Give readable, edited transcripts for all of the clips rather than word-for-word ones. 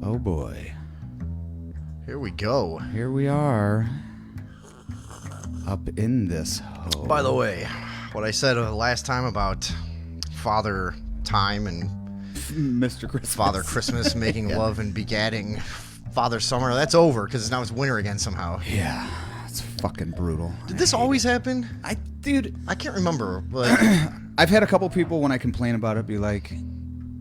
Oh boy. Here we go. Here we are. Up in this hole. By the way, what I said last time about Father Time and Mr. Christmas. Father Christmas making love and begatting Father Summer, that's over because now it's winter again somehow. Yeah, it's fucking brutal. Did this always happen? Dude, I can't remember. But I've had a couple people when I complain about it be like,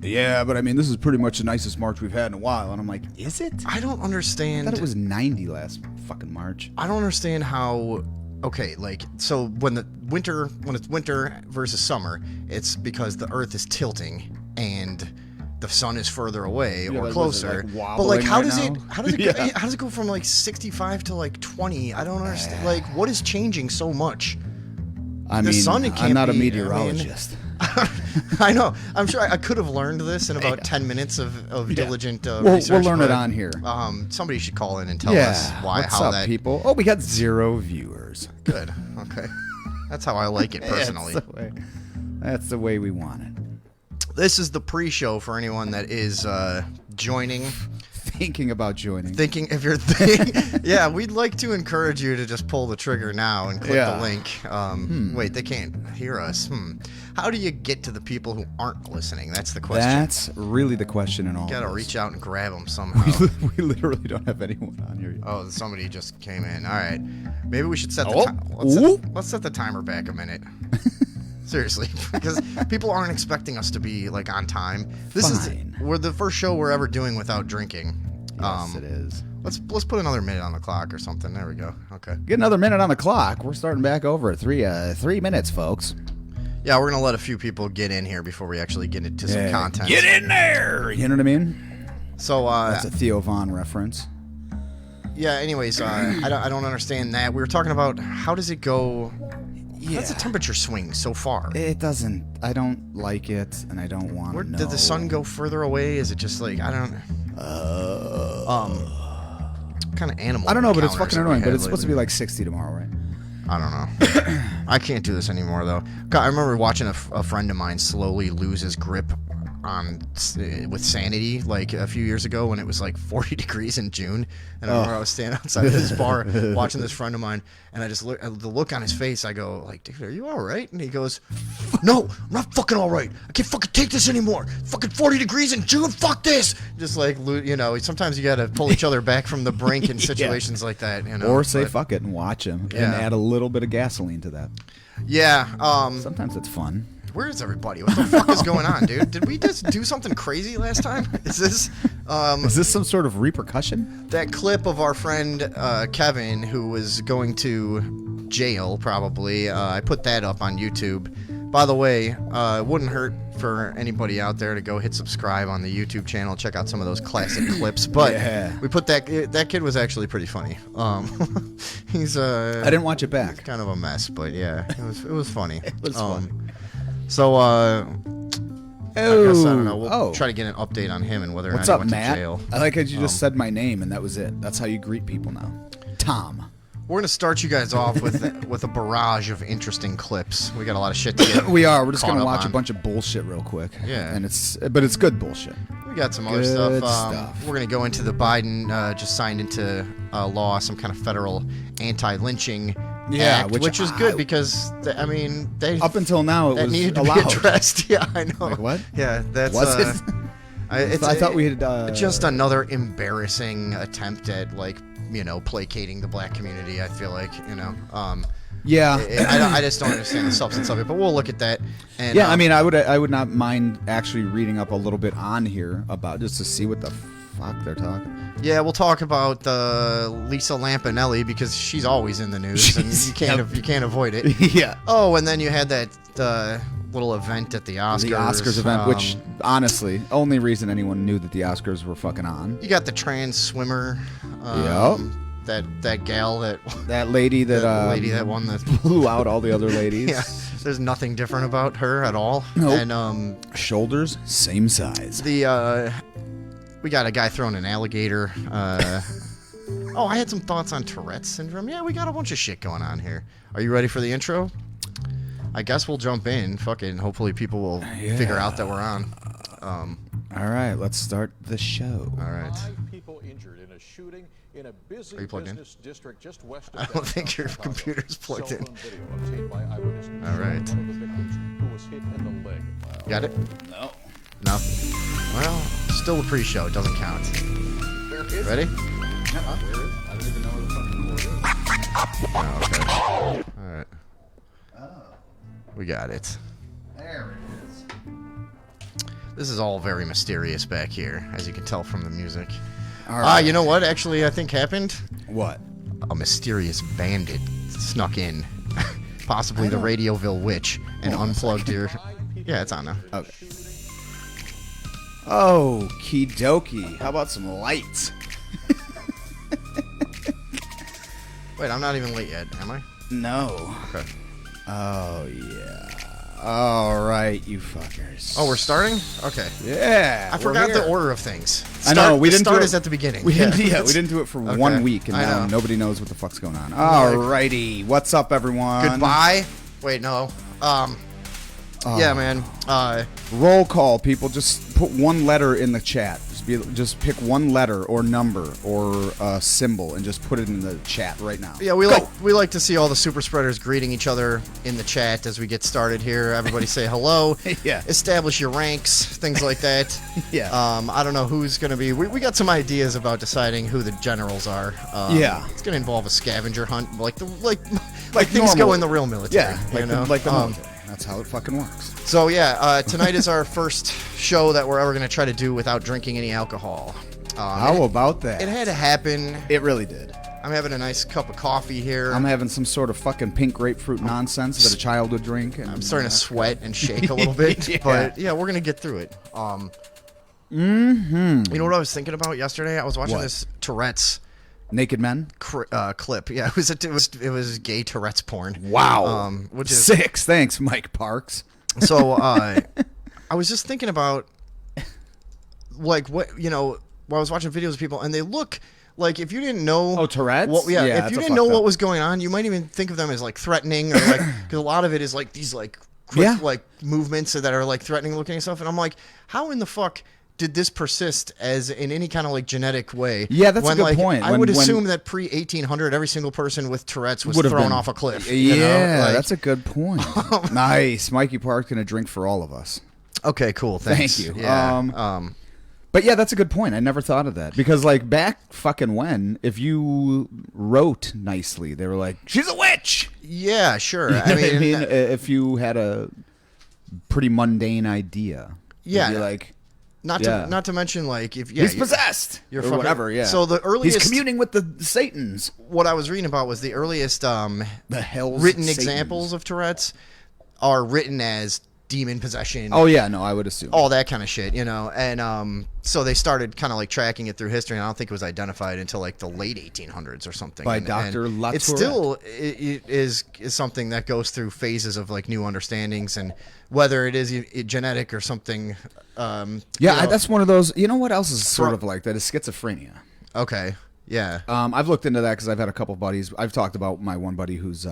yeah, but I mean, this is pretty much the nicest March we've had in a while. And I'm like, is it? I don't understand. I thought it was 90 last fucking March. I don't understand how. Okay, like, so when it's winter versus summer, it's because the Earth is tilting and the sun is further away or like, closer. Like but like, how does right it go from like 65 to like 20? I don't understand. Like, what is changing so much? I mean, sun, it can't I'm not a be- meteorologist. I know. I'm sure I could have learned this in about 10 minutes of diligent We'll research. learn it but, on here. Somebody should call in and tell us What's how up, that. people? Oh, we got 0 viewers. Good. Okay. That's how I like it personally. That's the way we want it. This is the pre-show for anyone that is joining. Thinking about joining. Thinking if you're thinking, yeah, we'd like to encourage you to just pull the trigger now and click the link. Wait, they can't hear us. How do you get to the people who aren't listening? That's the question. That's really the question in all. You gotta of this. reach out and grab them somehow. We literally don't have anyone on here yet. Oh, somebody just came in. All right, maybe we should set the Oh. time. Let's set the timer back a minute. Seriously, because people aren't expecting us to be like on time. We're the first show we're ever doing without drinking. Yes, it is. Let's put another minute on the clock or something. There we go. Okay. Get another minute on the clock. We're starting back over at 3 minutes, folks. Yeah, we're gonna let a few people get in here before we actually get into some content. Get in there. You know what I mean? So That's a Theo Von reference. yeah. Anyways, I don't understand that. We were talking about how does it go? Yeah. How's the temperature swing so far? It doesn't. I don't like it, and I don't want to know. Did the sun go further away? Is it just like I don't? Kind of animal. I don't know, but it's encounters fucking have we annoying. But had it's supposed to lately? be like 60 tomorrow, right? I don't know. I can't do this anymore though. God, I remember watching a friend of mine slowly lose his grip on with sanity like a few years ago when it was like 40 degrees in June, and I remember I was standing outside of this bar watching this friend of mine, and I just the look on his face, I go like, dude, are you all right? And he goes, no, I'm not fucking all right. I can't fucking take this anymore. Fucking 40 degrees in June. Fuck this. Just like, you know, sometimes you got to pull each other back from the brink in situations like that, you know. Or say fuck it and watch him and add a little bit of gasoline to that. Yeah. Sometimes it's fun. Where is everybody? What the fuck is going on, dude? Did we just do something crazy last time? Is this some sort of repercussion? that clip of our friend Kevin who was going to jail probably? I put that up on YouTube. By the way, it wouldn't hurt for anybody out there to go hit subscribe on the YouTube channel, check out some of those classic clips. But we put that kid was actually pretty funny. He's I didn't watch it back. kind of a mess, but yeah, it was funny. It was fun. So, I guess, I don't know. We'll Oh. try to get an update on him and whether or What's not up, he went Matt? to jail. I like how you just said my name and that was it. That's how you greet people now. Tom. We're going to start you guys off with a barrage of interesting clips. We got a lot of shit to get. We are. We're just caught gonna up watch on. a bunch of bullshit real quick. Yeah. And but it's good bullshit. We got some other Good stuff. stuff. We're going to go into the Biden just signed into law some kind of federal anti-lynching act, which is good because, I mean, they Up until now, it that was needed to allowed. be addressed. Yeah, I know. Like what? Yeah, that's... Was it? I thought we had... just another embarrassing attempt at, like, you know, placating the black community, I feel like, you know. Yeah. I just don't understand the substance of it, but we'll look at that. And, Yeah, I mean, I would not mind actually reading up a little bit on here about just to see what the fuck they're talking. Yeah, we'll talk about Lisa Lampanelli because she's always in the news, and you can't avoid it. Yeah. Oh, and then you had that little event at the Oscars. The Oscars event, which honestly, only reason anyone knew that the Oscars were fucking on. You got the trans swimmer. Yep. That gal That lady that lady that won the blew out all the other ladies. Yeah, there's nothing different about her at all. Nope. And shoulders same size. We got a guy throwing an alligator. Oh, I had some thoughts on Tourette's syndrome. Yeah, we got a bunch of shit going on here. Are you ready for the intro? I guess we'll jump in. Fucking hopefully people will figure out that we're on. All All right, let's start the show. right. 5 people injured in a shooting in a busy Are you plugged in? business district just west of I don't think your downtown Chicago. computer's plugged Cell in. phone video obtained by eyewitnesses All right. showed one of the victims who was hit in the leg. Got it? No. No. Well, still a pre-show. It doesn't count. Ready? I don't even know where the fucking board is. Oh, okay. All right. We got it. There it is. This is all very mysterious back here, as you can tell from the music. All right. You know what actually I think happened? What? A mysterious bandit snuck in. Possibly the Radioville witch and unplugged your... Yeah, it's on now. Okay. Oh, okie dokie. How about some lights? Wait, I'm not even late yet, am I? No. Okay. Oh, yeah. All right, you fuckers. Oh, we're starting? Okay. Yeah. I we're forgot here. the order of things. I know, we the didn't start do it- is at the beginning. We didn't, Yeah. we didn't do it for Okay. 1 week, and I now know. nobody knows what the fuck's going on. All righty. What's up, everyone? Goodbye. Wait, no. Yeah, man. Roll call, people. Just put one letter in the chat. Just pick one letter or number or symbol and just put it in the chat right now. Yeah, we like to see all the super spreaders greeting each other in the chat as we get started here. Everybody say hello. Yeah. Establish your ranks, things like that. Yeah. I don't know who's going to be. We got some ideas about deciding who the generals are. Yeah. It's going to involve a scavenger hunt, like things normal. go in the real military. Yeah, you like know? the military. That's how it fucking works. So yeah, tonight is our first show that we're ever going to try to do without drinking any alcohol. How about that? It had to happen. It really did. I'm having a nice cup of coffee here. I'm having some sort of fucking pink grapefruit nonsense that a child would drink. And I'm starting to sweat and shake a little bit, Yeah. but yeah, we're gonna get through it. You know what I was thinking about yesterday? I was watching What? this Tourette's Naked men. clip. Yeah, it was gay Tourette's porn. Wow. Which is 6. Thanks, Mike Parks. so. I was just thinking about like what while I was watching videos of people, and they look. Like, if you didn't know... Oh, Tourette's? If that's you a didn't know fucked what up. was going on, you might even think of them as, like, threatening or, like... Because a lot of it is, like, these, like, quick, Yeah. like, movements that are, like, threatening looking and stuff. And I'm like, how in the fuck did this persist as in any kind of, like, genetic way? Yeah, that's a when, good like, point. I When- would when- assume that pre-1800, every single person with Tourette's was Would've thrown been- off a cliff. Yeah, Like- that's a good point. Nice. Mikey Park's going to drink for all of us. Okay, cool. Thanks. Thank you. Yeah. But yeah, that's a good point. I never thought of that. Because, like, back fucking when, if you wrote nicely, they were like, she's a witch! Yeah, sure. You know I what mean, if you had a pretty mundane idea. Yeah. You'd be like, not to mention, like, if... he's possessed! You're or fucking- whatever, yeah. So the earliest... He's communing with the Satans. What I was reading about was the earliest The hell's written Satans. examples of Tourette's are written as demon possession. Oh, yeah, no, I would assume. All that kind of shit, and so they started kind of like tracking it through history, and I don't think it was identified until like the late 1800s or something. By and, Dr. and Latourette. It still it is something that goes through phases of like new understandings, and whether it is genetic or something. That's one of those. You know what else is sort of like that is schizophrenia. Okay. Yeah. I've looked into that because I've had a couple buddies. I've talked about my one buddy who's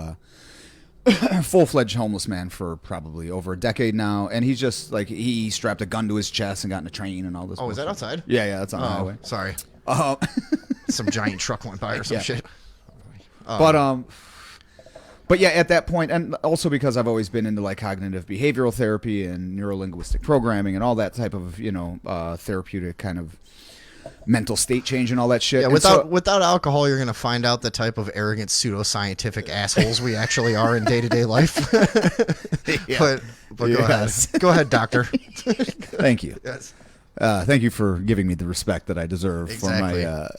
full-fledged homeless man for probably over a decade now, and he's just like he strapped a gun to his chest and got in a train and all this. Oh, is that bullshit. outside? Yeah, that's on the Oh, highway. sorry. Uh, Some giant truck went by or some Yeah. shit. But yeah, at that point, and also because I've always been into like cognitive behavioral therapy and neurolinguistic programming and all that type of therapeutic kind of mental state change and all that shit. Yeah, And without alcohol, you're gonna find out the type of arrogant pseudoscientific assholes we actually are in day-to-day life. Yeah. But Yes. go ahead, doctor. Thank you. Yes. Thank you for giving me the respect that I deserve Exactly. for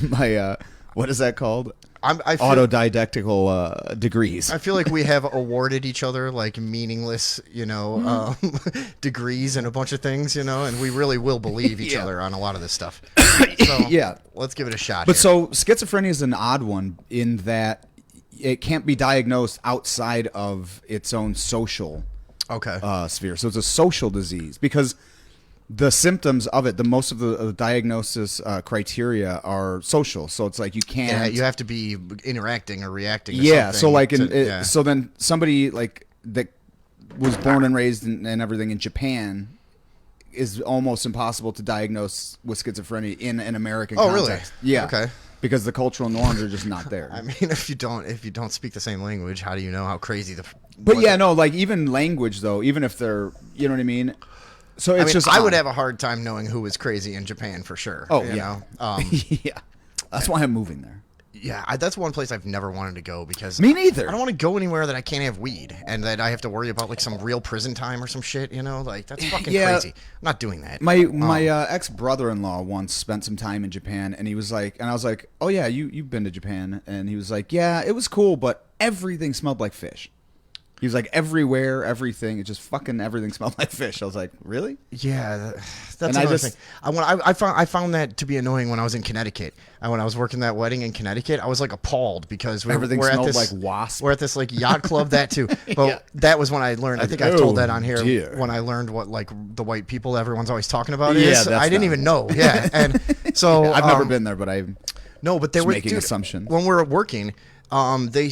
my what is that called? I feel, Autodidactical degrees. I feel like we have awarded each other like meaningless, degrees and a bunch of things, and we really will believe each Yeah. other on a lot of this stuff. So Yeah. let's give it a shot. But here. so schizophrenia is an odd one in that it can't be diagnosed outside of its own social okay. sphere. So it's a social disease because the symptoms of it, the most of the diagnosis criteria are social. So it's like you can't. Yeah, you have to be interacting or reacting. To Yeah. So something like, to- yeah. so then somebody like that was born and raised and everything in Japan, is almost impossible to diagnose with schizophrenia in an American context. Really? Yeah. Okay. Because the cultural norms are just not there. I mean, if you don't speak the same language, how do you know how crazy the? But yeah, no, like even language though, even if they're, you know what I mean. So it's just I would have a hard time knowing who is crazy in Japan for sure. Oh you yeah, know? yeah. That's why I'm moving there. Yeah, that's one place I've never wanted to go because Me neither. I don't want to go anywhere that I can't have weed and that I have to worry about like some real prison time or some shit. You know, like that's fucking crazy. I'm not doing that. My ex brother-in-law once spent some time in Japan, and he was like, and I was like, oh yeah, you've been to Japan, and he was like, yeah, it was cool, but everything smelled like fish. He was like, everywhere, everything, it just fucking everything smelled like fish. I was like, really? Yeah, that's And another thing. I found that to be annoying when I was in Connecticut. And when I was working that wedding in Connecticut, I was like appalled because Everything we're smelled at this, like wasp. We're at this like yacht club, that too. But that was when I learned. I think I've told that on here dear. when I learned what like the white people everyone's always talking about Yeah, is. that's I didn't not- even know. Yeah, and so I've never been there, but I No, but they Just were making assumptions. When we were working. They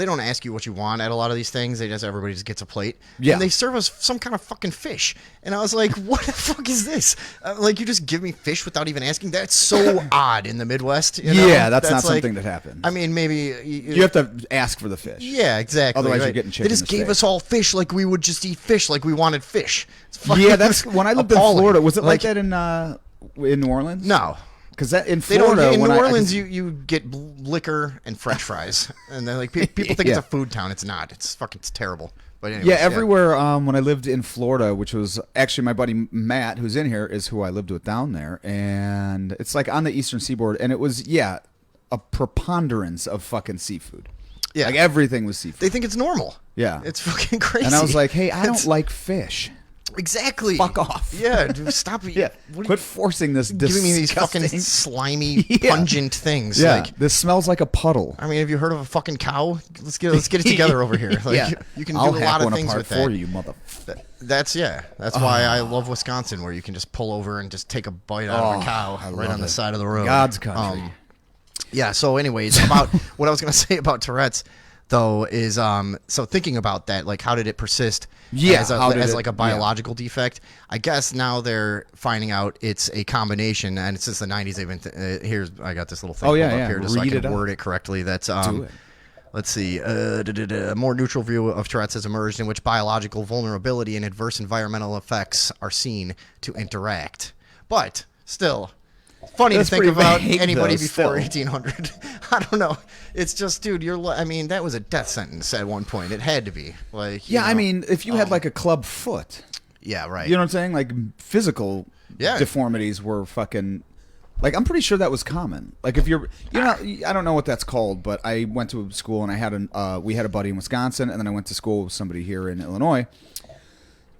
don't ask you what you want at a lot of these things. Everybody just gets a plate. Yeah. And they serve us some kind of fucking fish. And I was like, what the fuck is this? Like, you just give me fish without even asking? That's so odd in the Midwest. You know? Yeah, that's not like- something that happens. I mean, maybe you have to ask for the fish. Yeah, exactly. Otherwise, you're right. getting chicken They just instead. gave us all fish like we would just eat fish, like we wanted fish. It's fucking Yeah, that's when I lived appalling. in Florida. Was it like that in New Orleans? No. Because that in They Florida, don't. In when New I- Orleans, you get liquor and French fries, and they're like people think Yeah. it's a food town. It's not. It's terrible. But anyways, Yeah, everywhere. When I lived in Florida, which was actually my buddy Matt, who's in here, is who I lived with down there, and it's like on the Eastern Seaboard, and it was a preponderance of fucking seafood. Yeah. Like everything was seafood. They think it's normal. Yeah. It's fucking crazy. And I was like, hey, I It's- don't like fish. Exactly. Fuck off. Yeah, dude, stop. Yeah, What are quit you forcing this. giving me these fucking disgusting- slimy, Yeah. pungent things? Yeah, Like, this smells like a puddle. I mean, have you heard of a fucking cow? Let's get it together over here. Like, Yeah, you can I'll do a hack lot of one things apart with for that. you, mother. That's why I love Wisconsin, where you can just pull over and just take a bite out of a Oh, cow I right love on the it. side of the road. God's country. Yeah. So, anyways, about what I was gonna say about Tourette's, though, is so thinking about that, like, how did it persist? Yeah, as, how did as it- like a biological defect. I guess now they're finding out it's a combination, and since the 90s they've been. Here's I got this little thing Oh, yeah, pulled up yeah. here just so I Read can it up. word it correctly. That's Do it. Let's see. A more neutral view of Tourette's has emerged in which biological vulnerability and adverse environmental effects are seen to interact. But still, funny That's to think pretty about vague, anybody though, before still. 1800. I don't know. It's just, dude, I mean, that was a death sentence at one point. It had to be. Like, you Yeah, I know. mean, if you had like a club foot, Yeah, right. you know what I'm saying? Like physical Yeah. deformities were fucking. Like I'm pretty sure that was common. Like if you're, I don't know what that's called, but I went to a school and I had we had a buddy in Wisconsin, and then I went to school with somebody here in Illinois.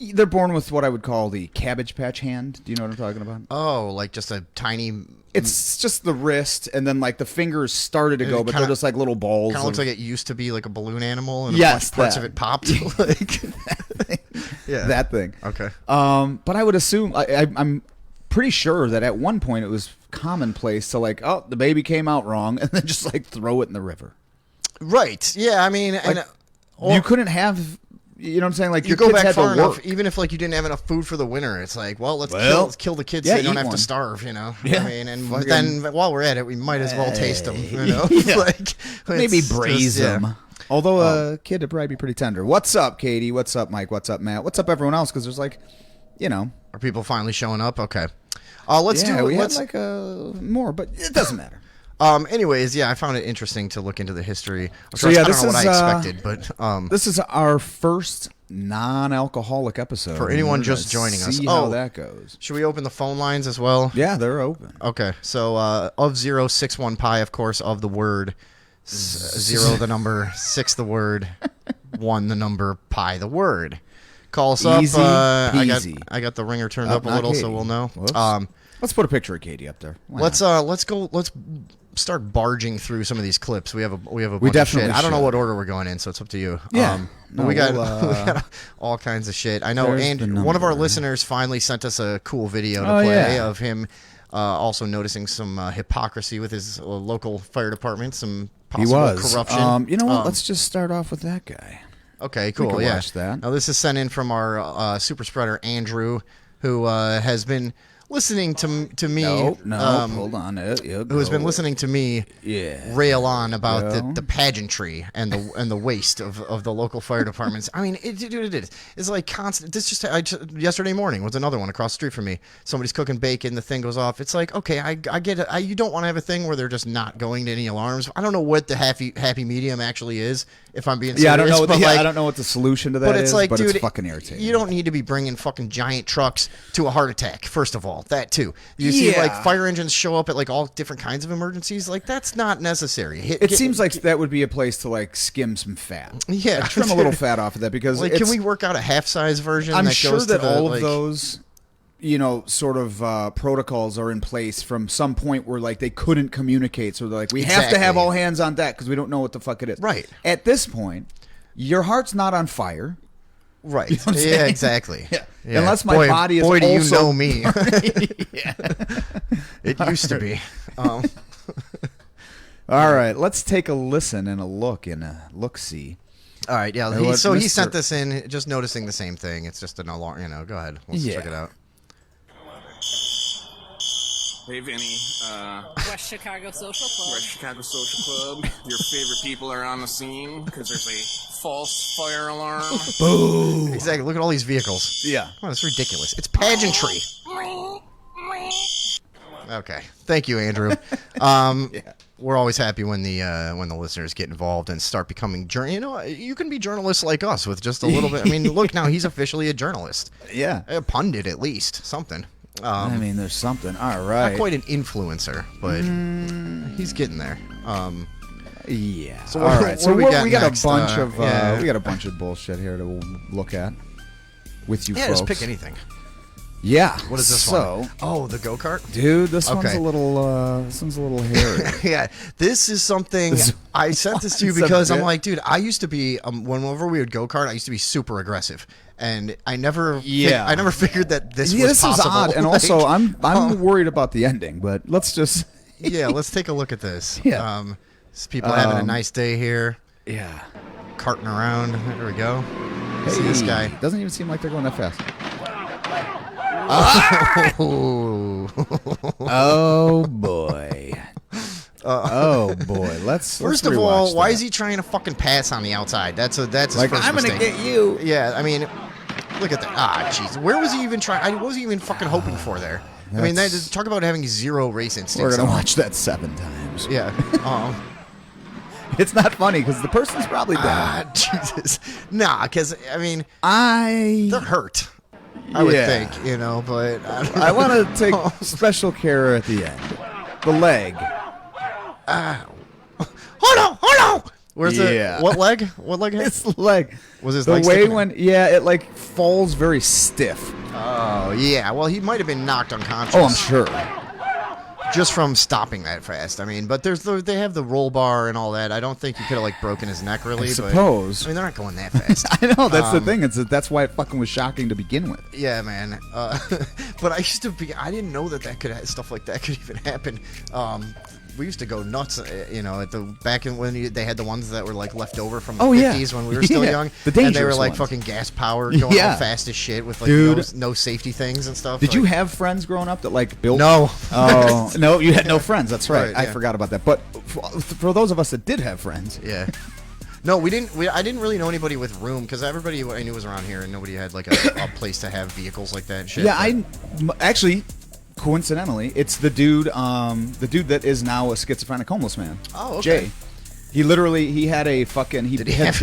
They're born with what I would call the Cabbage Patch hand. Do you know what I'm talking about? Oh, like just a tiny. It's just the wrist, and then like the fingers started to go, but kinda- they're just like little balls. Kind of looks of- like it used to be like a balloon animal, and Yes, a bunch parts that. of it popped. Like, yeah. that thing. Okay. But I would assume I'm pretty sure that at one point it was commonplace to like, oh, the baby came out wrong, and then just like throw it in the river. Right. Yeah. I mean, and You couldn't have, you know what I'm saying? Like you your go kids back had far to enough, work. even if like you didn't have enough food for the winter, it's like, well, let's kill the kids yeah, so they don't eat have one. to starve, you know. Yeah, I mean, and fucking- then while we're at it, we might as well taste them, you know. Yeah. Like, Maybe it's braise just- yeah. them. Although a kid would probably be pretty tender. What's up, Katie? What's up, Mike? What's up, Matt? What's up, everyone else? Because there's like, you know, Are people finally showing up? Okay. Let's yeah, do. we Let's. had like more, but it doesn't matter. Anyways, yeah, I found it interesting to look into the history. Of So, course, yeah, I don't this know what is, I expected, but This is our first non-alcoholic episode. For anyone We're just gonna joining us. see how Oh. that goes. should we open the phone lines as well? Yeah, they're open. Okay, so of 061 pi, of course, of the word 0 the number, 6 the word, 1 the number, pi the word. Call us Easy up. peasy. I got the ringer turned up a not little, so Katie. we'll know. Whoops. Let's put a picture of Katie up there. Why Let's not? let's start barging through some of these clips. We have a bunch of definitely shit. I don't know should. what order we're going in, so it's up to you. Yeah. But No, we got, we'll, we got all kinds of shit. I know, there's and the one of our number. listeners finally sent us a cool video to Oh, play yeah. of him also noticing some hypocrisy with his local fire department, some He possible was corruption. You know what? Let's just start off with that guy. Okay, cool. could Yeah. watch that. Now this is sent in from our super spreader Andrew, who has been listening to me. No, hold on. Who has been listening to me rail on about the pageantry and the waste of the local fire departments. I mean, it's like constant. This yesterday morning was another one across the street from me. Somebody's cooking bacon, the thing goes off. It's like, okay, I get it. You don't want to have a thing where they're just not going to any alarms. I don't know what the happy medium actually is. If I'm being serious, I don't know. but I don't know what the solution to that is. It's like, but dude, it's fucking irritating. You don't need to be bringing fucking giant trucks to a heart attack. First of all, that too. You see, like fire engines show up at like all different kinds of emergencies. Like that's not necessary. It seems like that would be a place to like skim some fat. Yeah, trim a little fat off of that because like, can we work out a half-size version? I'm that sure goes that to the, all of those, sort of protocols are in place from some point where like they couldn't communicate. So they're like, we have to have all hands on deck because we don't know what the fuck it is. Right. At this point, your heart's not on fire. Right. You know what I'm yeah, saying? exactly. Yeah. Yeah. Unless my body is boy, do you also... know me. Yeah. It used to be. All right, let's take a listen and a look and a look-see. All right, yeah. Hey, He sent this in, just noticing the same thing. It's just an alarm. Go ahead. Let's check it out. Hey, Vinny. West Chicago Social Club. West Chicago Social Club. Your favorite people are on the scene because there's a false fire alarm. Boom. Exactly. Look at all these vehicles. Yeah. Oh, that's ridiculous. It's pageantry. Okay. Thank you, Andrew. We're always happy when the listeners get involved and start becoming you can be journalists like us with just a little bit. I mean, look, now he's officially a journalist. Yeah. A pundit, at least. Something. I mean, there's something. All right. Not quite an influencer, but he's getting there. Yeah. So all right. So we got next? a bunch of bullshit here to look at with you folks. Just pick anything. Yeah. What is this one? Oh, the go-kart? Dude, this one's a little hairy. Yeah, this is something I sent this to you because I'm like, dude, I used to be whenever we would go-kart, I used to be super aggressive. And I never figured that this was possible. Is odd, and also I'm worried about the ending. But let's just let's take a look at this. Yeah, people having a nice day here. Yeah, carting around. There we go. Hey, see this guy. Doesn't even seem like they're going that fast. Oh boy. Oh boy. Let's First of all, why that. is he trying to fucking pass on the outside? That's his like, first I'm gonna mistake. get you. Yeah, I mean, look at that. Ah, jeez. Where was he even trying? What was he even fucking hoping for there? I mean, talk about having zero race instincts. We're gonna watch that 7 times. Yeah. It's not funny because the person's probably dead. Ah, Jesus. Nah, because I mean, they're hurt. I would think, but I want to take special care at the end. The leg. Hold on. Where's it? What leg? What leg? His leg. Was his the leg way sticking? when? Yeah, it like falls very stiff. Oh yeah. Well, he might have been knocked unconscious. Oh, I'm sure. Just from stopping that fast. I mean, but they have the roll bar and all that. I don't think he could have like broken his neck really. I suppose. But, I mean, they're not going that fast. I know that's the thing. That's why it fucking was shocking to begin with. Yeah, man. But I I didn't know that stuff like that could even happen. We used to go nuts, back when they had the ones that were like left over from the 50s when we were still young. The dangerous and they were like ones. fucking gas powered, going all fast as shit with like no safety things and stuff. Did you have friends growing up that like built? No. Oh no, you had no friends. That's right. Right, I yeah. forgot about that. But for those of us that did have friends, Yeah. No, we didn't. I didn't really know anybody with room because everybody I knew was around here, and nobody had like a place to have vehicles like that and shit. yeah, actually. Coincidentally, it's the dude that is now a schizophrenic homeless man. Oh, okay. Jay. He had a fucking Did he have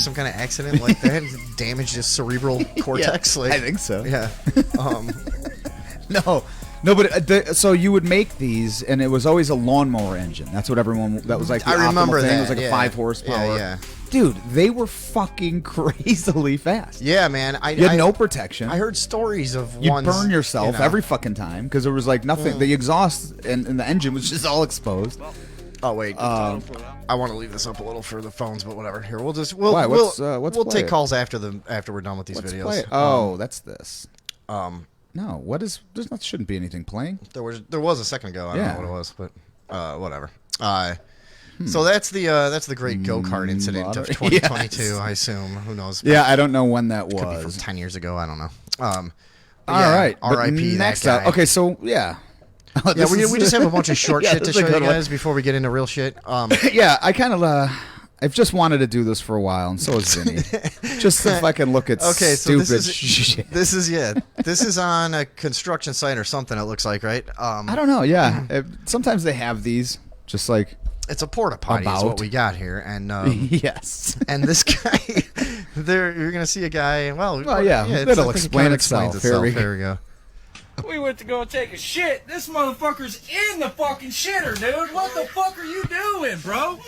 some kind of accident like that? Damaged his cerebral cortex? Yeah, like, I think so. Yeah. No, but so you would make these, and it was always a lawnmower engine. That's what everyone. That was like the I remember optimal thing. that. It was like a 5 horsepower. Yeah. Dude, they were fucking crazily fast. Yeah, man. You had no protection. I heard stories of You'd ones. burn yourself every fucking time because there was like nothing. The exhaust and the engine was just all exposed. Oh wait, I want to leave this up a little for the phones, but whatever. Here, we'll Why? Let's we'll play take it. calls after we're done with these Let's videos. play it. Oh, that's this. No, what is? Shouldn't be anything playing. There was a second ago. I don't know what it was, but whatever. So that's the great go-kart incident of Lottery. 2022, Yes. I assume. Who knows? Yeah, I don't know when that Could be from was. 10 years ago. I don't know. All right. but R.I.P. Next that guy. up. Okay, so yeah. Yeah, This we is- just have a bunch of short Yeah, shit to this is a show you good one. guys before we get into real shit. Yeah, I kind of I've just wanted to do this for a while, and so has Vinny. Just to fucking look at Okay, so stupid shit. this is on a construction site or something. It looks like, right? I don't know. Yeah, sometimes they have these, just like It's a porta potty is About. what we got here, and yes. and this guy, you're gonna see a guy. Well, yeah, it's- it'll I think it explain kinda itself. explains Here we There we go. We went to go take a shit. This motherfucker's in the fucking shitter, dude. What the fuck are you doing, bro?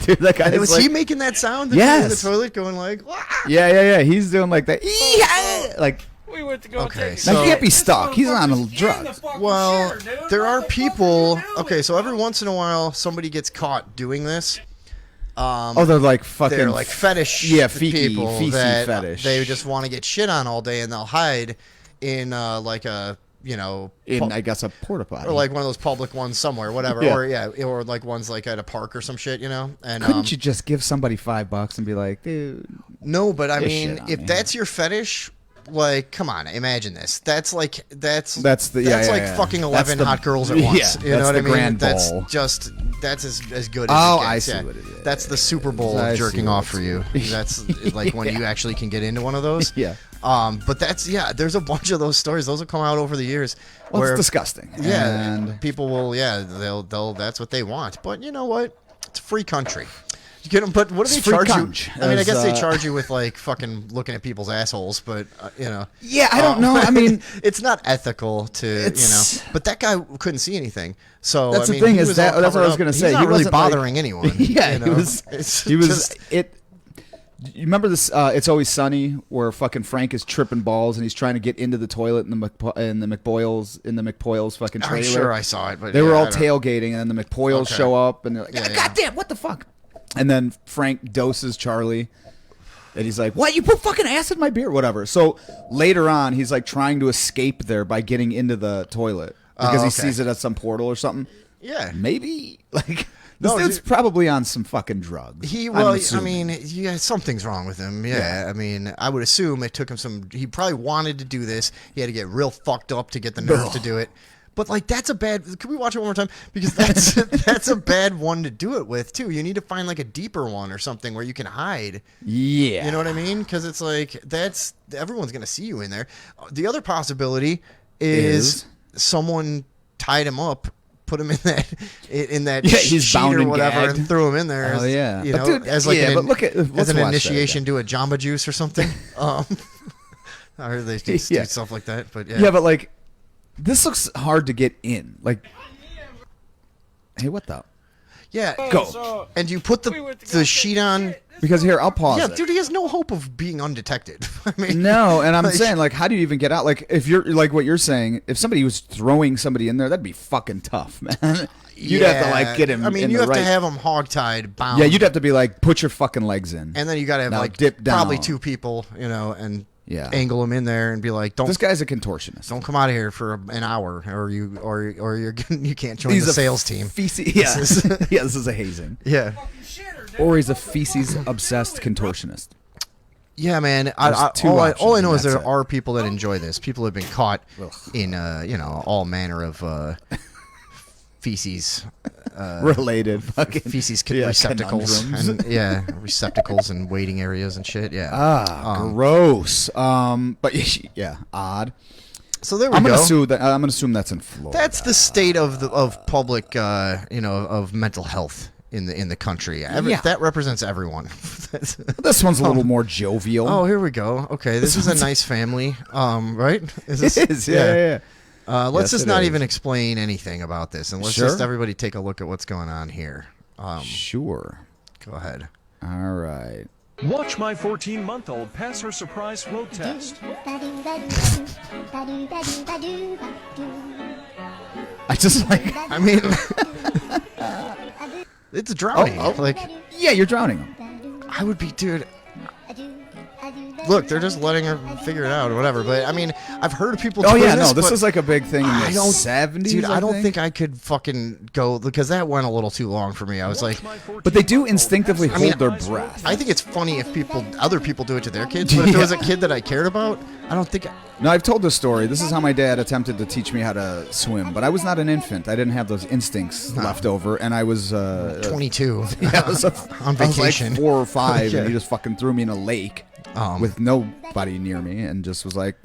Dude, that guy Was is like, he making that sound? Yes. In the toilet, going like, "Wah!" yeah. He's doing like that. Yeah, like We went to go Okay, take a so- now shit. he can't be This stuck. He's on motherfucker's in drugs. the fucking Well, shitter, dude. there What are the fuck people. you doing, Okay, so every bro? once in a while, somebody gets caught doing this. oh, they're like fucking. They're like fetish fecal people that fetish. they just want to get shit on all day, and they'll hide in like a in I guess a porta potty. or like one of those public ones somewhere, whatever, Yeah. or like ones like at a park or some shit, And couldn't you just give somebody $5 and be like, dude? No, but I This mean, shit on if me. that's your fetish, like, come on, imagine this. That's like That's the that's like fucking That's 11 the- hot girls at once. Yeah, You know that's what the I mean? grand That's ball. just as good as Oh, it I gets. see yeah. what it is. That's the Super Bowl I of see jerking what off for you. That's like when you actually can get into one of those. Yeah. But there's a bunch of those stories. Those will come out over the years. Well, where, it's disgusting. Yeah, and people will. Yeah, they'll. That's what they want. But you know what? It's a free country. You get them, but what do they It's free charge cunch, you? I mean, I as, guess they charge you with like fucking looking at people's assholes, but yeah, I don't know. I mean, it's not ethical to It's- But that guy couldn't see anything, so That's I the mean, thing he is was that- all that's what I was covered gonna up. say. He's not He really wasn't, like- bothering anyone. yeah, you know? he was. It's He was. just- You remember this? It's Always Sunny, where fucking Frank is tripping balls and he's trying to get into the toilet in the McPoyles fucking trailer. I'm sure I saw it, but They were yeah, all I don't- tailgating, and then the McPoyles Okay. show up, and they're like, Yeah, yeah. "God damn, what the fuck?" And then Frank doses Charlie, and he's like, "What? You put fucking acid in my beer, whatever." So later on, he's like trying to escape there by getting into the toilet because he okay. sees it at some portal or something. Yeah. Maybe like this No, dude's dude- probably on some fucking drugs. I'm I assuming. mean, yeah, something's wrong with him. Yeah, I mean, I would assume it took him some. He probably wanted to do this. He had to get real fucked up to get the nerve to do it. But like, that's a bad. Can we watch it one more time? Because that's that's a bad one to do it with too. You need to find like a deeper one or something where you can hide. Yeah, You know what I mean? Because it's like that's everyone's gonna see you in there. The other possibility is someone tied him up, put him in that Yeah, he's sheet bound or and whatever, gagged. and threw him in there. Oh, yeah. you But know, dude, as like yeah, an, but look at- as let's an watch that initiation to a Jamba Juice or something. I heard they do Yeah. stuff like that, but yeah. Yeah, but like, this looks hard to get in. Like, hey, what the? yeah, Go. and you put the sheet on. Because here, I'll pause Yeah, it. dude, he has no hope of being undetected. I mean, No, and I'm like- saying, like, how do you even get out? Like, if you're like what you're saying, if somebody was throwing somebody in there, that'd be fucking tough, man. You'd have to like get him. I mean, in you the have right. to have him hogtied, bound. Yeah, you'd have to be like, put your fucking legs in. and then you got to have Now like dip down. probably two people, and Yeah. angle him in there and be like, This guy's a contortionist. don't come out of here for an hour, or you're you can't join He's the a sales team. Feces. Yeah, yeah. This is a hazing. Yeah, Or he's a feces obsessed contortionist. yeah, man. There's two All options, I know and is there that's it. are people that enjoy this. People have been caught in all manner of feces. Related fucking Feces yeah, receptacles conundrums. and receptacles and waiting areas and shit. Yeah. Gross. But yeah, odd. So there we I'm go. gonna assume that's in Florida. That's the state of public, of mental health in the country. Yeah. That represents everyone. This one's a little more jovial. Oh, here we go. Okay, this is a nice family. Right? it is. Yeah. Let's Yes, just it not is. even explain anything about this, and let's Sure. just everybody take a look at what's going on here. Sure. Go ahead. All right. Watch my 14-month-old pass her surprise float test. I just like. I mean, it's drowning. Oh. Like Yeah, you're drowning him. I would be, dude. look, they're just letting her figure it out or whatever. But I mean, I've heard of people. Oh doing yeah, this, no, this but is like a big thing in I the don't- 70s. Dude, I don't think I could fucking go because that went a little too long for me. I was like, But they do instinctively hold mean, their breath. I think it's funny if other people do it to their kids. But if there was a kid that I cared about, I don't think. No, I've told this story. This is how my dad attempted to teach me how to swim, but I was not an infant. I didn't have those instincts left over, and I was 22. Yeah, I was on vacation. I was like 4 or 5, Yeah. and he just fucking threw me in a lake with nobody near me, and just was like,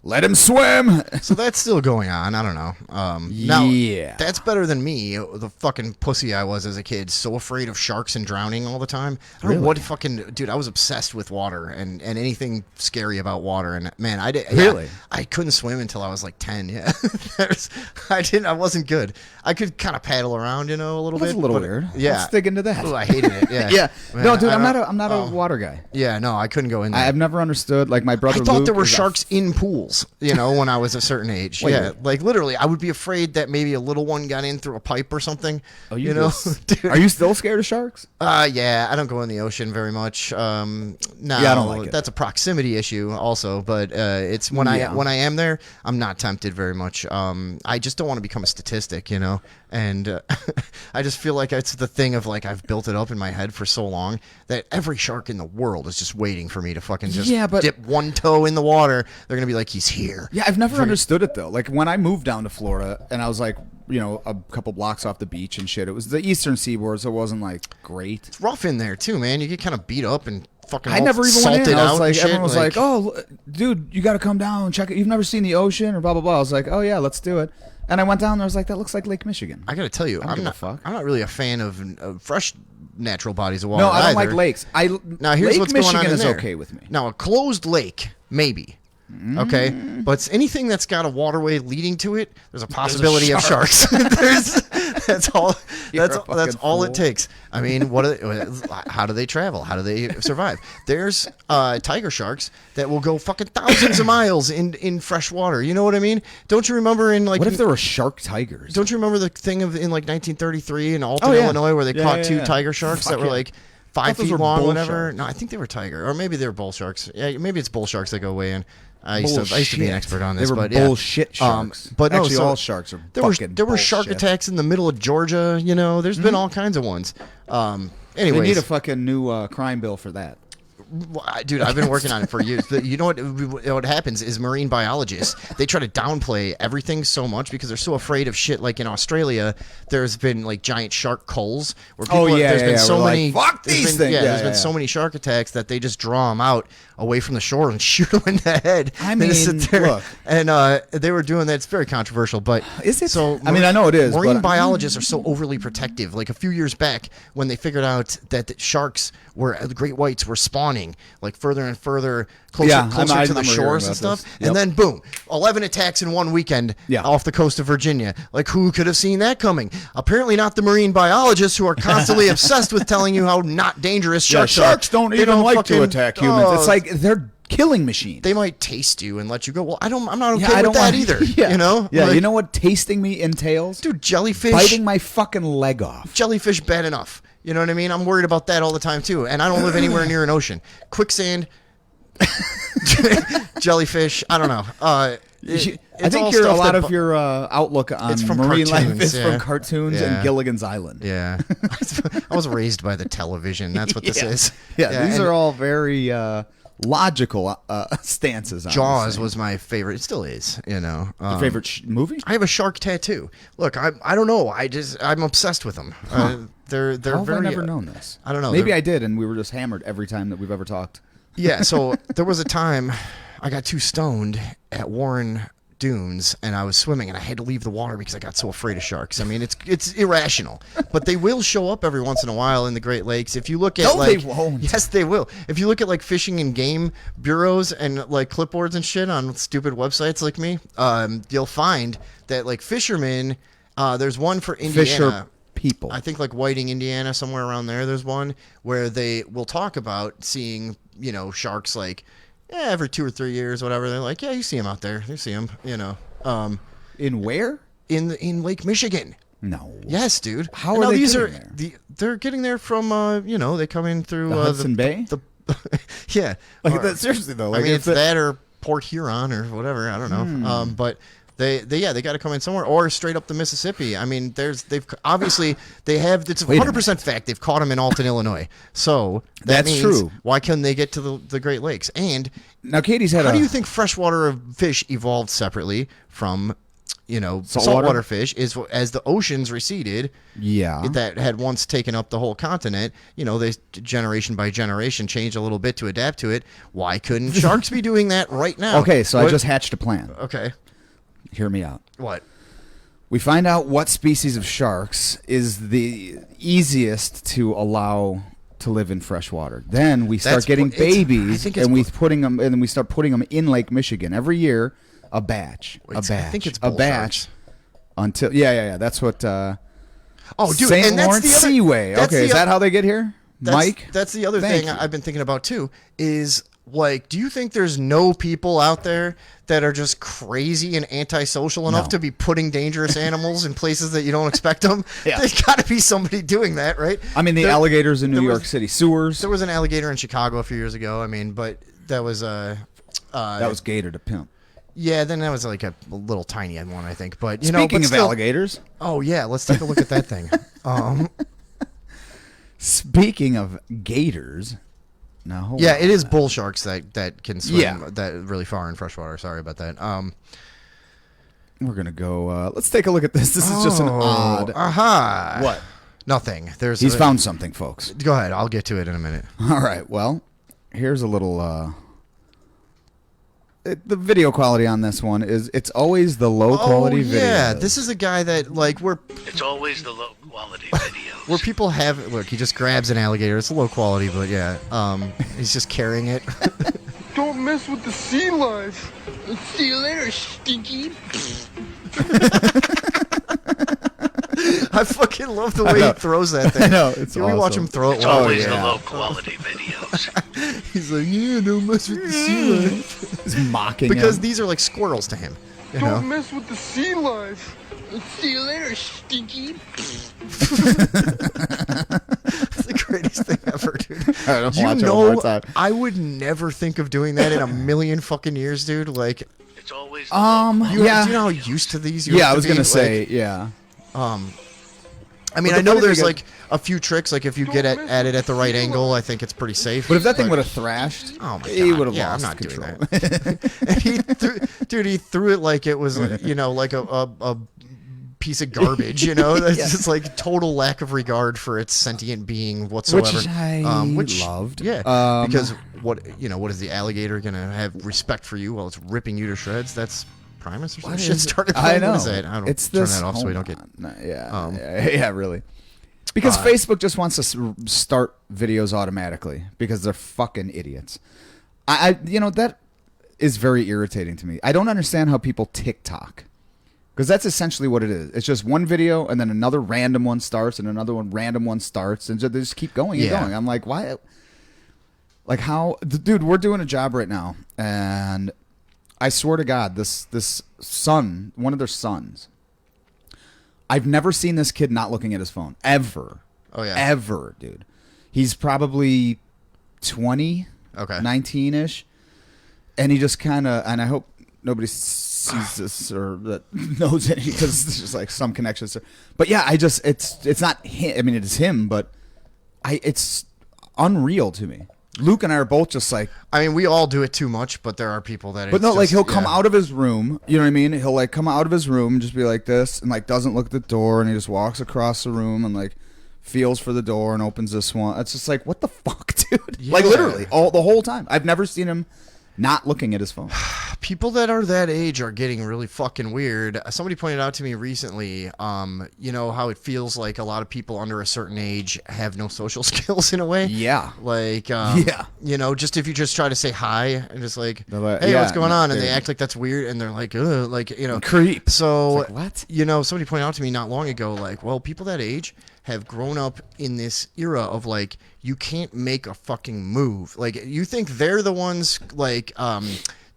"Let him swim." So that's still going on. I don't know. Now, Yeah. that's better than me, the fucking pussy I was as a kid. So afraid of sharks and drowning all the time. I don't know what fucking dude. I was obsessed with water and anything scary about water. And man, I did Really? I couldn't swim until I was like 10. Yeah, I wasn't good. I could kind of paddle around, a little That's bit. a little but- weird. Yeah, Let's dig into that. Ooh, I hated it. Yeah, Yeah. Man, No, dude, I I'm don't- not a water guy. Yeah, no, I couldn't go in there. I've never understood. Like my brother I thought Luke there were is a sharks in pools, when I was a certain age. Wait, yeah, wait. like literally, I would be afraid that maybe a little one got in through a pipe or something. Oh, Dude. Are you still scared of sharks? Yeah, I don't go in the ocean very much. No, Yeah, I don't like it. That's a proximity issue also, but it's when Yeah. I am there, I'm not tempted very much. I just don't want to become a statistic, and I just feel like it's the thing of like I've built it up in my head for so long that every shark in the world is just waiting for me to fucking just Yeah, but- dip one toe in the water. They're gonna be like, he's here. Yeah, I've never understood it though. Like when I moved down to Florida, and I was like, a couple blocks off the beach and shit. It was the eastern seaboard, so it wasn't like great. It's rough in there too, man. You get kind of beat up and fucking. I all never even salted went in. I out was like, and shit. everyone was like, "Oh, dude, you got to come down and check it. You've never seen the ocean or blah blah blah." I was like, "Oh yeah, let's do it." And I went down there. I was like, "That looks like Lake Michigan." I gotta tell you, don't I'm give a not. fuck. I'm not really a fan of fresh natural bodies of water. No, I don't like either. lakes. Now here's Lake what's Michigan going on in is there. okay with me. Now a closed lake, maybe. Okay, but anything that's got a waterway leading to it, there's a possibility of sharks. That's all. You're That's a fucking that's all fool. it takes. I mean, how do they travel? How do they survive? There's tiger sharks that will go fucking thousands of miles in fresh water. You know what I mean? Don't you remember in like? What if there were shark tigers? Don't you remember the thing of in like 1933 in Alton, Oh, yeah. Illinois, where they Yeah, caught yeah, two yeah. tiger sharks that Fuck were yeah. like I 5 thought those feet were long, bull whatever? sharks. No, I think they were tiger, or maybe they were bull sharks. Yeah, maybe it's bull sharks that go way in. I used to be an Bullshit. expert on They this, were but yeah. bullshit sharks. But no, Actually, so all sharks are there were fucking shark bullshit. attacks in the middle of Georgia. There's been all kinds of ones. They Anyways, need a fucking new crime bill for that. dude, I've been working on it for years. You know what happens is marine biologists, they try to downplay everything so much because they're so afraid of shit. Like in Australia, there's been like giant shark culls where people, there's been so we're like, many "Fuck there's these been- things." Yeah, Yeah, there's been yeah, so yeah. many shark attacks that they just draw them out away from the shore and shoot them in the head. I They just mean, sit there. look. And they were doing that. It's very controversial, but Is it? So I mean, I know it is, Marine but- biologists are so overly protective. Like a few years back, when they figured out that the sharks were the great whites were spawning like further and further closer, Yeah, closer I to the remember hearing shores and about stuff, this. Yep. and then boom, 11 attacks in one weekend Yeah. off the coast of Virginia. Like who could have seen that coming? Apparently not the marine biologists who are constantly obsessed with telling you how not dangerous sharks are. Sharks don't They even like fucking- to attack humans. Oh, It's like they're killing machines. they might taste you and let you go. Well, I'm not okay Yeah, I with don't that want either. Yeah. You know? Yeah, Like, you know what tasting me entails? dude, jellyfish. Biting my fucking leg off. Jellyfish bad enough. You know what I mean? I'm worried about that all the time too. And I don't live anywhere near an ocean. Quicksand, jellyfish. I don't know. I It's think all a stuff lot that of your outlook on It's from marine life cartoons, is yeah. from cartoons Yeah. and Gilligan's Island. Yeah, I was raised by the television. That's what this Yeah. is. Yeah, these and are all very logical stances. On Jaws this thing. was my favorite. It still is. Your favorite movie? I have a shark tattoo. Look, I don't know. I'm obsessed with them. They're How have very. I never known this? I don't know. Maybe They're- I did, and we were just hammered every time that we've ever talked. Yeah, so there was a time I got too stoned at Warren Dunes and I was swimming and I had to leave the water because I got so afraid of sharks. I mean, it's irrational, but they will show up every once in a while in the Great Lakes. If you look at No, they like, won't. yes, they will. If you look at like fishing and game bureaus and like clipboards and shit on stupid websites like me, you'll find that like fishermen. There's one for Indiana. Fisher people. I think like Whiting, Indiana, somewhere around there. There's one where they will talk about seeing, sharks like every 2 or 3 years, whatever. They're like, yeah, you see them out there. You see them, In where? in Lake Michigan. No. Yes, dude. How And are now they these getting there? they're getting there from they come in through The Hudson Bay? the Yeah. Like that, seriously though. Like I mean, if it's that or Port Huron or whatever. I don't know. But they got to come in somewhere or straight up the Mississippi. I mean, they've obviously they have. It's 100% fact they've caught them in Alton, Illinois. So that That's means true. Why couldn't they get to the Great Lakes? And now Katie's had how do you think freshwater fish evolved separately from saltwater fish is as the oceans receded, that had once taken up the whole continent, they generation by generation changed a little bit to adapt to it. Why couldn't sharks be doing that right now? Okay, so I just hatched a plan. Okay. Hear me out. What? We find out what species of sharks is the easiest to allow to live in fresh water. Then we start getting babies, and we start putting them in Lake Michigan every year. A batch. I think it's bull batch. sharks. Until that's what. Oh, dude, St. and that's Lawrence the other Seaway. Okay, is that how they get here, Mike? That's the other Thank thing you. I've been thinking about too. Is like, do you think there's no people out there that are just crazy and antisocial enough to be putting dangerous animals in places that you don't expect them? Yeah. There's got to be somebody doing that, right? I mean, the alligators in New York City sewers. There was an alligator in Chicago a few years ago. I mean, but that was that was gator to pimp. Yeah, then that was like a little tiny one, I think. But Speaking but of still, alligators. Oh yeah, let's take a look at that thing. Speaking of gators, now hold yeah, on. it is bull sharks that can swim Yeah. that really far in freshwater. Sorry about that. We're gonna go. Let's take a look at this. This is just an odd. Aha. What? Nothing. He's found something, folks. Go ahead. I'll get to it in a minute. All right. Well, here's a little. The video quality on this one it's always the low quality video. Yeah, this is a guy that It's always the low quality videos. where people have look. He just grabs an alligator. It's low quality, but yeah, he's just carrying it. Don't mess with the sea life. See you later, stinky. I fucking love the way he throws that thing. I know, it's Can we watch awesome. him throw it? It's always the low quality videos. He's like, yeah, don't mess with the sea life. He's mocking Because him. these are like squirrels to him. You Don't know? mess with the sea life. See you later, stinky. It's the greatest thing ever, dude. All right, Do you watch it one more know, time. I would never think of doing that in a million fucking years, dude. Like, It's always the low do you yeah. know how used to these you Yeah, have I to was be? gonna say, Like, yeah. I mean, But I the know funny there's thing like a few tricks. Like if you get at it at the right angle, I think it's pretty safe. But if that thing would have thrashed, Oh my god! he would have yeah, lost I'm not control. doing that. And he threw it like it was, like a piece of garbage. That's just like total lack of regard for its sentient being whatsoever. Which I loved. Yeah, because what is the alligator gonna have respect for you while it's ripping you to shreds? That's Primus or some What shit is- started I playing. know. What is that? I don't It's turn this. that off so we don't hold get. on. No, yeah, really. Because Facebook just wants to start videos automatically because they're fucking idiots. That is very irritating to me. I don't understand how people TikTok. Because that's essentially what it is. It's just one video and then another random one starts and another random one starts and they just keep going and going. I'm like, why? Like how, dude, we're doing a job right now and I swear to God, this son, one of their sons, I've never seen this kid not looking at his phone ever. Oh yeah, Ever, dude. He's probably 20, Okay. 19ish, and he just kind of. And I hope nobody sees this or that knows it because there's just like some connections. But yeah, it's not him. I mean, it is him, but it's unreal to me. Luke and I are both just like. I mean, we all do it too much, but there are people that. But no, like he'll come out of his room. You know what I mean? He'll like come out of his room and just be like this, and like doesn't look at the door, and he just walks across the room and like feels for the door and opens this one. It's just like, what the fuck, dude? Yeah. Like literally the whole time. I've never seen him not looking at his phone. People that are that age are getting really fucking weird. Somebody pointed out to me recently, how it feels like a lot of people under a certain age have no social skills in a way. Yeah. Like, just if you just try to say hi and just like, like, hey, yeah, what's going on? And they dude. act like that's weird. And they're like, ugh, like, Creep. So, It's like, what? Somebody pointed out to me not long ago, like, well, people that age have grown up in this era of like, you can't make a fucking move. Like, you think they're the ones like,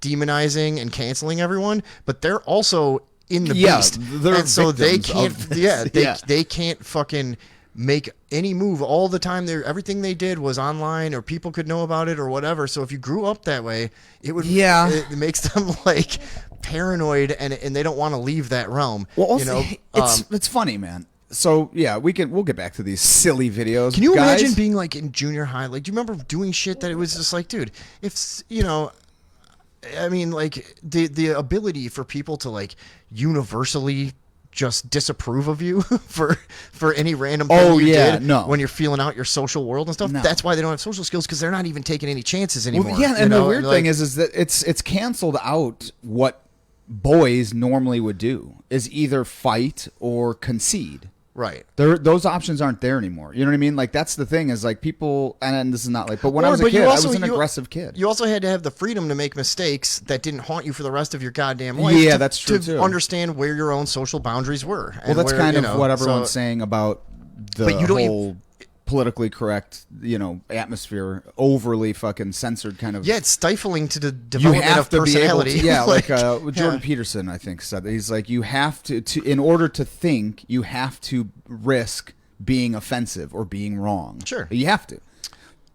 demonizing and canceling everyone, but they're also in the beast, they're and so they victims can't. of this. They can't fucking make any move all the time. Everything they did was online, or people could know about it, or whatever. So if you grew up that way, it would it makes them like paranoid, and they don't want to leave that realm. Well, also, it's funny, man. So yeah, we'll get back to these silly videos. Can you guys. imagine being like in junior high? Like, do you remember doing shit that it was just like, dude, if I mean, like the ability for people to like universally just disapprove of you for any random thing you did when you're feeling out your social world and stuff. No. That's why they don't have social skills, because they're not even taking any chances anymore. Well, yeah, and the weird thing is that it's canceled out what boys normally would do is either fight or concede. Right. Those options aren't there anymore. You know what I mean? Like, that's the thing is like people, and this is not like, but when I was a kid, I was an aggressive kid. You also had to have the freedom to make mistakes that didn't haunt you for the rest of your goddamn life. Yeah, that's true to too. understand where your own social boundaries were. Well, that's kind of what everyone's saying about the whole politically correct, atmosphere, overly fucking censored kind of. Yeah, it's stifling to the development of personality. Like Jordan Peterson, I think, said that. He's like, you have to in order to think, you have to risk being offensive or being wrong. Sure, you have to.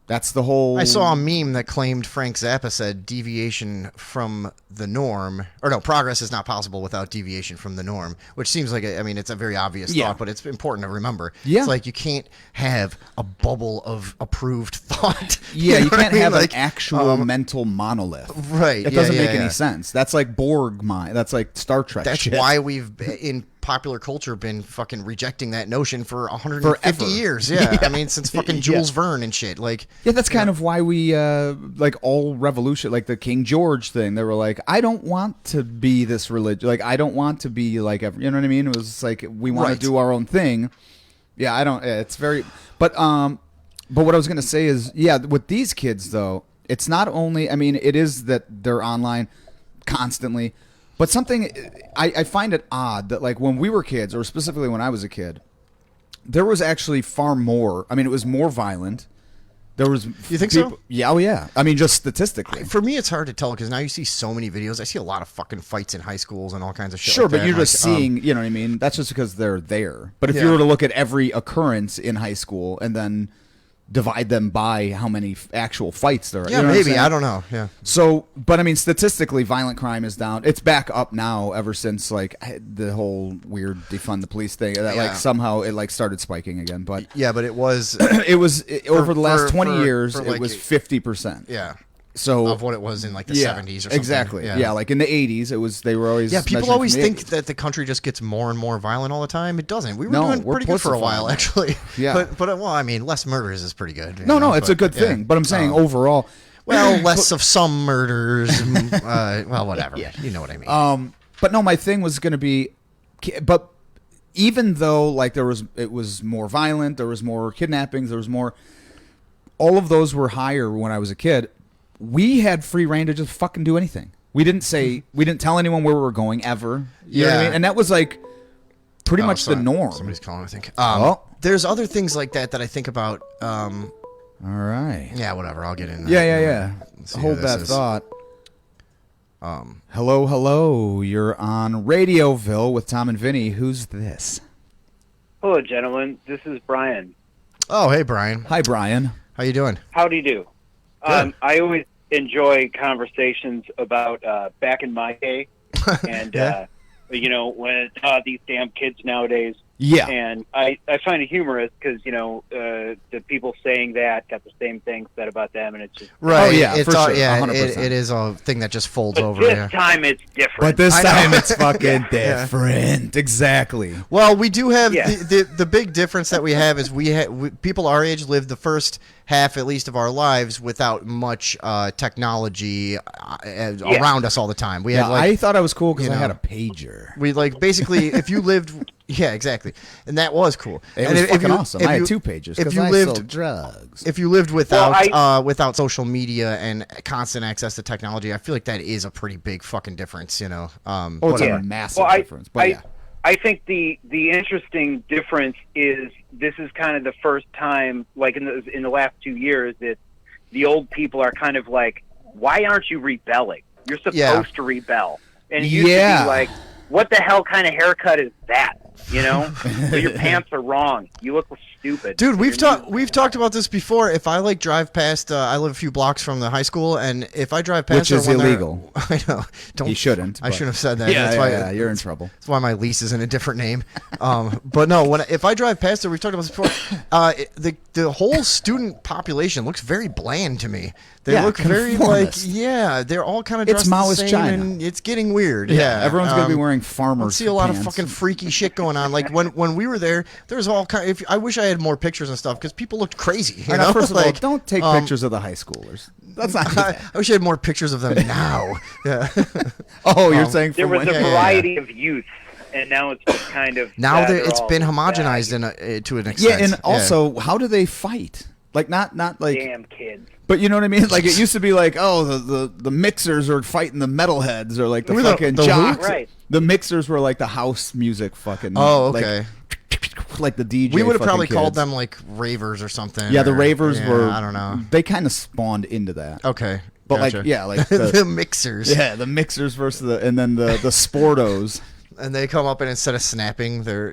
That's the whole. I saw a meme that claimed Frank Zappa said deviation from the norm, or no, progress is not possible without deviation from the norm, which seems like, it's a very obvious thought, but it's important to remember. Yeah. It's like you can't have a bubble of approved thought. Yeah, you can't have an actual mental monolith. Right. It doesn't make any sense. That's like Borg mind. That's like Star Trek That's shit. why we've, in popular culture, been fucking rejecting that notion for 150 years. Yeah. Since fucking Jules Verne and shit. Like, yeah, that's kind of why we like all revolution, like the King George thing. They were like, I don't want to be this religion. Like, I don't want to be like, you know what I mean? It was like, we want to do our own thing. Yeah, I don't. It's very. But what I was gonna say is, yeah, with these kids though, it's not only. It is that they're online constantly. But something, I find it odd that, like, when we were kids, or specifically when I was a kid, there was actually far more. It was more violent. There was. You think so? Yeah, oh yeah. Just statistically. For me, it's hard to tell, because now you see so many videos. I see a lot of fucking fights in high schools and all kinds of shit. Sure, like but that. you're just seeing, you know what I mean? That's just because they're there. But if you were to look at every occurrence in high school and then divide them by how many actual fights there are. Yeah, you know maybe. I don't know. Yeah. So, but statistically, violent crime is down. It's back up now ever since like the whole weird defund the police thing. That like somehow it like started spiking again. But yeah, but it was over the last 20 years, it was 50%. Yeah. So of what it was in like the 70s or something. Exactly. Yeah, like in the 80s, they were always. Yeah, people always think that the country just gets more and more violent all the time. It doesn't. We were doing pretty good for a while, actually. Yeah. But less murders is pretty good. No, it's a good thing. But I'm saying overall. Well, less of some murders. Well, whatever. Yeah. You know what I mean. But no, my thing was going to be, but even though like it was more violent, there was more kidnappings, there was more. All of those were higher when I was a kid. We had free reign to just fucking do anything. We didn't tell anyone where we were going ever. You know what I mean? And that was like pretty much the norm. Somebody's calling, I think. There's other things like that I think about. All right. Yeah, whatever. I'll get in. Yeah. Hold that thought. Hello. You're on Radioville with Tom and Vinny. Who's this? Hello, gentlemen. This is Brian. Oh, hey, Brian. Hi, Brian. How you doing? How do you do? I always enjoy conversations about back in my day, and when these damn kids nowadays. Yeah. And I find it humorous because the people saying that got the same thing said about them, and it's just right. Oh yeah, it's for sure. Yeah, 100%. It is a thing that just folds but over. This time it's different. But this time it's fucking different. Exactly. Well, we do have the big difference that we have is people our age lived the first half at least of our lives without much technology around us all the time. We had I thought I was cool because I had a pager. We basically if you lived. Yeah, exactly, and that was cool. It was fucking awesome. I had 2 pages because I sold drugs. If you lived without social media and constant access to technology, I feel like that is a pretty big fucking difference. It's a massive difference. But I think the interesting difference is this is kind of the first time, like in the last 2 years, that the old people are kind of like, why aren't you rebelling? You're supposed to rebel, and it used to be like, what the hell kind of haircut is that? You know, but your pants are wrong. You look stupid, Dude, we've talked about this before. If I like drive past, I live a few blocks from the high school, and if I drive past, Which is illegal. I know. You shouldn't. I shouldn't have said that. Yeah, that's why, yeah, you're in trouble. That's why my lease is in a different name. But no, if I drive past it, we've talked about this before. The whole student population looks very bland to me. They look very conformist. they're all kind of dressed It's Maoist the same, China. and it's getting weird. Yeah, everyone's gonna be wearing farmers. I see a lot pants. of fucking freaky shit going on. Like when we were there was all kind. I wish I had more pictures and stuff because people looked crazy. You know? First of all, Like, don't take pictures of the high schoolers. That's not. I wish I had more pictures of them now. Yeah. Oh, you're saying there was when? a variety of youth, and now it's just kind of it's been homogenized to an extent. Yeah, and also, how do they fight? Like not like damn kids. But you know what I mean? Like it used to be like, oh, the mixers are fighting the metalheads, or like the fucking jocks. Right. The mixers were like the house music fucking. Oh, okay. Like the DJ. We would have probably kids. called them like ravers or something. Yeah, the ravers were. I don't know. They kind of spawned into that. Okay. But gotcha. like, yeah, like the mixers. Yeah, the mixers versus and then the sportos. And they come up and instead of snapping, they're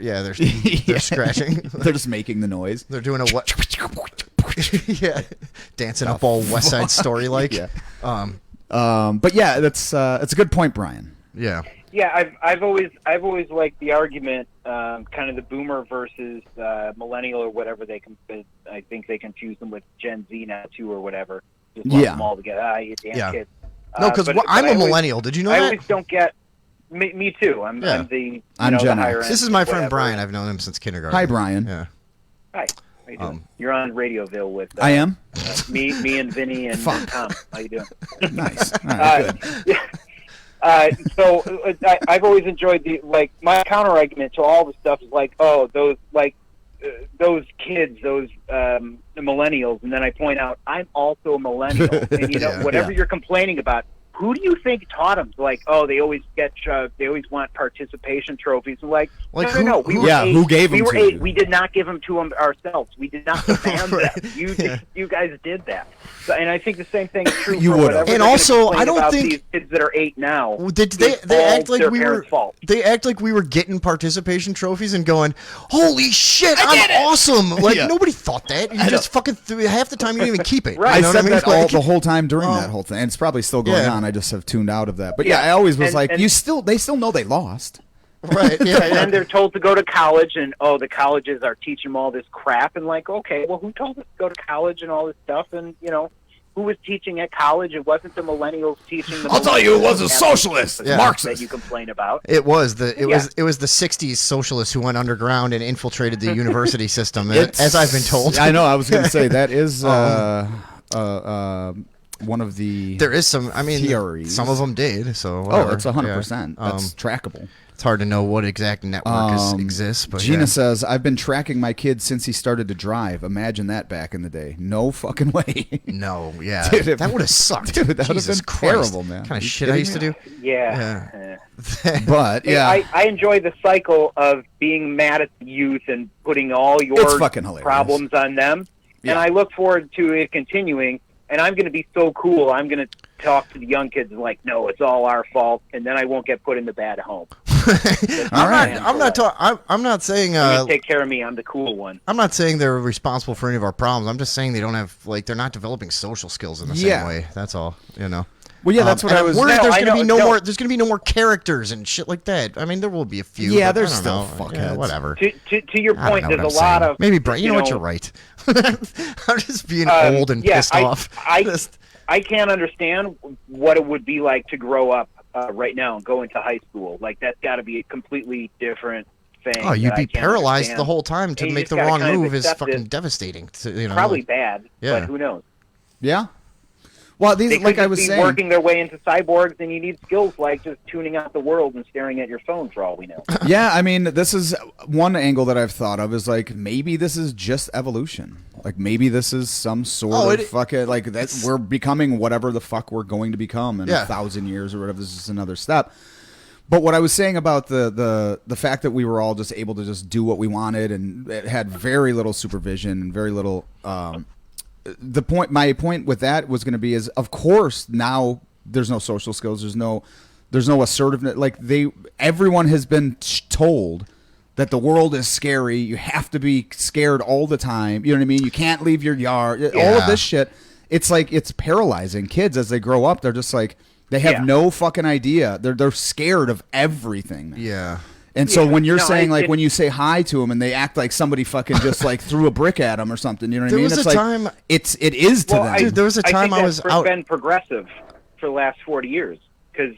scratching. They're just making the noise. They're doing a what? Yeah, dancing up all West Side Story like. Yeah. But yeah, it's a good point, Brian. Yeah. Yeah, I've always liked the argument, kind of the boomer versus millennial or whatever they can. I think they confuse them with Gen Z now too or whatever. Just lump them all together. You damn kids. No, because I'm a millennial. Did you know that? I always don't get. Me too. I'm the I'm Gen the higher X. end, This is my friend whatever. Brian. I've known him since kindergarten. Hi, Brian. Yeah. Hi. How you doing? You're on Radioville with. I am. Me and Vinny and Tom. How you doing? Nice. All right, good. So I've always enjoyed my counter argument to all the stuff is like, oh, those kids, those millennials, and then I point out I'm also a millennial, and whatever you're complaining about. Who do you think taught them? Like, oh, they always they always want participation trophies. Like no. Who gave them to you? We did not give them to them ourselves. We did not demand them. You guys did that. So, and I think the same thing is true for whatever. And also, I don't about think these kids that are 8 now. They act like we were. Fault. They act like we were getting participation trophies and going, "Holy shit, I'm awesome!" Like nobody thought that. You just fucking half the time you didn't even keep it. Right. You know I said what I mean? that the whole time during that whole thing, and it's probably still going on. I just have tuned out of that. But I always was they still know they lost. Right. Yeah. And then they're told to go to college, and the colleges are teaching them all this crap. And like, okay, well, who told us to go to college and all this stuff? And who was teaching at college? It wasn't the millennials teaching them. I'll tell you, it was a socialist, Marxist that you complain about. It was the 60s socialists who went underground and infiltrated the university system, as I've been told. I know. I was going to say that is one of the. There is some. I mean, theories. Some of them did. So whatever. That's 100%. That's trackable. It's hard to know what exact network exists. But Gina says, I've been tracking my kid since he started to drive. Imagine that back in the day. No fucking way. No, yeah. Dude, that would have sucked. Dude, that would have Jesus been Christ. terrible, man. What kind of shit I used to do? Yeah. But, yeah. I enjoy the cycle of being mad at the youth and putting all your It's fucking hilarious. problems on them. Yeah. And I look forward to it continuing. And I'm going to be so cool. I'm going to talk to the young kids and like, no, it's all our fault. And then I won't get put in the bad home. I'm not saying take care of me. I'm the cool one. I'm not saying they're responsible for any of our problems. I'm just saying they don't have they're not developing social skills in the same way. That's all. Well, yeah, that's what I was. Worried there's going to be more. There's going to be no more characters and shit like that. I mean, there will be a few. Yeah, but there's I still don't know. fuckheads. Yeah, whatever. To your I don't point, know there's what a I'm lot saying. of maybe Brian. You know what? You're right. I'm just being old and pissed off. I can't understand what it would be like to grow up right now and go into high school. Like that's got to be a completely different thing. Oh, you'd be paralyzed understand. the whole time. To make the wrong move is fucking devastating. Probably bad, Yeah. but who knows? Yeah. Well, these, They like could I was be saying, working their way into cyborgs, and you need skills like just tuning out the world and staring at your phone for all we know. yeah, I mean, this is one angle that I've thought of is like maybe this is just evolution. Like maybe this is some sort of fucking like that we're becoming whatever the fuck we're going to become in 1,000 years or whatever. This is another step. But what I was saying about the fact that we were all just able to just do what we wanted and it had very little supervision and very little. My point with that was going to be is, of course, now there's no social skills. There's no assertiveness. Like everyone has been told that the world is scary. You have to be scared all the time. You know what I mean? You can't leave your yard. All of this shit. It's like it's paralyzing kids as they grow up. They're just like they have no fucking idea. They're scared of everything. Man. Yeah. And so when you're saying like when you say hi to them and they act like somebody fucking just like threw a brick at them or something, you know what I mean? There was a time. It is to them. Dude, there was a time I was out. Been progressive for the last 40 years because.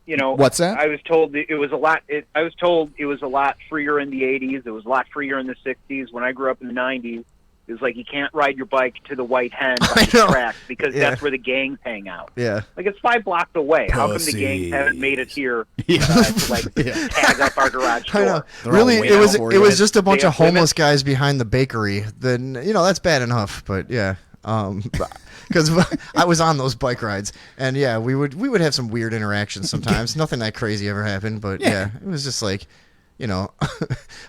You know, what's that? I was told it was a lot. I was told it was a lot freer in the '80s. It was a lot freer in the '60s. When I grew up in the '90s, it was like you can't ride your bike to the White Hen by the track because that's where the gangs hang out. Yeah, like it's 5 blocks away. Pussy. How come the gangs haven't made it here to like tag up our garage door? I know. Really, it was just a bunch of homeless guys behind the bakery. Then that's bad enough. But yeah. Because I was on those bike rides, and yeah, we would have some weird interactions sometimes. Nothing that crazy ever happened, but yeah, it was just like,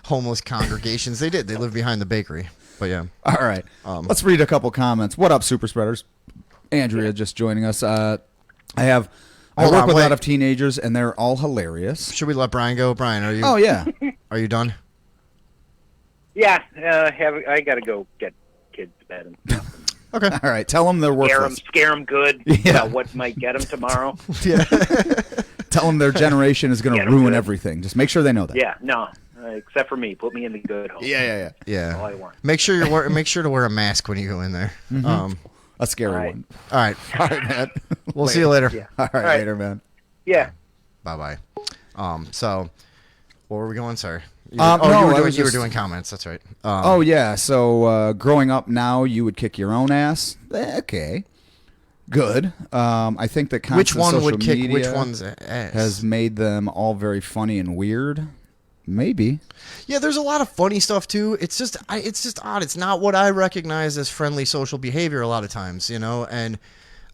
homeless congregations. They lived behind the bakery, but yeah. All right, let's read a couple comments. What up, super spreaders? Andrea just joining us. I work with a lot of teenagers, and they're all hilarious. Should we let Brian go? Brian, are you? Oh yeah. Are you done? Yeah, I gotta go get kids to bed. Okay. All right. Tell them they're worthless. Scare them good. Yeah. What might get them tomorrow. Yeah. Tell them their generation is going to ruin everything. Just make sure they know that. Yeah. No. Except for me. Put me in the good home. Yeah. That's all I want. Make sure to wear a mask when you go in there. Mm-hmm. A scary one. All right. All right, man. We'll see you later. Yeah. All right, later, man. Yeah. Bye. So, what were we going? Sorry. You were doing comments. That's right. Yeah. So growing up now, you would kick your own ass. Okay. Good. I think that which one social would kick media which one's ass has made them all very funny and weird. Maybe. Yeah, there's a lot of funny stuff too. It's just odd. It's not what I recognize as friendly social behavior a lot of times, And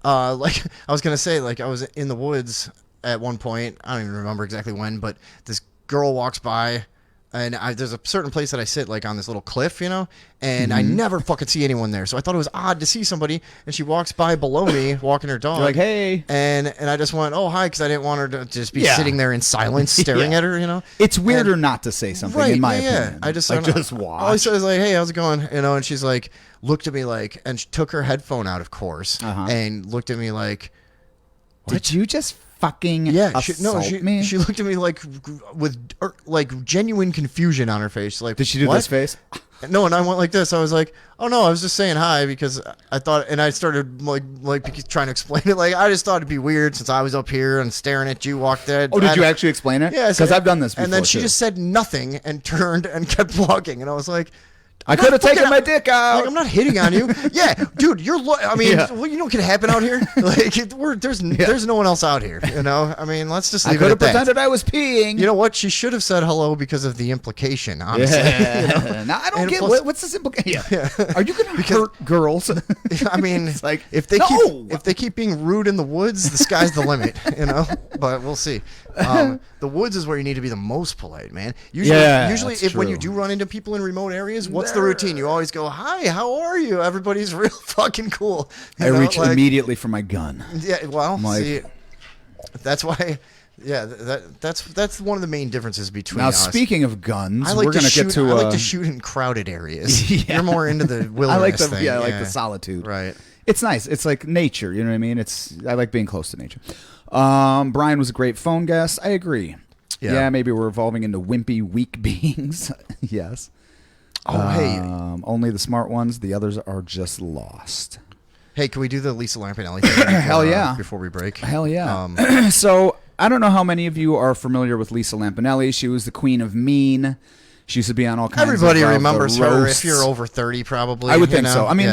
like I was gonna say, like I was in the woods at one point. I don't even remember exactly when, but this girl walks by. And there's a certain place that I sit, like on this little cliff, and I never fucking see anyone there. So I thought it was odd to see somebody, and she walks by below me, walking her dog. You're like, hey. And I just went, oh, hi, because I didn't want her to just be sitting there in silence, staring at her, It's weirder not to say something, in my opinion. I just watch. All I said was like, hey, how's it going? And she's like, looked at me like, and she took her headphone out, of course, and looked at me like, what? Did you just fucking assault me? She looked at me like with like genuine confusion on her face. Like, did she do what? this face? No, and I went like this. I was like, oh no, I was just saying hi because I thought, and I started like trying to explain it. Like I just thought it'd be weird since I was up here and staring at you walk there. Oh, did you actually explain it? Yeah, because I've done this before. And then she too. just said nothing and turned and kept walking, and I was like, I could have taken my dick out. Like, I'm not hitting on you. Yeah, dude, I mean, well, you know what can happen out here? Like, there's no one else out here, I mean, let's just leave it at that. I could have pretended I was peeing. You know what? She should have said hello because of the implication, honestly. Yeah. Now, I don't get what's this implication. Yeah. Are you going to hurt girls? I mean, it's like, if they keep being rude in the woods, the sky's the limit, But we'll see. The woods is where you need to be the most polite, man. Usually when you do run into people in remote areas, what's the routine? You always go, hi, how are you? Everybody's real fucking cool. I reach immediately for my gun. Yeah, well, see, that's why. Yeah, that's one of the main differences between us. Now, speaking of guns, I like to shoot in crowded areas. You're more into the wilderness thing. I like the solitude. Right. It's nice. It's like nature. You know what I mean? I like being close to nature. Brian was a great phone guest. I agree. Yeah, maybe we're evolving into wimpy, weak beings. Yes. Oh, hey. Only the smart ones. The others are just lost. Hey, can we do the Lisa Lampanelli thing? Hell yeah. Before we break. Hell yeah. So, I don't know how many of you are familiar with Lisa Lampanelli. She was the queen of mean. She used to be on all kinds Everybody of remembers her roasts. if you're over 30, probably. I would think so. I mean,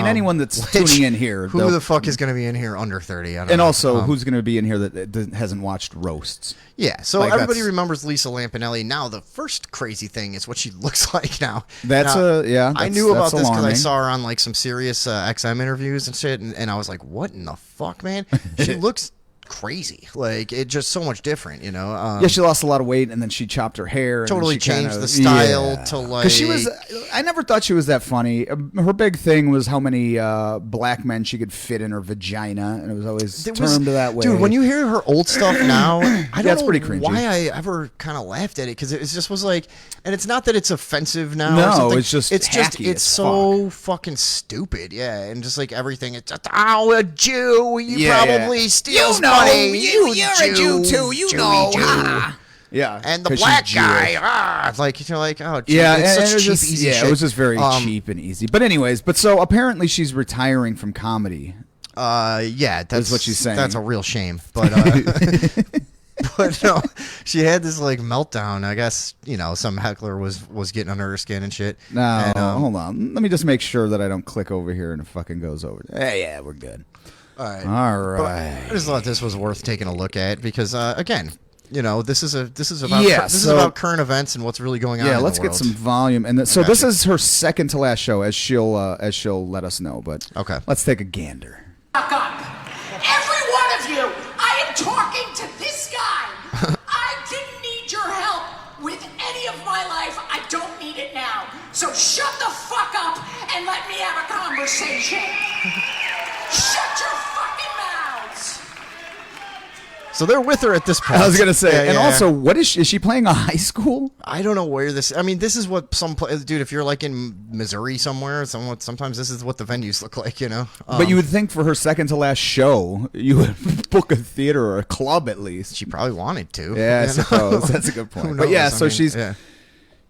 anyone that's tuning in here. Who the fuck is going to be in here under 30? I don't know. Also, who's going to be in here that hasn't watched roasts? Yeah, so everybody remembers Lisa Lampanelli. Now, the first crazy thing is what she looks like now. I knew about this because I saw her on like some serious XM interviews and shit, and I was like, what in the fuck, man? She looks crazy. Like it just so much different, you know. Yeah, she lost a lot of weight, and then she chopped her hair. And Totally then she changed kinda, the style to like. Because she was, I never thought she was that funny. Her big thing was how many black men she could fit in her vagina, and it was always termed that way. Dude, when you hear her old stuff now, I don't it's know pretty cringy. why I ever kind of laughed at it because it just was like, and it's not that it's offensive now. No, or something. it's just hacky it's as so fucking stupid. Yeah, and just like everything, it's just, oh, a Jew, you probably steals money. You're a Jew too. You know. Jew. Yeah, and the black guy, like you're like, oh, geez, yeah, it's and such it was cheap, just, easy yeah, shit. it was just very cheap and easy. But anyways, so apparently she's retiring from comedy. Yeah, that's what she's saying. That's a real shame, but but no, she had this like meltdown. I guess you know some heckler was getting under her skin and shit. No, and, hold on. Let me just make sure that I don't click over here and it fucking goes over. Hey, yeah, we're good. All right, But I just thought this was worth taking a look at because again, you know, this is about this is so- about current events and what's really going on. Yeah, in let's the get world. some volume. And so got this you. is her second to last show, as she'll let us know. But Okay. let's take a gander. Fuck up. Every one of you, I am talking to this guy. I didn't need your help with any of my life. I don't need it now. So shut the fuck up and let me have a conversation. Shut your fucking mouths. So they're with her at this point. I was gonna say, Yeah, and yeah. also, what is she playing a high school? I don't know where this. I mean, this is what dude. If you're like in Missouri somewhere, sometimes this is what the venues look like, you know. But you would think for her second to last show, you would book a theater or a club at least. She probably wanted to. Yeah, I you know? suppose that's a good Who point. But yeah, knows? so I mean, she's. yeah.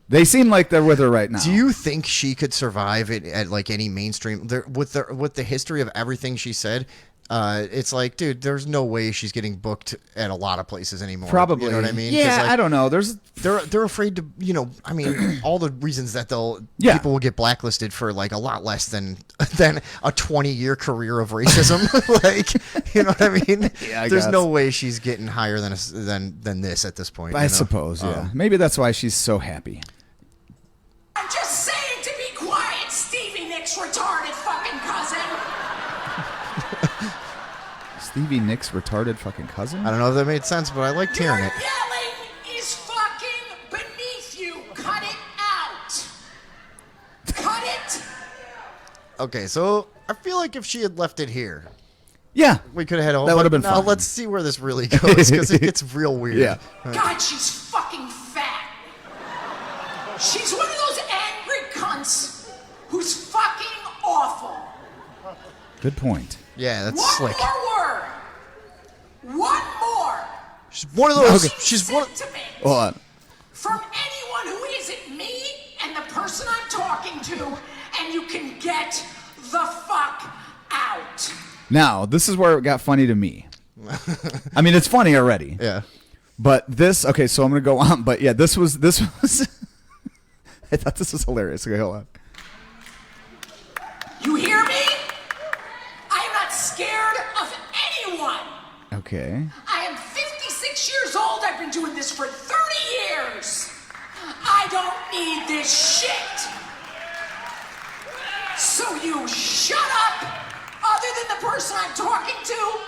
They seem like they're with her right now. Do you think she could survive it at like any mainstream with the history of everything she said? It's like, dude, there's no way she's getting booked at a lot of places anymore. Probably. You know what I mean? Yeah, like, I don't know. They're afraid to, you know. I mean, all the reasons that people will get blacklisted for like a lot less than a 20-year career of racism. Like, you know what I mean? Yeah, I there's guess. no way she's getting higher than this at this point. I suppose. Yeah, maybe that's why she's so happy. I'm just saying to be quiet, Stevie Nicks' retarded fucking cousin. Stevie Nicks' retarded fucking cousin? I don't know if that made sense, but I liked hearing it. Yelling is fucking beneath you. Cut it out. Cut it. Okay, so I feel like if she had left it here, Yeah, we could have had a whole. That would have been now fun. let's see where this really goes because it gets real weird. Yeah. God, she's fucking fat. She's one of those angry cunts who's fucking awful. Good point. Yeah, that's One slick. more word. One more. She's one of those. Okay. She's one. Sentiment Hold on. from anyone who isn't me and the person I'm talking to, and you can get the fuck out. Now, this is where it got funny to me. I mean, it's funny already. Yeah. But this, okay, so I'm going to go on. But yeah, this was I thought this was hilarious. Okay, hold on. You hear me? I am not scared of anyone. Okay. I am 56 years old. I've been doing this for 30 years. I don't need this shit. So you shut up, other than the person I'm talking to.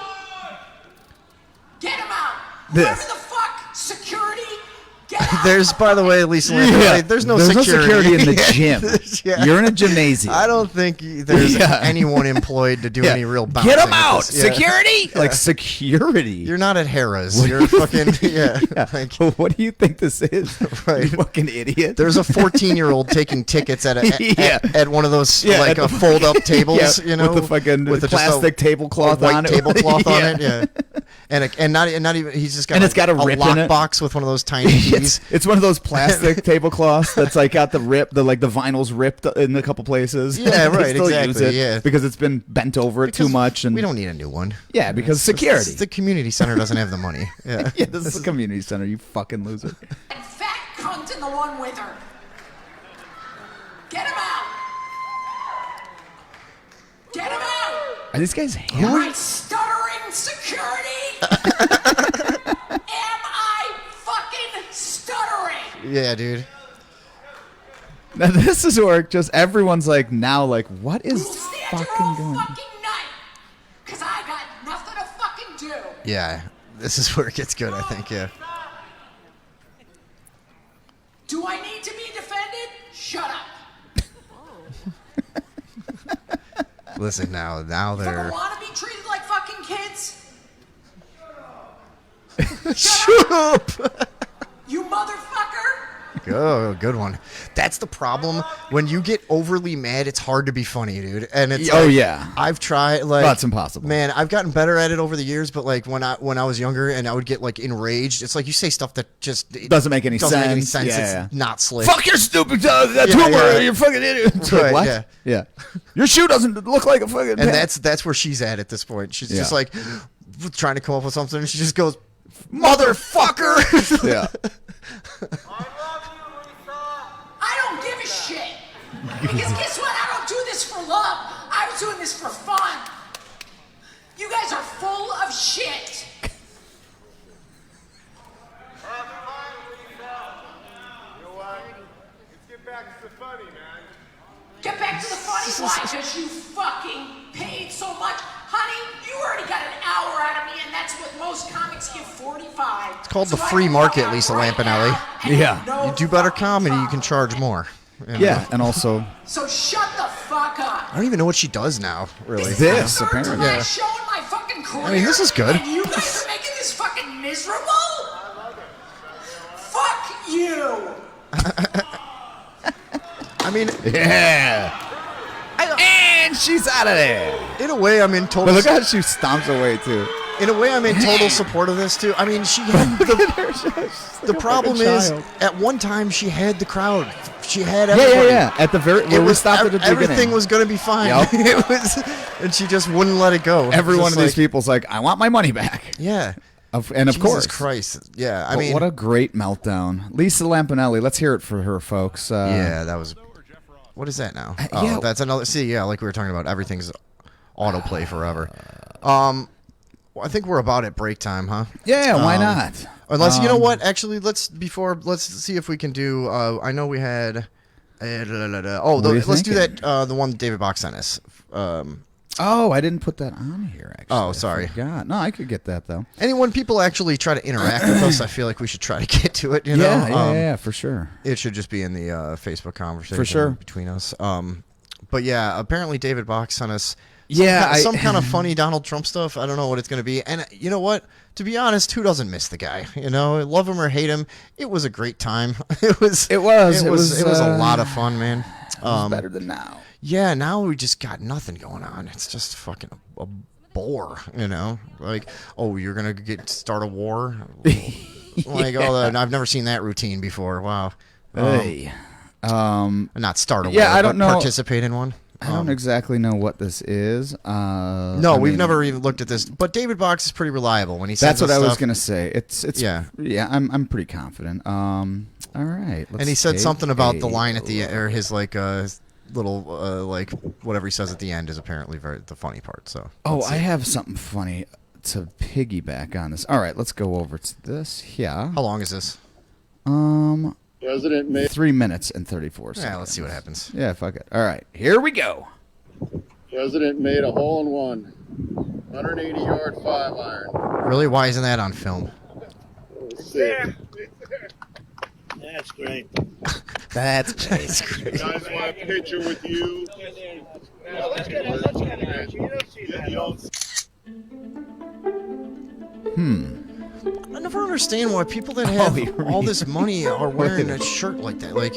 Get him out. This. Whoever the fuck, security, get out. There's, by the way, Lisa Lambert, Yeah. there's no There's security. no security in the gym. Yeah. You're in a gymnasium. I don't think there's Yeah. anyone employed to do Yeah. any real bouncing. Get him with out! this. Yeah. Security? Like security. You're not at Harrah's. You're fucking yeah. Like, What do you think this is? Right. You fucking idiot. there's a 14-year-old taking tickets at Yeah. at one of those Yeah, like at a the- fold-up tables, Yeah, you know, with the fucking just a plastic tablecloth white on it. tablecloth Yeah. on it, yeah, and not even he's just got And it's got a rip in it. lockbox with one of those tiny keys. It's one of those plastic tablecloths that's like got the rip, the vinyl's ripped in a couple places. Yeah, They right, still use exactly, it yeah. because it's been bent over it too much, and We don't need a new one. Yeah, because security. The community center doesn't have the money. Yeah, Yeah, this is a community center. You fucking loser. And fat cunt and the one with her. Get him out. Get him out. Are these guys Am hammered? I stuttering security? Am I fucking stuttering? yeah, dude. Now this is where just everyone's like now like, what is You'll stand fucking here all going on? fucking night. Cause I got nothing to fucking do. Yeah, this is where it gets good, I think, yeah. Do I need to be defended? Shut up. Listen, now Fucking they're... want to be treated like fucking kids? Shut up! You motherfucker! Oh, good one. That's the problem. When you get overly mad, it's hard to be funny, dude. And it's Oh, like, yeah. I've tried, like... That's impossible. Man, I've gotten better at it over the years, but like when I was younger and I would get like enraged, it's like you say stuff that just... Doesn't make any doesn't make any sense. sense. Yeah, It's not slick. Fuck your stupid tumor, yeah. you fucking idiot. It's like, Right, what? Yeah. Your shoe doesn't look like a fucking And pants. that's where she's at this point. She's just Yeah. like trying to come up with something, and she just goes, "Motherfucker!" Yeah. I don't give a shit. Because guess what? I don't do this for love. I was doing this for fun. You guys are full of shit. Get back to the funny. Why? Because you fucking paid so much. Honey, you already got an hour out of me, and that's what most comics give 45. It's called the free market, Lisa Lampanelli. Yeah. You do better comedy, you can charge more. You know? Yeah, and also... So shut the fuck up. I don't even know what she does now, really. This, apparently. My show in my fucking career. I mean, this is good. And you guys are making this fucking miserable? Fuck you. I mean... Yeah. And she's out of there. In a way, I'm in total... But look how she stomps away, too. In a way, I'm in total support of this, too. I mean, she had... The problem is, at one time, she had the crowd. She had everybody. Yeah. At the very... Where we stopped at the beginning. Everything was going to be fine. Yep. It was, and she just wouldn't let it go. Every one Just of these like, people's like, I want my money back. Yeah. And of Jesus course. Christ. Yeah, I But mean... what a great meltdown. Lisa Lampanelli. Let's hear it for her, folks. Yeah, that was... What is that now? Oh, yeah. that's another... See, yeah, like we were talking about, everything's autoplay forever. Well, I think we're about at break time, huh? Yeah, why not? Unless, you know what? Actually, let's see if we can do... I know we had... let's do that, the one David Bach sent us. Oh, I didn't put that on here, actually. Oh, sorry. God, no, I could get that, though. When people actually try to interact with us, I feel like we should try to get to it, you know? Yeah, for sure. It should just be in the Facebook conversation For sure. between us. But yeah, apparently David Bach sent us some kind of funny Donald Trump stuff. I don't know what it's going to be. And you know what? To be honest, who doesn't miss the guy? You know, love him or hate him, it was a great time. It was a lot of fun, man. It was better than now. Yeah, now we just got nothing going on. It's just fucking a bore, you know? Like, oh, you're going to start a war? Like, I've never seen that routine before. Wow. Not start a war, I don't know. Participate in one. I don't exactly know what this is. We've never even looked at this. But David Box is pretty reliable when he says that's what I was stuff. going to say. It's yeah. I'm pretty confident. All right. And he said something about the line at the or his like little like whatever he says at the end is apparently the funny part. So I have something funny to piggyback on this. All right, let's go over to this. Yeah. How long is this? President made 3 minutes and 34 seconds. Yeah, let's see what happens. Yeah, fuck it. All right, here we go. President made a hole-in-one, 180-yard 5-iron. Really? Why isn't that on film? That's great. That's great. You guys want a picture with you? Let's get it. You don't see that. I never understand why people that have all this money are wearing a shirt like that. Like,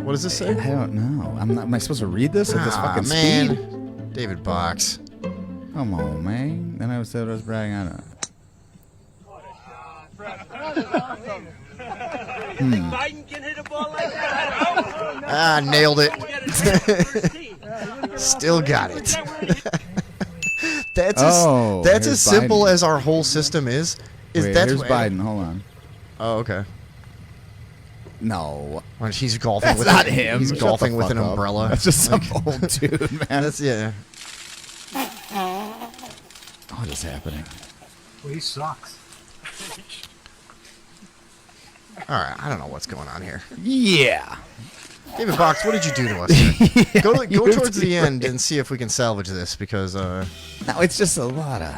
what does this say? I don't know. Am I supposed to read this at this fucking speed? David Box. Come on, man. Then I said I was bragging on it. Biden can hit a ball like that. Nailed it. Still got it. That's as simple Biden. as our whole system is. Wait, that's here's Biden. Hold on. Oh, okay. No. When he's golfing That's with not him. He's Shut golfing the with fuck an up. umbrella. That's just some old dude, man. That's yeah. What is happening? Well, he sucks. All right, I don't know what's going on here. Yeah. David Box, what did you do to us here? Go towards the end and see if we can salvage this because No, it's just a lot of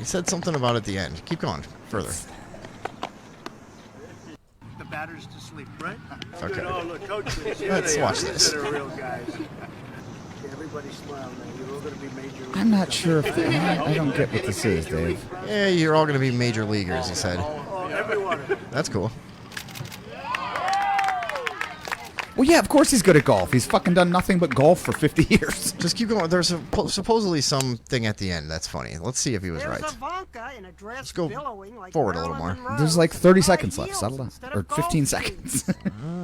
He said something about it at the end. Keep going further. The batter's to sleep, right? Okay. Oh, look, Coach. Let's watch this. These are real guys. Everybody smile, man. You're all going to be major. I'm not sure if I don't get what this is, Dave. Yeah, you're all going to be major leaguers, he said. Oh, every one of them. That's cool. Well, yeah, of course he's good at golf. He's fucking done nothing but golf for 50 years. Just keep going. There's supposedly something at the end that's funny. Let's see if he was right. Let's go forward a little more. There's like 30 seconds left. Settle down. Or 15 seconds.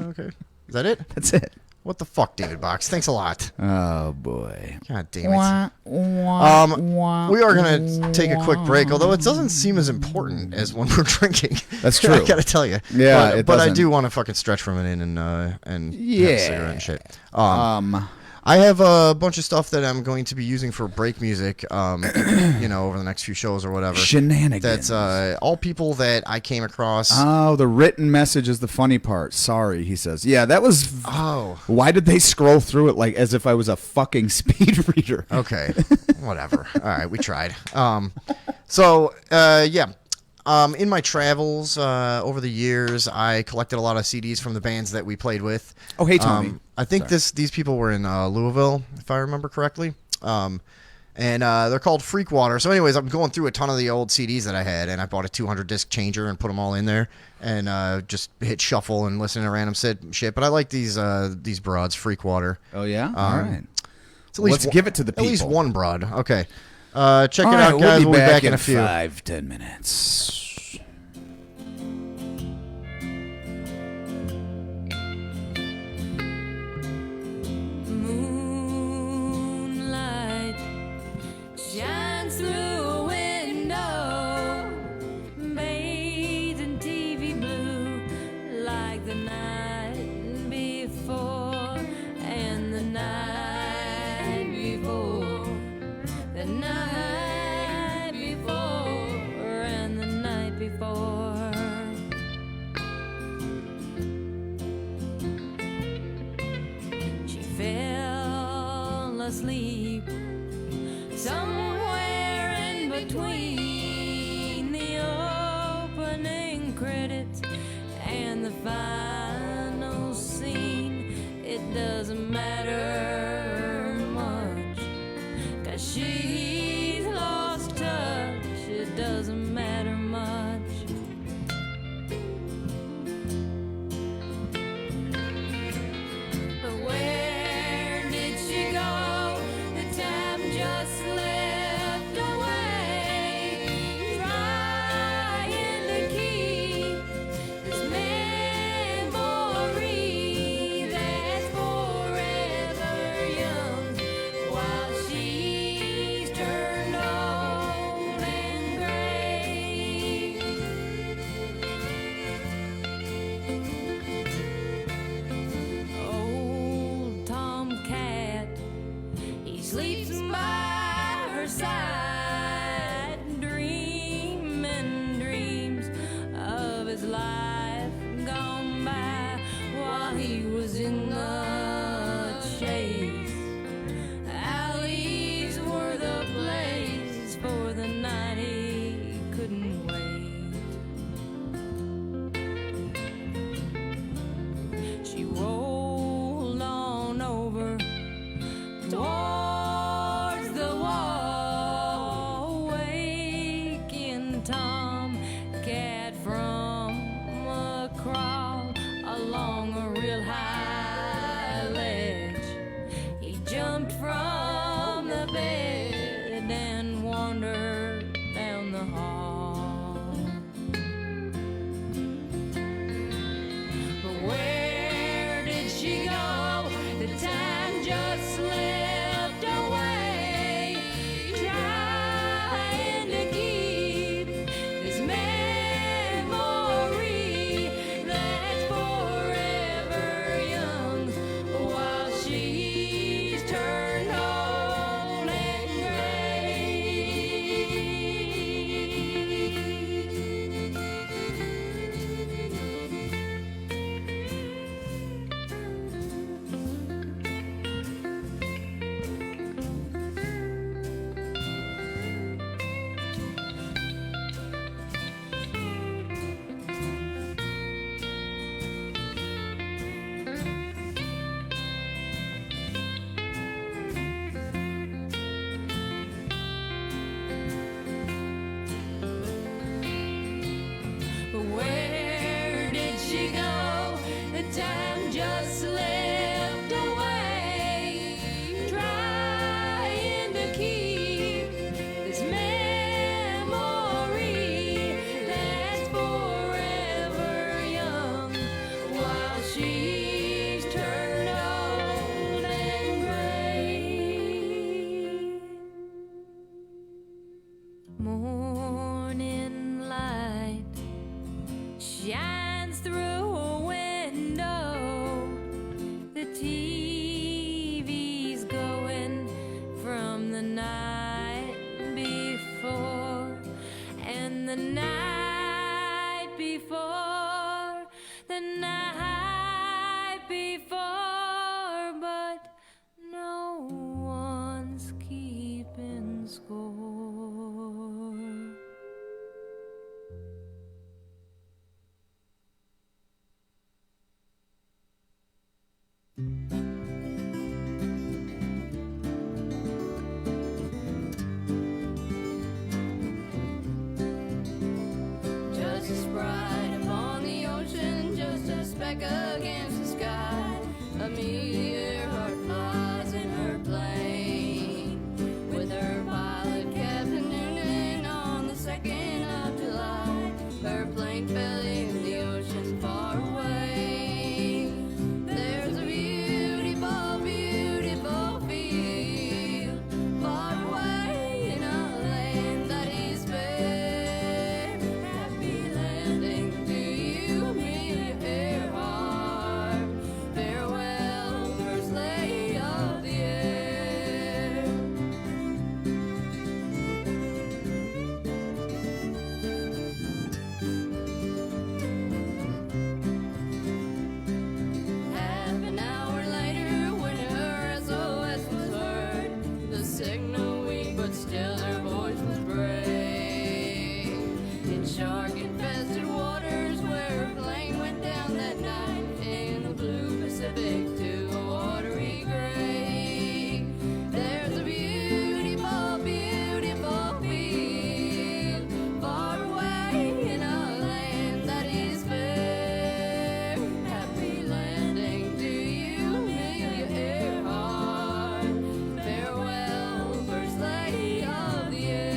Okay. Is that it? That's it. What the fuck, David Box? Thanks a lot. Oh, boy. God damn it. We are going to take a quick break, although it doesn't seem as important as when we're drinking. That's true. I got to tell you. Yeah, but I doesn't. do want to fucking stretch for a minute and have a Yeah. cigarette and shit. I have a bunch of stuff that I'm going to be using for break music, over the next few shows or whatever. Shenanigans. That's all people that I came across. Oh, the written message is the funny part. Sorry, he says. Yeah, that was... Oh. Why did they scroll through it like as if I was a fucking speed reader? Okay. Whatever. All right, we tried. In my travels over the years, I collected a lot of CDs from the bands that we played with. Oh, hey, Tommy. I think these people were in Louisville, if I remember correctly. And they're called Freakwater. So anyways, I'm going through a ton of the old CDs that I had, and I bought a 200-disc changer and put them all in there and just hit shuffle and listen to random shit. But I like these broads, Freakwater. Oh, yeah? All right. Let's give it to the people. At least one broad. Okay. Check All it right, out, guys. We'll be back in a few. 5-10 minutes. Moonlight shines through a window, bathed in TV blue, like the night before and the night before, the night before and the night before. She fell asleep somewhere in between the opening credits and the final scene. It doesn't matter much, 'cause she's lost touch. It doesn't matter much. But where did she go? The time just slipped away. Trying to keep this memory that's forever young, while she's turned old and gray. Old Tomcat, he sleeps by her side, dreaming dreams of his life gone by while he was in the chase. Alleys were the place for the night he couldn't wait. She rolled on over towards the wall, waking Tom Cat from a crawl along a real high ledge. He jumped from the bed and wandered down the hall. But where back against the sky. Amelia Earhart flies in her plane with her pilot Captain Noonan on the 2nd of July. Her plane fell in the ocean far away. There's a beautiful, beautiful field far away in a land that is fair. Happy landing to you, Amelia Earhart. Farewell, first lady of the air. Half an hour later, when her SOS was heard, the signal weak, but still her voice was brave. In shark-infested waters, where her plane went down that night, in the blue Pacific to a watery grave. There's a beautiful, beautiful field far away in a land that is fair. Happy landing to you, Amelia Earhart. Farewell, first lady of the air.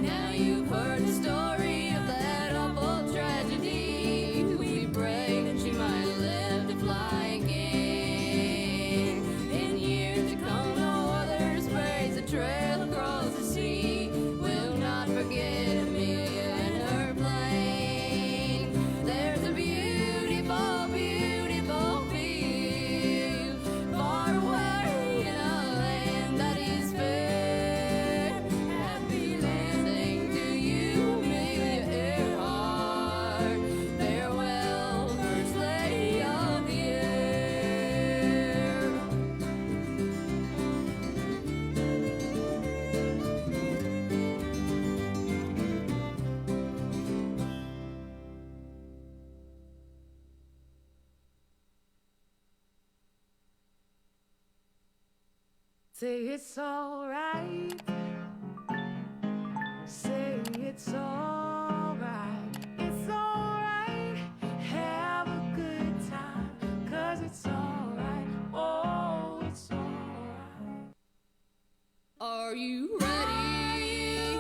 Now you've heard the story of that awful tragedy. We pray that she might live to fly again. In years to come, no others praise the trail across the sea. We'll not forget Amelia and her plane. There's a beautiful, beautiful field far away in a land that is fair. Happy landing to you, Amelia Earhart. Farewell, first lady of the air. Say it's alright. Say it's alright. It's alright. Have a good time. 'Cause it's alright. Oh, it's alright. Are you ready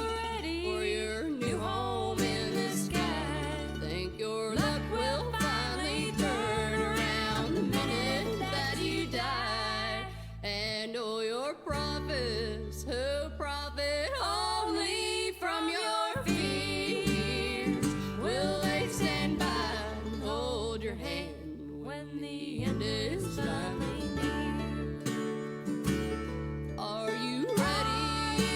for your new home in the sky? Think your luck will finally turn around the minute that you die. And all your prophets who profit only from your fears, will they stand by and hold your hand when the end is finally near? Are you ready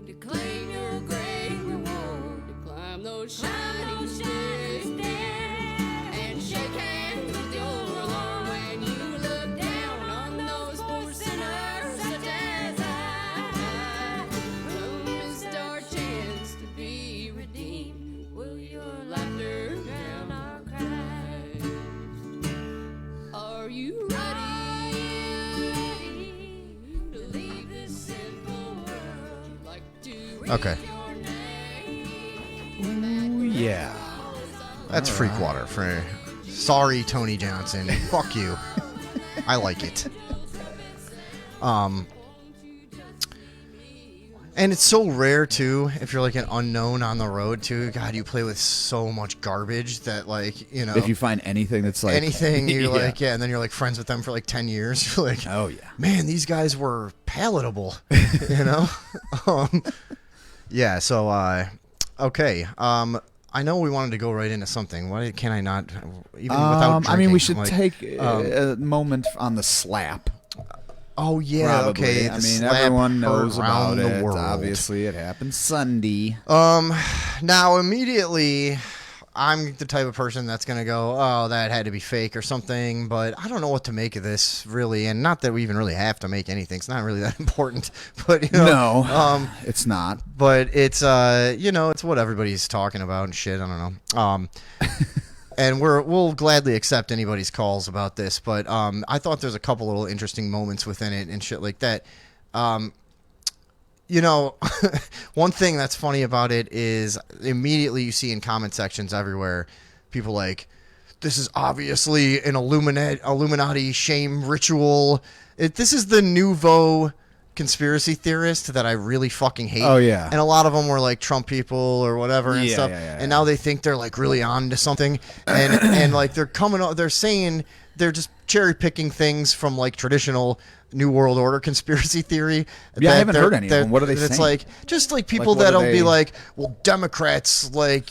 to claim your great reward, to climb those shining stairs and shake hands with your Lord when you look down on those poor sinners such as I, who missed our chance to be redeemed? Will your laughter drown our cries? Are you ready to leave this sinful world? Like to Okay. Ooh, yeah. That's All freak right. water for. Sorry, Tony Johnson. Fuck you. I like it. And it's so rare too. If you're like an unknown on the road too, God, you play with so much garbage that like If you find anything that's like anything, you're Yeah. like and then you're like friends with them for like 10 years. You're like, oh yeah, man, these guys were palatable, you know. Yeah. So okay. I know we wanted to go right into something. Why can I not? Even without drinking, I mean, we should like, take a moment on the slap. Oh yeah, Probably. okay. I the mean, slap everyone knows around about the it. world. Obviously, it happened Sunday. Now immediately, I'm the type of person that's gonna go, oh, that had to be fake or something. But I don't know what to make of this really, and not that we even really have to make anything. It's not really that important. But you know, No, it's not. But it's you know, it's what everybody's talking about and shit. I don't know. and we'll gladly accept anybody's calls about this. But I thought there's a couple little interesting moments within it and shit like that. You know, one thing that's funny about it is immediately you see in comment sections everywhere people like, this is obviously an Illuminati shame ritual. This is the nouveau conspiracy theorist that I really fucking hate. Oh, yeah. And a lot of them were like Trump people or whatever and Yeah, stuff. yeah, And now they think they're like really on to something. And like they're saying they're just cherry picking things from like traditional New World Order conspiracy theory. Yeah, I haven't heard any of them. What are they It's saying? like just like people Like, what are that'll be they- like, well, Democrats like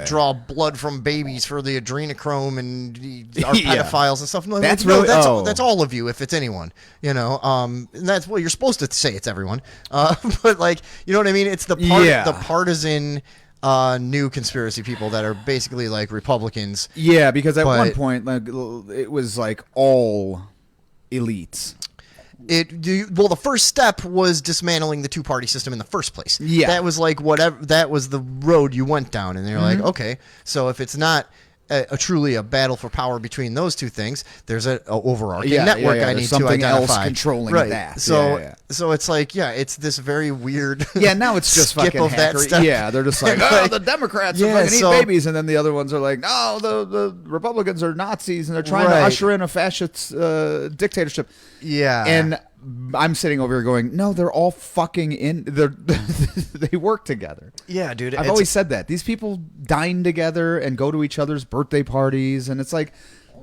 draw blood from babies for the adrenochrome and are Yeah. pedophiles and stuff. No, That's no, really- that's all of you if it's anyone. You know, and that's what you're supposed to say. It's everyone. But like, you know what I mean? It's the partisan. New conspiracy people that are basically like Republicans. Yeah, because at one but point, like, it was like all elites. Well, the first step was dismantling the two-party system in the first place. Yeah. That was like whatever. That was the road you went down, and they're like, okay, so if it's not a truly a battle for power between those two things, there's an overarching network I there's need to something else identify. controlling right. that. So, so it's like, it's this very weird. Yeah, now it's just skip fucking of that hackery. stuff. Yeah, they're just like, oh, the Democrats are fucking eat babies, and then the other ones are like, no, the Republicans are Nazis, and they're trying to usher in a fascist dictatorship. Yeah, and I'm sitting over here going, no, they're all fucking in. They work together. Yeah, dude. I've always said that these people dine together and go to each other's birthday parties, and it's like,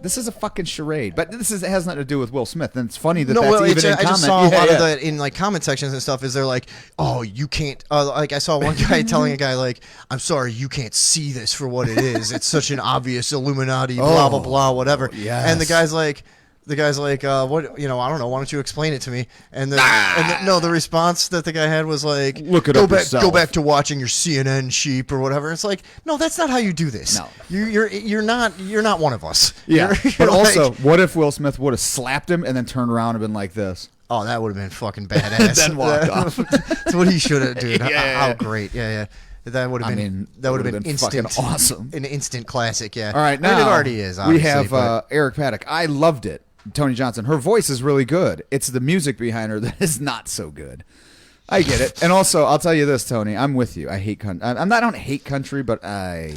this is a fucking charade. But it has nothing to do with Will Smith, and it's funny that that's even in I comment. just saw a lot of that in like comment sections and stuff. Is they're like, oh, you can't. Like I saw one guy telling a guy like, I'm sorry, you can't see this for what it is. It's such an obvious Illuminati, blah blah blah, whatever. Yes. And the guy's like, what? You know, I don't know. Why don't you explain it to me? And the response that the guy had was like, look it go up back, yourself. go back to watching your CNN sheep or whatever. It's like, no, that's not how you do this. No. You're not one of us. Yeah, You're but like- also, what if Will Smith would have slapped him and then turned around and been like this? Oh, that would have been fucking badass. Then walked off. That's what he should have, dude. Yeah. How great. Yeah. That would have been. That would have been instant, fucking awesome. An instant classic. Yeah. All right, now I mean, it already is. We Obviously, have but- Eric Paddock. I loved it. Tony Johnson. Her voice is really good. It's the music behind her that is not so good. I get it. And also, I'll tell you this, Tony. I'm with you. I hate country. I don't hate country, but I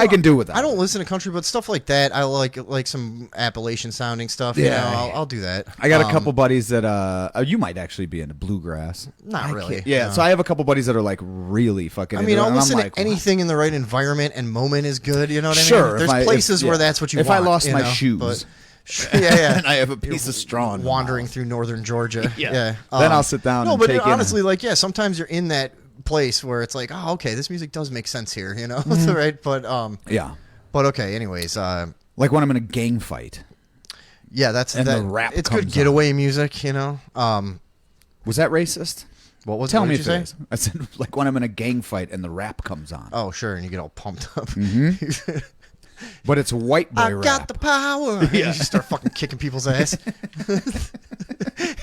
can do without. I don't listen to country, but stuff like that, I like some Appalachian sounding stuff. You know, I'll do that. I got a couple buddies that you might actually be into bluegrass. Not really. Yeah, no. so I have a couple buddies that are like really fucking. I mean, into it, I'll and I'm listen like, to anything in the right environment and moment is good. You know what I mean? Sure, There's places where that's what you if want. I lost you my know, shoes. but- yeah. and I have a piece of straw in my wandering mouth. through northern Georgia. Yeah. Yeah. Then I'll sit down No, and but take in honestly, like, sometimes you're in that place where it's like, oh, okay, this music does make sense here, you know? Right? But yeah. But okay, anyways, like when I'm in a gang fight. Yeah, that's And that. the rap It's comes good getaway music, you know. Was that racist? What was? Tell what me did if you it say? is. I said like when I'm in a gang fight and the rap comes on. Oh, sure, and you get all pumped up. Mm-hmm. But it's white boy I rap. got the power. And you just start fucking kicking people's ass.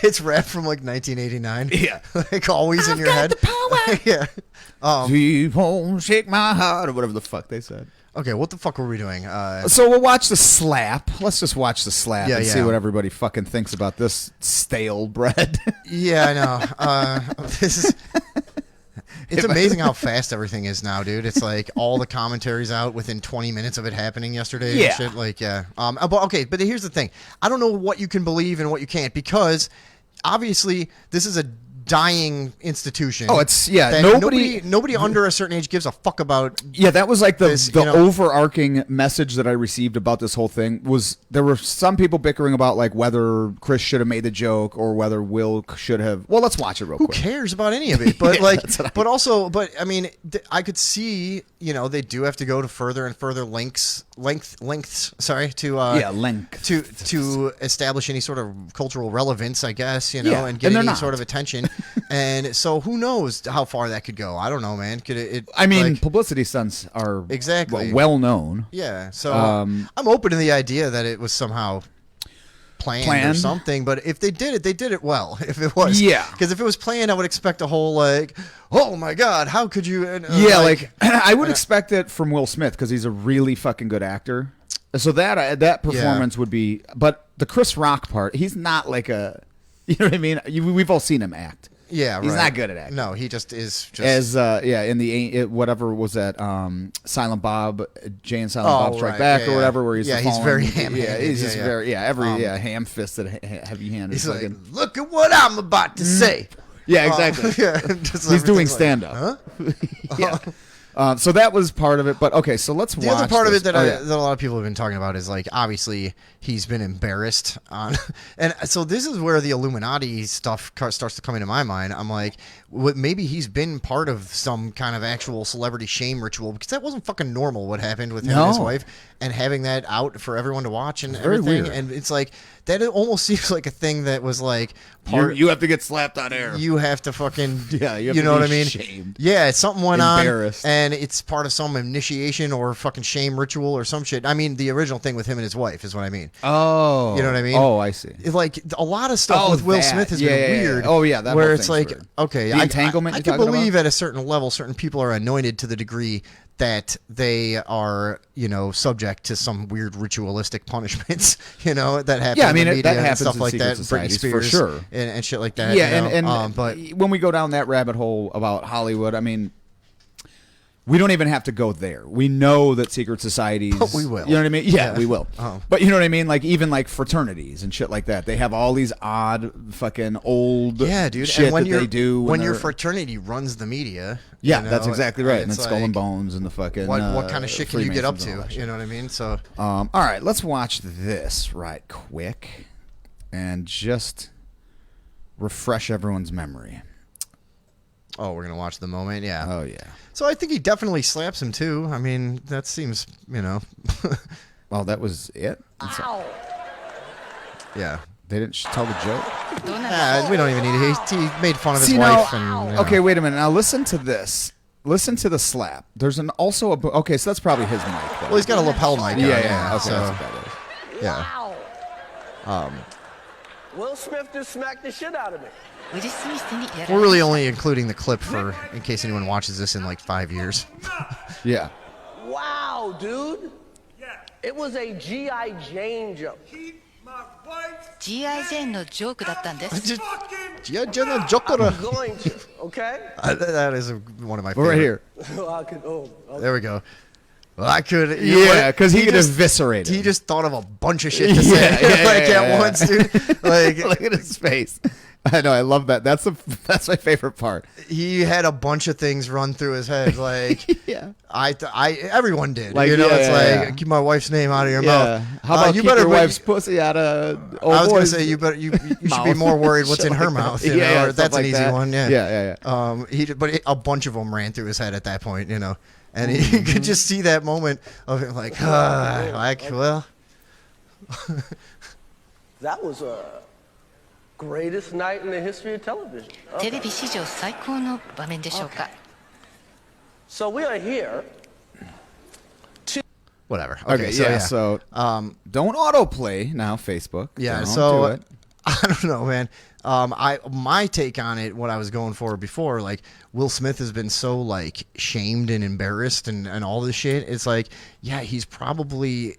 It's rap from like 1989. Yeah. Like always in your head. the power. Yeah. Keep on shake my heart or whatever the fuck they said. Okay, what the fuck were we doing? So we'll watch the slap. Let's just watch the slap Yeah, and see yeah. what everybody fucking thinks about this stale bread. Yeah, I know. This is. It's amazing how fast everything is now, dude. It's like all the commentaries out within 20 minutes of it happening yesterday. Yeah. And shit. Like, yeah. But here's the thing. I don't know what you can believe and what you can't because obviously this is a dying institution. Oh, it's yeah. that nobody under a certain age gives a fuck about. Yeah, that was like the this, you know? overarching message that I received about this whole thing was there were some people bickering about like whether Chris should have made the joke or whether Will should have. Well, let's watch it real Who quick. cares about any of it? But Yeah, like, that's what I but also, but I mean, I could see, you know, they do have to go to further and further lengths. Sorry, to length to establish any sort of cultural relevance, I guess, you know, Yeah, and and get they're any not. sort of attention. And so, who knows how far that could go? I don't know, man. Could it? I mean, like, publicity stunts are Exactly. well known. yeah. So Um, I'm open to the idea that it was somehow planned or something. But if they did it well. If it was, because if it was planned, I would expect a whole like, oh my god, how could you? I would expect it from Will Smith because he's a really fucking good actor. So that performance would be, but the Chris Rock part, he's not like a, you know what I mean? We've all seen him act. Yeah, he's not good at acting. No, he just is. Just in the whatever was that Silent Bob, Jay and Silent Bob Strike Back or whatever, where he's he's very ham-handed. Yeah, he's just very ham-fisted, heavy-handed. He's like, look at what I'm about to say. Yeah, exactly. He's doing stand-up. Huh? So that was part of it, but okay. So let's watch. The other part this. of it that a lot of people have been talking about is like obviously he's been embarrassed on, and so this is where the Illuminati stuff starts to come into my mind. I'm like, maybe he's been part of some kind of actual celebrity shame ritual because that wasn't fucking normal. What happened with him and his wife, and having that out for everyone to watch and everything, and it's like that. It almost seems like a thing that was like you have to get slapped on air. You have to fucking you know what I mean? Shamed. Yeah, something went on, Embarrassed. and it's part of some initiation or fucking shame ritual or some shit. I mean, the original thing with him and his wife is what I mean. Oh, you know what I mean? Oh, I see. Like a lot of stuff with Will Smith has been weird. Oh yeah, that where whole it's thing's like weird. okay, the entanglement. I can believe at a certain level, certain people are anointed to the degree that they are, subject to some weird ritualistic punishments, that happen. Yeah, I mean in the that media happens and stuff in like secret that. Britney societies Spears for sure, and shit like that. Yeah, and but when we go down that rabbit hole about Hollywood, I mean, we don't even have to go there. We know that secret societies. But we will. You know what I mean? Yeah, we will. Oh. But you know what I mean? Like even like fraternities and shit like that. They have all these odd fucking old dude. shit and when that they do when your fraternity runs the media. Yeah, that's exactly right. And it's Skull like, and Bones and the fucking. What kind of shit can you get up to? You know what I mean? So. All right, let's watch this right quick, and just refresh everyone's memory. Oh, we're gonna watch the moment, yeah. Oh yeah. So I think he definitely slaps him too. I mean, that seems, Well, that was it. Yeah. They didn't tell the joke. We don't even need it. He made fun of his wife. Okay, wait a minute. Now listen to this. Listen to the slap. There's so that's probably his mic. Though. Well, he's got a lapel mic. Yeah. Okay, so, that's what that is. Yeah. Will Smith just smacked the shit out of me. We're really only including the clip in case anyone watches this in like 5 years. Yeah. Wow, dude. It was a G.I. Jane joke. G.I. Jane のジョークだったんです。G.I. Jane のジョーク I'm going to, okay? That is one of my favorite. Right here. Okay. There we go. Well, I could. Yeah, because he could eviscerate it. He just thought of a bunch of shit to say at once, dude. Like, look at his face. I know, I love that. That's my favorite part. He had a bunch of things run through his head. Like, everyone did. Like, it's keep my wife's name out of your mouth. How about keep your wife's pussy out of? I was gonna say you should be more worried what's in her mouth. You know? Or that's an easy one. Yeah. But a bunch of them ran through his head at that point. And you could just see that moment of him like, well. That was a greatest night in the history of television. Okay. So we are here. Whatever. Okay, so don't autoplay now, Facebook. Yeah, don't so do it. I don't know, man. My take on it, what I was going for before, like Will Smith has been so like shamed and embarrassed and all this shit. It's like, yeah, he's probably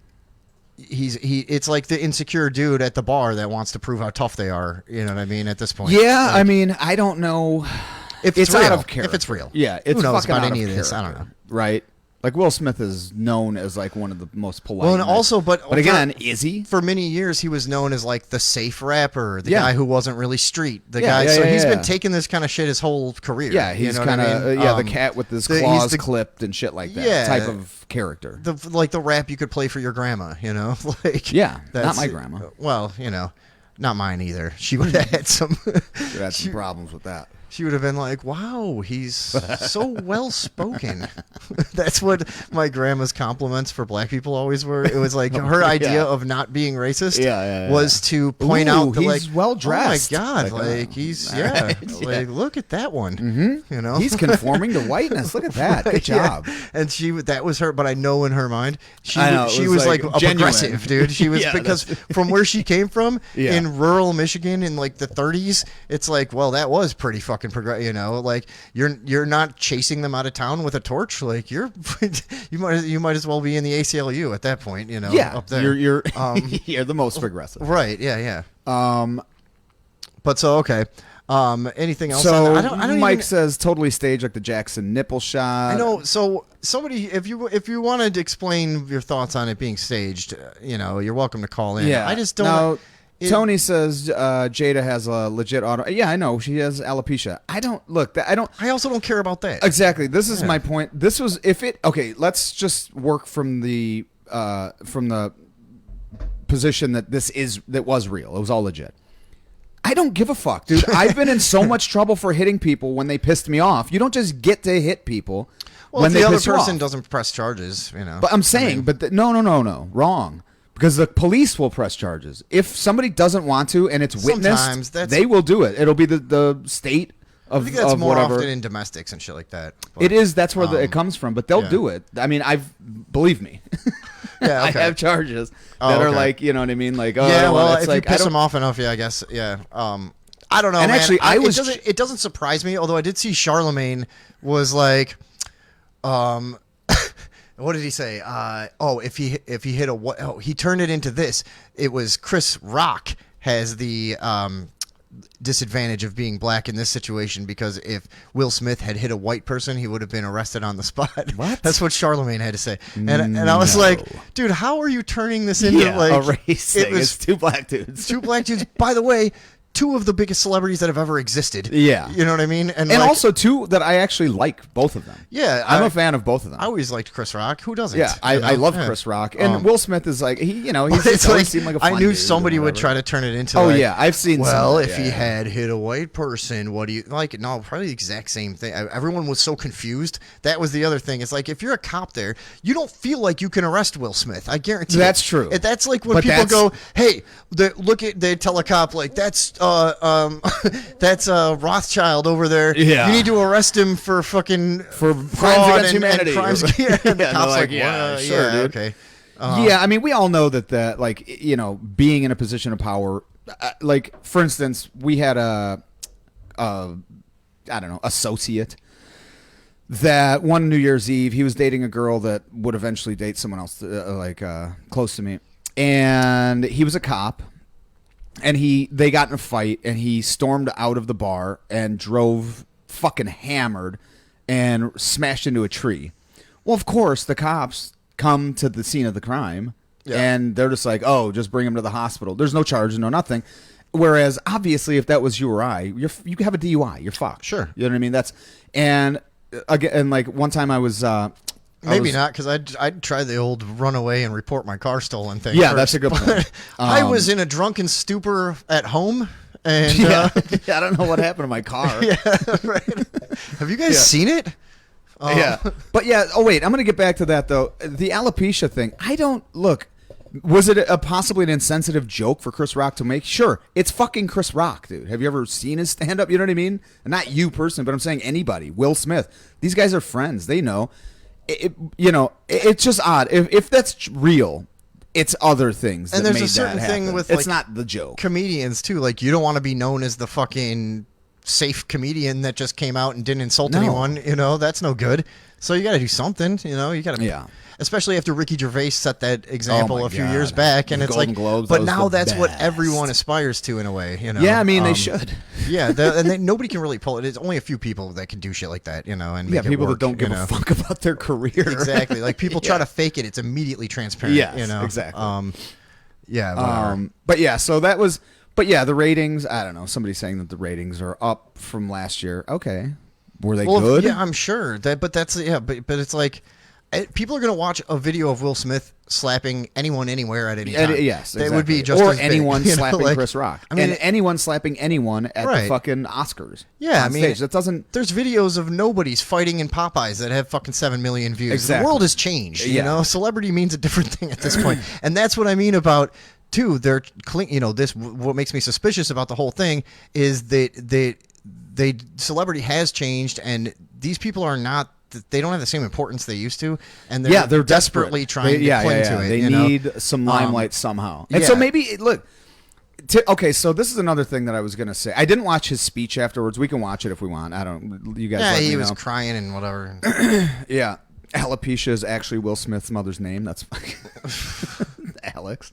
it's like the insecure dude at the bar that wants to prove how tough they are. You know what I mean? At this point, yeah. Like, I mean, I don't know if it's out real. of character. If it's real, yeah, it's who knows fucking about out any of of this? I character, don't know. Right? Like Will Smith is known as like one of the most polite. Well, and also, but again, is he? For many years, he was known as like the safe rapper, the guy who wasn't really street, guy. So he's been taking this kind of shit his whole career. Yeah, he's kind of the cat with his claws clipped and shit like that. Yeah, type of character. The rap you could play for your grandma. Like not my grandma. Well, not mine either. She would have had some. She had some problems with that. She would have been like, "Wow, he's so well spoken." That's what my grandma's compliments for black people always were. It was like her idea of not being racist was to point out that, he's like, well dressed. Oh my God, like he's like, look at that one. Mm-hmm. You know, he's conforming to whiteness. Look at that. Good job. And that was her. But I know in her mind, she was was like a genuine. progressive dude. She was because from where she came from in rural Michigan in like the 30s, it's like, well, that was pretty fucking progressive. You know, like you're not chasing them out of town with a torch. Like you might as well be in the ACLU at that point. You know, up there. You're you're the most progressive. Right? Yeah. But so okay. Anything else? So I don't Mike even... says totally staged, like the Jackson nipple shot. I know. So somebody, if you wanted to explain your thoughts on it being staged, you're welcome to call in. Yeah, I just don't. Now, Tony says Jada has a legit auto. Yeah, I know she has alopecia. I don't look. I don't. I also don't care about that. Exactly. This is my point. This was okay. Let's just work from the position that that was real. It was all legit. I don't give a fuck, dude. I've been in so much trouble for hitting people when they pissed me off. You don't just get to hit people when if they the other piss you off. person doesn't press charges, But I'm saying, no, wrong. Because the police will press charges. If somebody doesn't want to and it's witnessed, they will do it. It'll be the state of I think that's more whatever. often in domestics and shit like that. But, it is. That's where it comes from. But they'll do it. I mean, believe me. Yeah, okay. I have charges that are like, you know what I mean? Like, oh, yeah, well, it's if like, you piss them off enough, I guess, yeah. I don't know, and man. actually, it doesn't surprise me, although I did see Charlemagne was like, what did he say? If he hit he turned it into this. It was Chris Rock has the disadvantage of being black in this situation because if Will Smith had hit a white person, he would have been arrested on the spot. What? That's what Charlemagne had to say. And I was like, dude, how are you turning this into like a race thing? It's two black dudes. Two black dudes. By the way, two of the biggest celebrities that have ever existed. Yeah. You know what I mean? And also two that I actually like, both of them. Yeah. I'm a fan of both of them. I always liked Chris Rock. Who doesn't? Yeah, I love Chris Rock. And Will Smith is like, he's always seemed like a fun I knew dude somebody or would whatever. try to turn it into I've seen well, some, if he had hit a white person, what do you like? No, probably the exact same thing. Everyone was so confused. That was the other thing. It's like if you're a cop there, you don't feel like you can arrest Will Smith. I guarantee that's true. That's like when people go, "Hey, they tell a cop like that's Rothschild over there. Yeah. You need to arrest him for fucking crimes against humanity. And crimes. And the cop's like, yeah, well, sure, dude. Okay. Yeah, I mean, we all know that like, being in a position of power, like, for instance, we had I don't know, associate that one New Year's Eve, he was dating a girl that would eventually date someone else, close to me. And he was a cop. And they got in a fight, and he stormed out of the bar and drove fucking hammered and smashed into a tree. Well, of course, the cops come to the scene of the crime, and they're just like, oh, just bring him to the hospital. There's no charge, no nothing. Whereas, obviously, if that was you or I, you have a DUI. You're fucked. Sure. You know what I mean? And again, like, one time I was... Maybe not, because I'd try the old run away and report my car stolen thing. Yeah, first. that's a good point. I was in a drunken stupor at home, and I don't know what happened to my car. Yeah, right. Have you guys seen it? Yeah, but yeah. Oh wait, I'm gonna get back to that though. The alopecia thing. I don't look. Was it possibly an insensitive joke for Chris Rock to make? Sure, it's fucking Chris Rock, dude. Have you ever seen his stand up? You know what I mean? Not you personally, but I'm saying anybody. Will Smith. These guys are friends. They know. It's just odd. If that's real, it's other things. And that there's made a certain that thing happen. with it's not the joke. Comedians too. Like you don't want to be known as the fucking safe comedian that just came out and didn't insult anyone. That's no good. So you got to do something. You got to. Especially after Ricky Gervais set that example a few years back, and it's like, Globes, but now that's what everyone aspires to in a way. Yeah, I mean they should. Yeah, and nobody can really pull it. It's only a few people that can do shit like that, and make people it work, that don't give a fuck about their career. Exactly, like people try to fake it. It's immediately transparent. Yes, exactly. But yeah, so that was. But yeah, the ratings. I don't know. Somebody's saying that the ratings are up from last year. Okay, were they good? Yeah, I'm sure that. But that's but it's like. People are going to watch a video of Will Smith slapping anyone anywhere at any time. Yes, That would be exactly. just or as big, anyone you know, slapping like- Chris Rock. I mean, and anyone slapping anyone at Right. the fucking Oscars. Yeah, I on mean, stage. That doesn't. There's videos of nobodies fighting in Popeyes that have fucking 7 million views. Exactly. The world has changed. You Yeah. know, celebrity means a different thing at this point, and that's what I mean about. Too, they're you know, this. What makes me suspicious about the whole thing is that celebrity has changed, and these people are not. They don't have the same importance they used to, and they're desperately desperate. trying to cling to it. They you know? need some limelight somehow. And yeah. so maybe look. Okay, so this is another thing that I was gonna say. I didn't watch his speech afterwards. We can watch it if we want. I don't. You guys. Yeah, let me he was know. crying and whatever. Yeah, alopecia is actually Will Smith's mother's name. That's fucking Alex.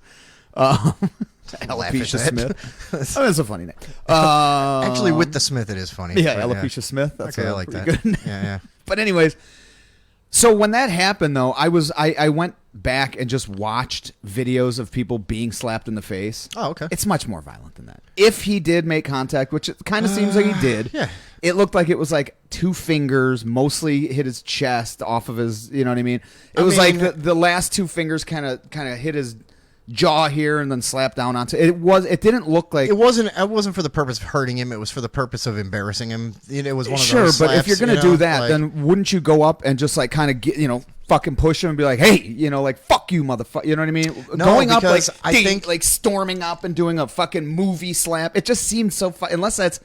Alopecia that. Smith. Oh, that's a funny name. Actually, with the Smith, it is funny. Yeah, but alopecia Smith. That's okay, I a like pretty that. good name. Yeah. But anyways, so when that happened, though, I went back and just watched videos of people being slapped in the face. Oh, okay. It's much more violent than that. If he did make contact, which it kind of seems like he did, yeah. It looked like it was like 2 fingers, mostly hit his chest off of his. You know what I mean? It was like the last 2 fingers kind of hit his jaw here and then slapped down onto it. It didn't look like It wasn't for the purpose of hurting him. It was for the purpose of embarrassing him. You know, it was one of sure, those but slaps, if you're gonna you know, do that, like- then wouldn't you go up and just like kind of get fucking push him and be like, hey, like fuck you, motherfucker. You know what I mean? No, Going up like because I think- like storming up and doing a fucking movie slap. It just seems so unless that's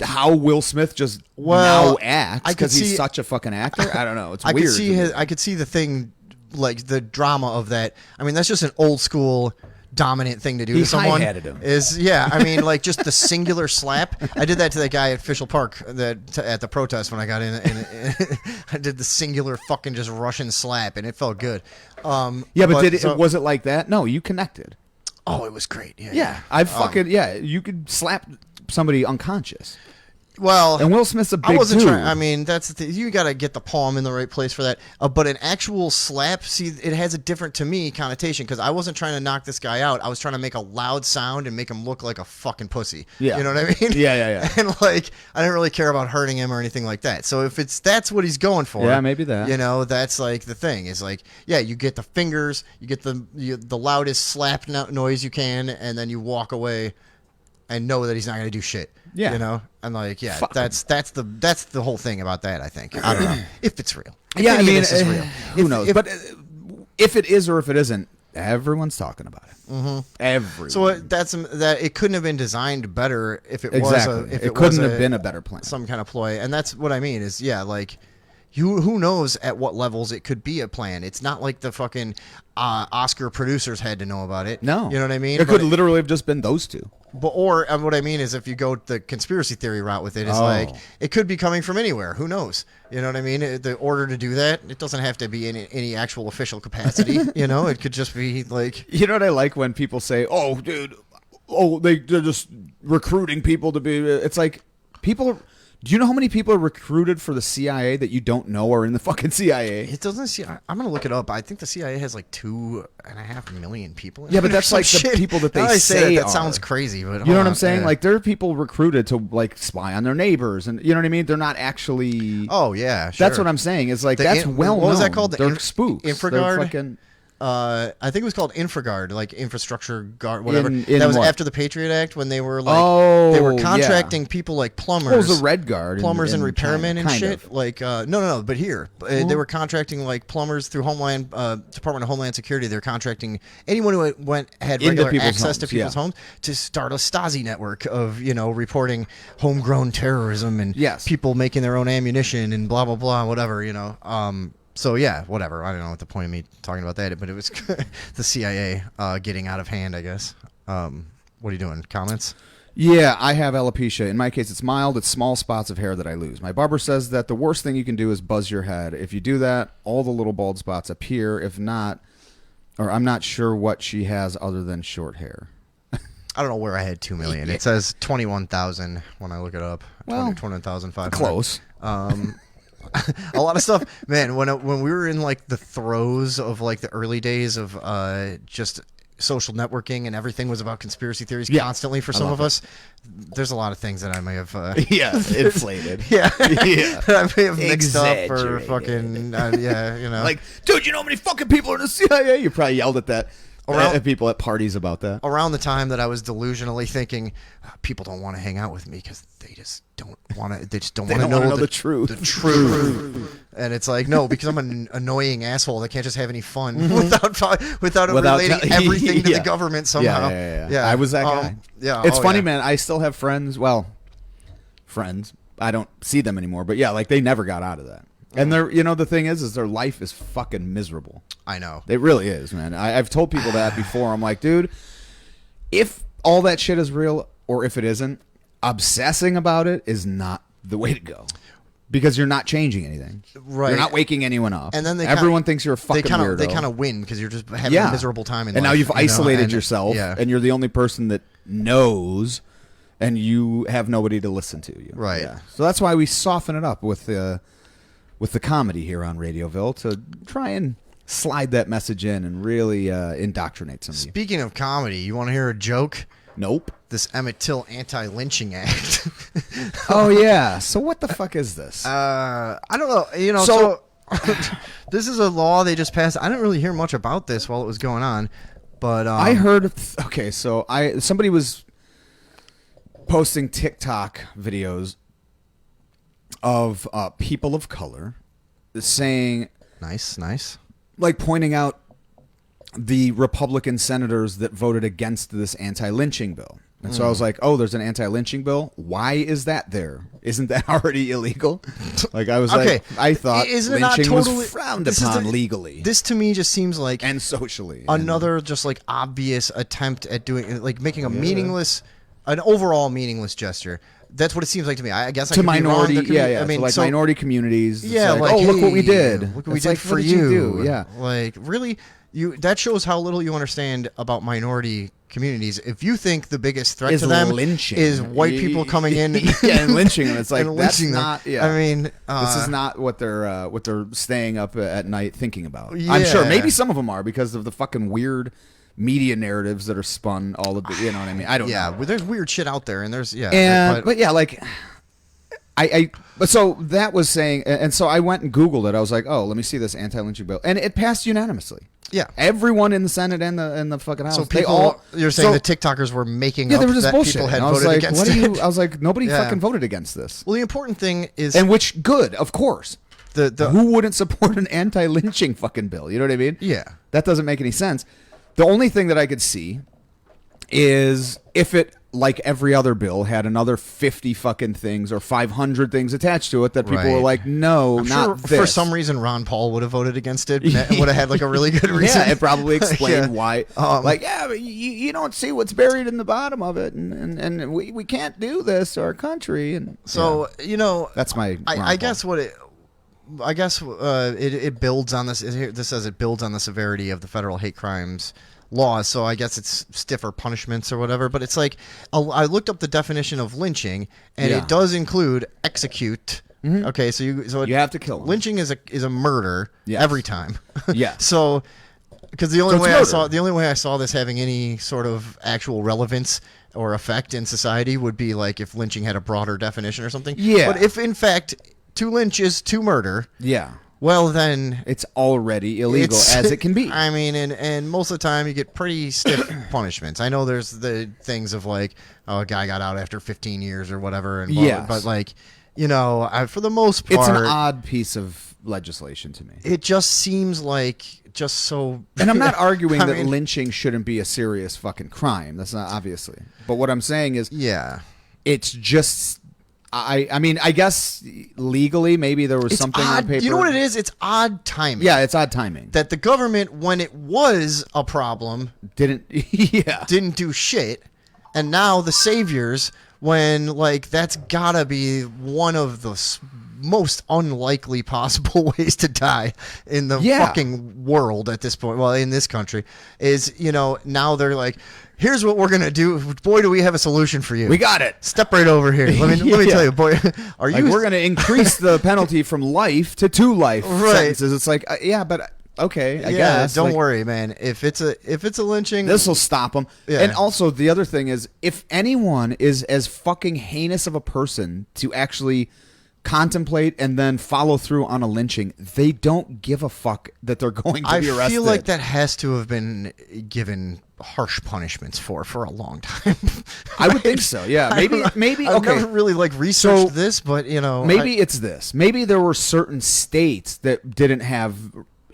how Will Smith just now acts I could because he's see- such a fucking actor. I don't know. It's I weird. could see I could see the thing, like the drama of that. I mean, that's just an old school dominant thing to do He to someone. high-hatted him. I mean, like just the singular slap. I did that to that guy at Fishel Park at the protest when I got in, and I did the singular fucking just Russian slap, and it felt good. Yeah, but was it like that? No, you connected. Oh, it was great. Yeah, Yeah, I fucking you could slap somebody unconscious. Well, and Will Smith's a big I wasn't dude. trying. I mean, that's the thing. You got to get the palm in the right place for that. But an actual slap, see, it has a different to me connotation because I wasn't trying to knock this guy out. I was trying to make a loud sound and make him look like a fucking pussy. Yeah. You know what I mean? Yeah. And like, I didn't really care about hurting him or anything like that. So if that's what he's going for, Yeah, maybe that. You know, that's like the thing. Is like, yeah, you get the fingers, you get the loudest slap noise you can, and then you walk away and know that he's not going to do shit. Yeah. You know? And like, yeah, Fuck. that's the whole thing about that, I think. I don't know. If it's real. If Yeah, I any of mean, this is real. who knows? But if it is or if it isn't, everyone's talking about it. Mm-hmm. Everyone. So it couldn't have been designed better if it Exactly. was It couldn't have been a better plan. some kind of ploy. And that's what I mean is, yeah, like, who knows at what levels it could be a plan. It's not like the fucking Oscar producers had to know about it. No. You know what I mean? It could literally have just been those two. But what I mean is, if you go the conspiracy theory route with it, is Oh. like it could be coming from anywhere. Who knows? You know what I mean? The order to do that, it doesn't have to be in any actual official capacity. You know, it could just be like. You know what I like when people say, "Oh, dude, they're just recruiting people to be." It's like people. Do you know how many people are recruited for the CIA that you don't know are in the fucking CIA? It doesn't see. I'm gonna look it up. I think the CIA has like 2.5 million people. Yeah, but or that's some like the shit. people that they Now I say that are. sounds crazy, but You know what I'm saying? Yeah. Like there are people recruited to like spy on their neighbors, and you know what I mean. They're not actually. Oh yeah, sure. That's what I'm saying. It's like The that's well known. What was that called? They're spooks. They're Infraguard. fucking- I think it was called Infraguard, like infrastructure guard, whatever. In that was what? after the Patriot Act when they were like, Oh, they were yeah. contracting people like plumbers. What was the Red Guard? Plumbers and in repairmen China? and Kind shit. of. Like, no. But here, they were contracting like plumbers through Department of Homeland Security. They're contracting anyone who had Into regular people's access to homes, people's yeah. homes to start a Stasi network of reporting homegrown terrorism and Yes. people making their own ammunition and blah blah blah, whatever. So yeah, whatever. I don't know what the point of me talking about that, but it was the CIA getting out of hand, I guess. What are you doing? Comments? Yeah, I have alopecia. In my case, it's mild. It's small spots of hair that I lose. My barber says that the worst thing you can do is buzz your head. If you do that, all the little bald spots appear. If not, or I'm not sure what she has other than short hair. I don't know where I had 2 million. It says 21,000 when I look it up. Well, 21,500. close. A lot of stuff, man. When we were in like the throes of like the early days of just social networking and everything was about conspiracy theories Yeah, constantly for I some love of us. There's a lot of things that I may have inflated. Yeah. Yeah. I may have mixed up for Exaggerated. fucking Like, dude, you know how many fucking people are in the CIA? You probably yelled at that at people at parties about that. around the time that I was delusionally thinking people don't want to hang out with me because they just don't want to. They just don't They want to don't wanna know know the truth. The truth. And it's like, no, because I'm an annoying asshole that can't just have any fun without relating everything to the government somehow. Yeah. I was that guy. Yeah, It's funny, man. I still have friends. Well, friends. I don't see them anymore. But yeah, like they never got out of that. And they're, the thing is their life is fucking miserable. I know. It really is, man. I've told people that before. I'm like, dude, if all that shit is real or if it isn't, obsessing about it is not the way to go. Because you're not changing anything. Right. You're not waking anyone up. And then everyone thinks you're a fucking weirdo. They kind of win because you're just having a miserable time in life. And now you've isolated yourself, Yeah. and you're the only person that knows, and you have nobody to listen to you. Right. Yeah. So that's why we soften it up with the comedy here on Radioville to try and slide that message in and really indoctrinate some of you. Speaking of comedy, you want to hear a joke? Nope. This Emmett Till Anti-Lynching Act. Oh, yeah. So what the fuck is this? I don't know. So this is a law they just passed. I didn't really hear much about this while it was going on, but I heard. Okay, so somebody was posting TikTok videos of people of color saying, nice, like pointing out the Republican senators that voted against this anti-lynching bill. And so I was like, oh, there's an anti-lynching bill? Why is that there? Isn't that already illegal? Like, I was Okay. like, I thought Isn't it not lynching totally- was frowned this is upon the- legally. This to me just seems like and socially. another just like obvious attempt at doing like making an overall meaningless gesture. That's what it seems like to me. I guess I to could be wrong. minority, There could be- I mean, so like minority communities. It's Yeah, like, oh, look what we hey, did. Look what we It's did like, for what did you. do? Yeah. Like really, that shows how little you understand about minority communities. If you think the biggest threat Is to them lynching. is white people coming in and lynching them, it's like and that's lynching them. not. Yeah. I mean, this is not what they're staying up at night thinking about. I'm sure Yeah. maybe some of them are because of the fucking weird media narratives that are spun all of the. You know what I mean? I don't. Yeah, know. well, there's weird shit out there, and there's But yeah, like but so that was saying, and so I went and Googled it. I was like, oh, let me see this anti-lynching bill, and it passed unanimously. Yeah, everyone in the Senate and the fucking House. So they people, all. you're saying the TikTokers were making Yeah, up they were just that bullshit. people had And I was voted like, against what do you? it. I was like, nobody Yeah. fucking voted against this. Well, the important thing is, And which good, of course. The who wouldn't support an anti-lynching fucking bill? You know what I mean? Yeah. That doesn't make any sense. The only thing that I could see is if it, like every other bill, had another 50 fucking things or 500 things attached to it that people were Right. like, no, I'm not sure this. for some reason Ron Paul would have voted against it and would have had like a really good reason. Yeah, it probably explained Yeah. why. But you don't see what's buried in the bottom of it, and we can't do this to our country. And So that's my. I guess what it. I guess it builds on this. This says it builds on the severity of the federal hate crimes laws. So I guess it's stiffer punishments or whatever. But it's like I looked up the definition of lynching, and it does include execute. Mm-hmm. Okay, so you have to kill them. Lynching is a murder every time. Yeah. So because the only it's way murder. I saw this having any sort of actual relevance or effect in society would be like if lynching had a broader definition or something. Yeah. But if in fact to lynch is to murder. Yeah. Well, then it's already illegal as it can be. I mean, and most of the time you get pretty stiff punishments. I know there's the things of like, oh, a guy got out after 15 years or whatever. And Yes. but like, for the most part, It's an odd piece of legislation to me. it just seems like just so. And I'm not arguing I that mean, lynching shouldn't be a serious fucking crime. That's not obviously. But what I'm saying is, it's just. I mean, I guess legally maybe there was it's something odd. on paper. You know what it is? It's odd timing. Yeah, it's odd timing. That the government, when it was a problem, didn't do shit, and now the saviors, when like that's gotta be one of the most unlikely possible ways to die in the fucking world at this point. Well, in this country, is now they're like, here's what we're gonna do. Boy, do we have a solution for you. We got it. Step right over here. Let me tell you, boy. Are like, you? We're gonna increase the penalty from life to 2 life Right. sentences. It's like, but okay, I yeah, guess. don't Like, worry, man. If it's a lynching, this will stop them. Yeah. And also, the other thing is, if anyone is as fucking heinous of a person to actually contemplate and then follow through on a lynching, they don't give a fuck that they're going to be arrested. I feel like that has to have been given harsh punishments for a long time. I would think so. Yeah, maybe. I've Okay, never really researched this, but maybe it's this. Maybe there were certain states that didn't have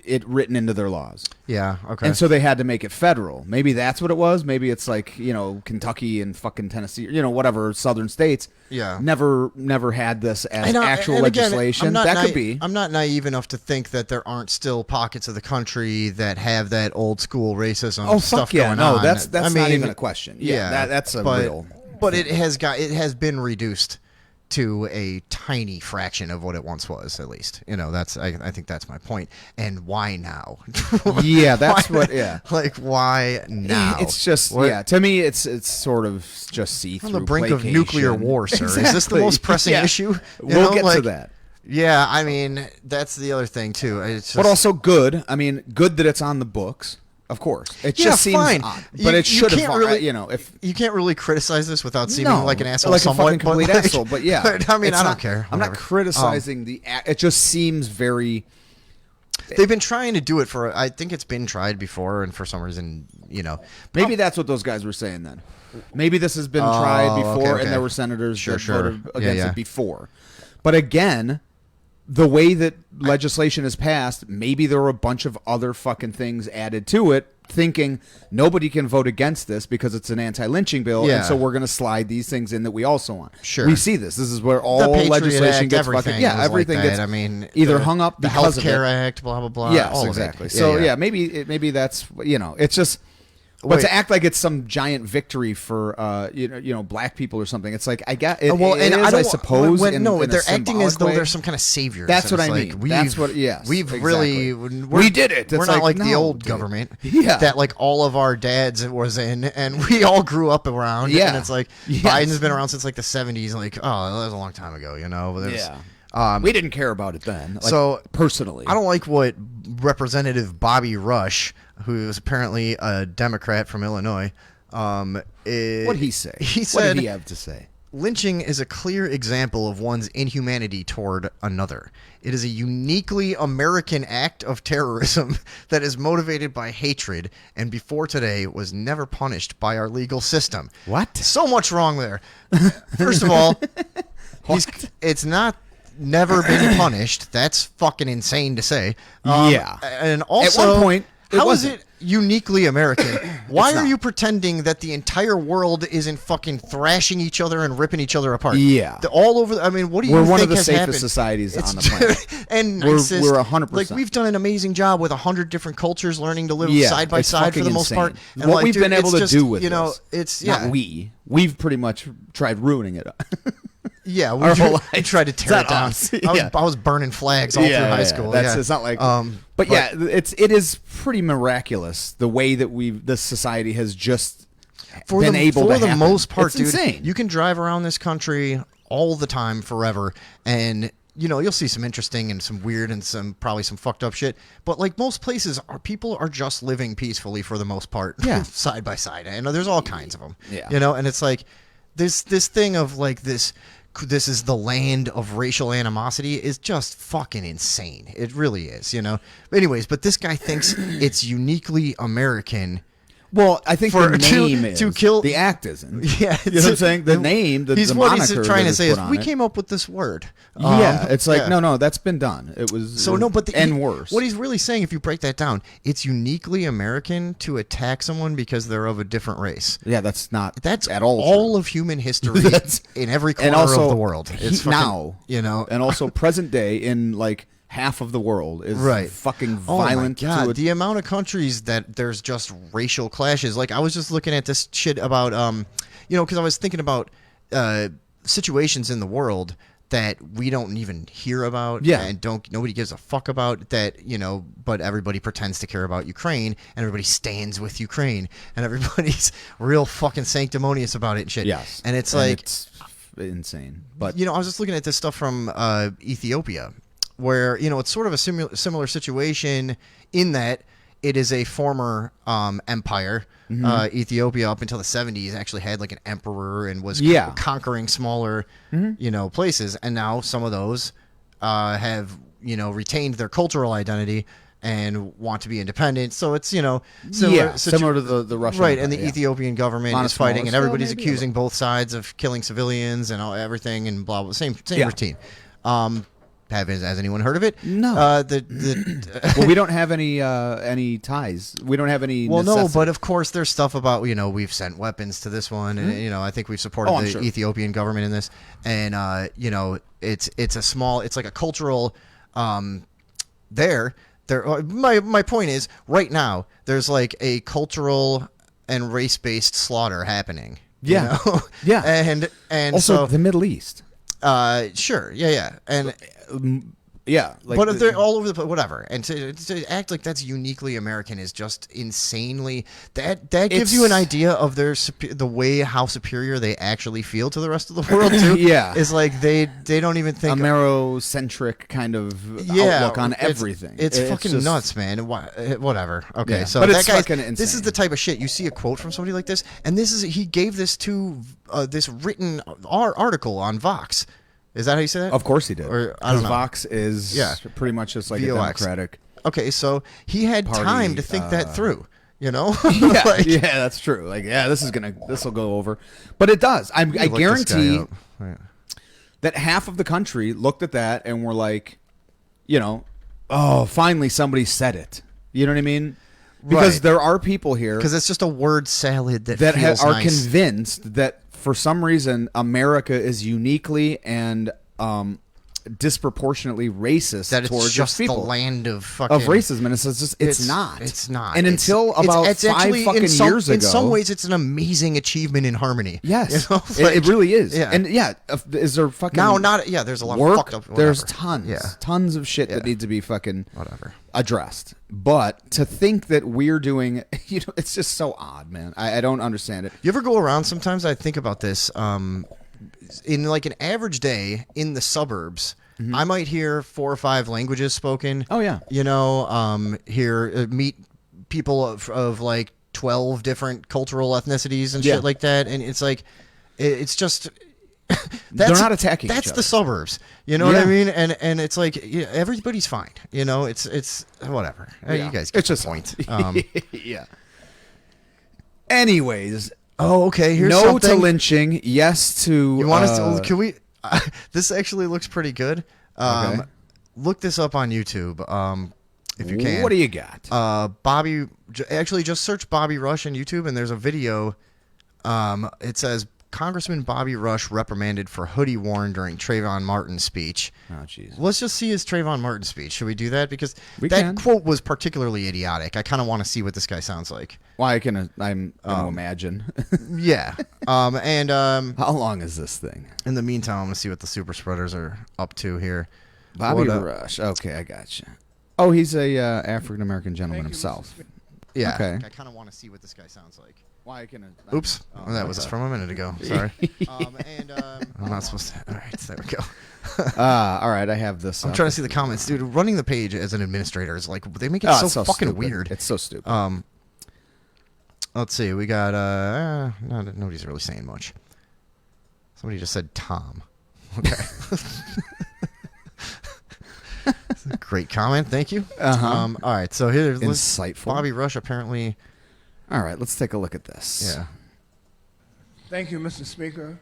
it written into their laws. Yeah, okay. And so they had to make it federal. Maybe that's what it was. Maybe it's like, Kentucky and fucking Tennessee, whatever southern states. Yeah. Never had this as and actual again, legislation. That could be. I'm not naive enough to think that there aren't still pockets of the country that have that old school racism stuff going on. That's not even a question. Yeah, that's real. But it has been reduced to a tiny fraction of what it once was, at least. I think that's my point. And why now? Yeah, that's what. Yeah, like why now? It's just to me, it's sort of just see-through. On the brink of placation. nuclear war, sir. Exactly. Is this the most pressing issue? We'll get to that. Yeah, I mean that's the other thing too. It's just, but also good. I mean, good that it's on the books. Of course, it just seems fine. odd, but it should have. Really, if you can't really criticize this without seeming like an asshole, like somewhat, a fucking complete asshole. But yeah, but, I mean, I don't care. I'm not criticizing the. It just seems very. They've been trying to do it for. I think it's been tried before, and for some reason, maybe that's what those guys were saying then. Maybe this has been tried before, okay. and there were senators that voted against it before. But again, the way that legislation is passed, maybe there were a bunch of other fucking things added to it, thinking nobody can vote against this because it's an anti-lynching bill, and so we're going to slide these things in that we also want. Sure. We see this. This is where all Patriot legislation Act, gets everything fucking everything like gets either hung up the because Health of Care it. Act, blah blah blah. Yes, all exactly. Of it. So maybe that's it's just. But to act like it's some giant victory for black people or something, it's like I got it. I suppose. They're acting as though they're some kind of savior. That's what I mean. That's what. Yes, we've exactly. we did it. We're not like the old government. Yeah, that like all of our dads was in, and we all grew up around. Yeah, and it's like Biden's been around since like the 70s. Like, oh, that was a long time ago. We didn't care about it then. So personally, I don't like what Representative Bobby Rush, who is apparently a Democrat from Illinois, what did he say? He said, what did he have to say? Lynching is a clear example of one's inhumanity toward another. It is a uniquely American act of terrorism that is motivated by hatred, and before today was never punished by our legal system. What? So much wrong there. First of all, it's not never been punished. That's fucking insane to say. And also, at one point, how is it uniquely American? Why are you pretending that the entire world isn't fucking thrashing each other and ripping each other apart? Yeah, all over. I mean, what do you think has happened? We're one of the safest societies on the planet, and we're 100%. Like we've done an amazing job with 100 different cultures, learning to live side by side for the most part. And what we've been able to do with it's not we've pretty much tried ruining it. Yeah, we tried to tear it down. I was burning flags all through high school. It's not like, but it is pretty miraculous the way that this society has just been able to. For the most part, it's dude, insane. You can drive around this country all the time, forever, and you'll see some interesting and some weird and probably some fucked up shit. But like most places, people are just living peacefully for the most part, side by side. And there's all kinds of them. Yeah, and it's like this thing of like this is the land of racial animosity is just fucking insane. It really is, Anyways, but this guy thinks it's uniquely American. Well, I think the name is. To kill, the act isn't. Yeah. You know what I'm saying? The name, the moniker he's trying to say is, we it. came up with this word. It's like, no, that's been done. It was and worse. What he's really saying, if you break that down, it's uniquely American to attack someone because they're of a different race. Yeah, that's at all of human history in every corner of the world. It's now, and also present day in like half of the world is fucking violent. Oh my God, the amount of countries that there's just racial clashes. Like I was just looking at this shit about because I was thinking about situations in the world that we don't even hear about and nobody gives a fuck about that, but everybody pretends to care about Ukraine and everybody stands with Ukraine and everybody's real fucking sanctimonious about it and shit. Yes. And it's insane. But I was just looking at this stuff from Ethiopia where it's sort of a similar situation in that it is a former empire. Ethiopia up until the 70s actually had like an emperor and was conquering smaller places, and now some of those have retained their cultural identity and want to be independent. So it's similar to the Russian right, and empire, the Ethiopian government On a is fighting, smaller and scale, everybody's maybe, accusing both sides of killing civilians and everything and blah blah. Same routine. Has anyone heard of it? No. Well, we don't have any ties. We don't have any. Well, no, necessity. but of course there's stuff about we've sent weapons to this one, and I think we've supported the sure. Ethiopian government in this, and it's like a cultural my point is right now there's like a cultural and race-based slaughter happening. Yeah. Yeah, and also so the Middle East. Sure, yeah, and but they're all over the place, whatever. And to act like that's uniquely American is just insanely. That gives you an idea of the way how superior they actually feel to the rest of the world too. Yeah, is like they don't even think Amerocentric kind of outlook on everything. It's fucking just nuts, man. Whatever. Okay, so but that it's guy's fucking insane. This is the type of shit you see a quote from somebody like this, and he gave this to this written article on Vox. Is that how you say that? Of course he did. Or I don't know. Vox is pretty much just like VOX. a Democratic. Okay, so he had party, time to think that through. Yeah, Like, that's true. Like, this will go over, but it does. I guarantee that half of the country looked at that and were like, oh, finally somebody said it. You know what I mean? Because there are people here because it's just a word salad that feels are nice. convinced that for some reason America is uniquely and disproportionately racist that it's towards just people. the land of fucking racism, and it's not. It's not. And until about it's 5 actually, fucking years ago, in some ways, it's an amazing achievement in harmony. Yes, Like, it really is. Yeah. And is there fucking there's a lot work? of fucked up. Whatever. There's tons of shit that needs to be fucking addressed. But to think that we're doing, it's just so odd, man. I don't understand it. You ever go around? Sometimes I think about this. In like an average day in the suburbs, I might hear 4 or 5 languages spoken. Oh yeah, meet people of like 12 different cultural ethnicities and shit like that, and it's like it's just. They're not attacking. That's each the other. suburbs, what I mean, and it's like everybody's fine, it's whatever. You guys get the point. Yeah. Anyways, okay. Here's no something. to lynching. Yes to. You want us to? Can we? This actually looks pretty good. Okay. Look this up on YouTube. If you can. What do you got? Bobby. Actually, just search Bobby Rush on YouTube, and there's a video. It says Congressman Bobby Rush reprimanded for hoodie worn during Trayvon Martin's speech. Oh, jeez. Let's just see his Trayvon Martin speech. Should we do that? Because we that can. Quote was particularly idiotic. I kind of want to see what this guy sounds like. Well, I'm going to imagine. Yeah. And how long is this thing? In the meantime, I'm going to see what the super spreaders are up to here. Bobby Rush. Okay, I got you. Oh, he's a African American gentleman himself. Yeah. Okay. I kind of want to see what this guy sounds like. Oops. That was from a minute ago. Sorry. I'm not supposed to. All right, there we go. All right, I have this. I'm trying to see the comments, dude. Running the page as an administrator is like they make it so fucking stupid. weird. It's so stupid. Let's see. We got nobody's really saying much. Somebody just said Tom. Okay. Great comment. Thank you. All right. So here's insightful. Bobby Rush apparently. All right. Let's take a look at this. Yeah. Thank you, Mr. Speaker.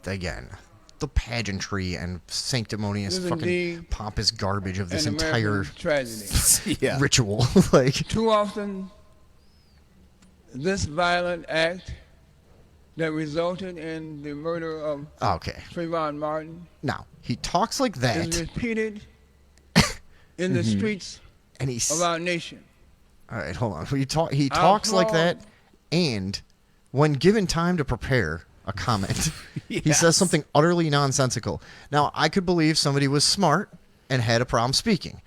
Again, the pageantry and sanctimonious This is fucking indeed pompous garbage of this an entire American tragedy. ritual. Like too often, this violent act that resulted in the murder of Trayvon Martin. Now he talks like that. Is repeated in the streets and of our nation. All right, hold on. He talks like that, and when given time to prepare a comment, he says something utterly nonsensical. Now, I could believe somebody was smart and had a problem speaking.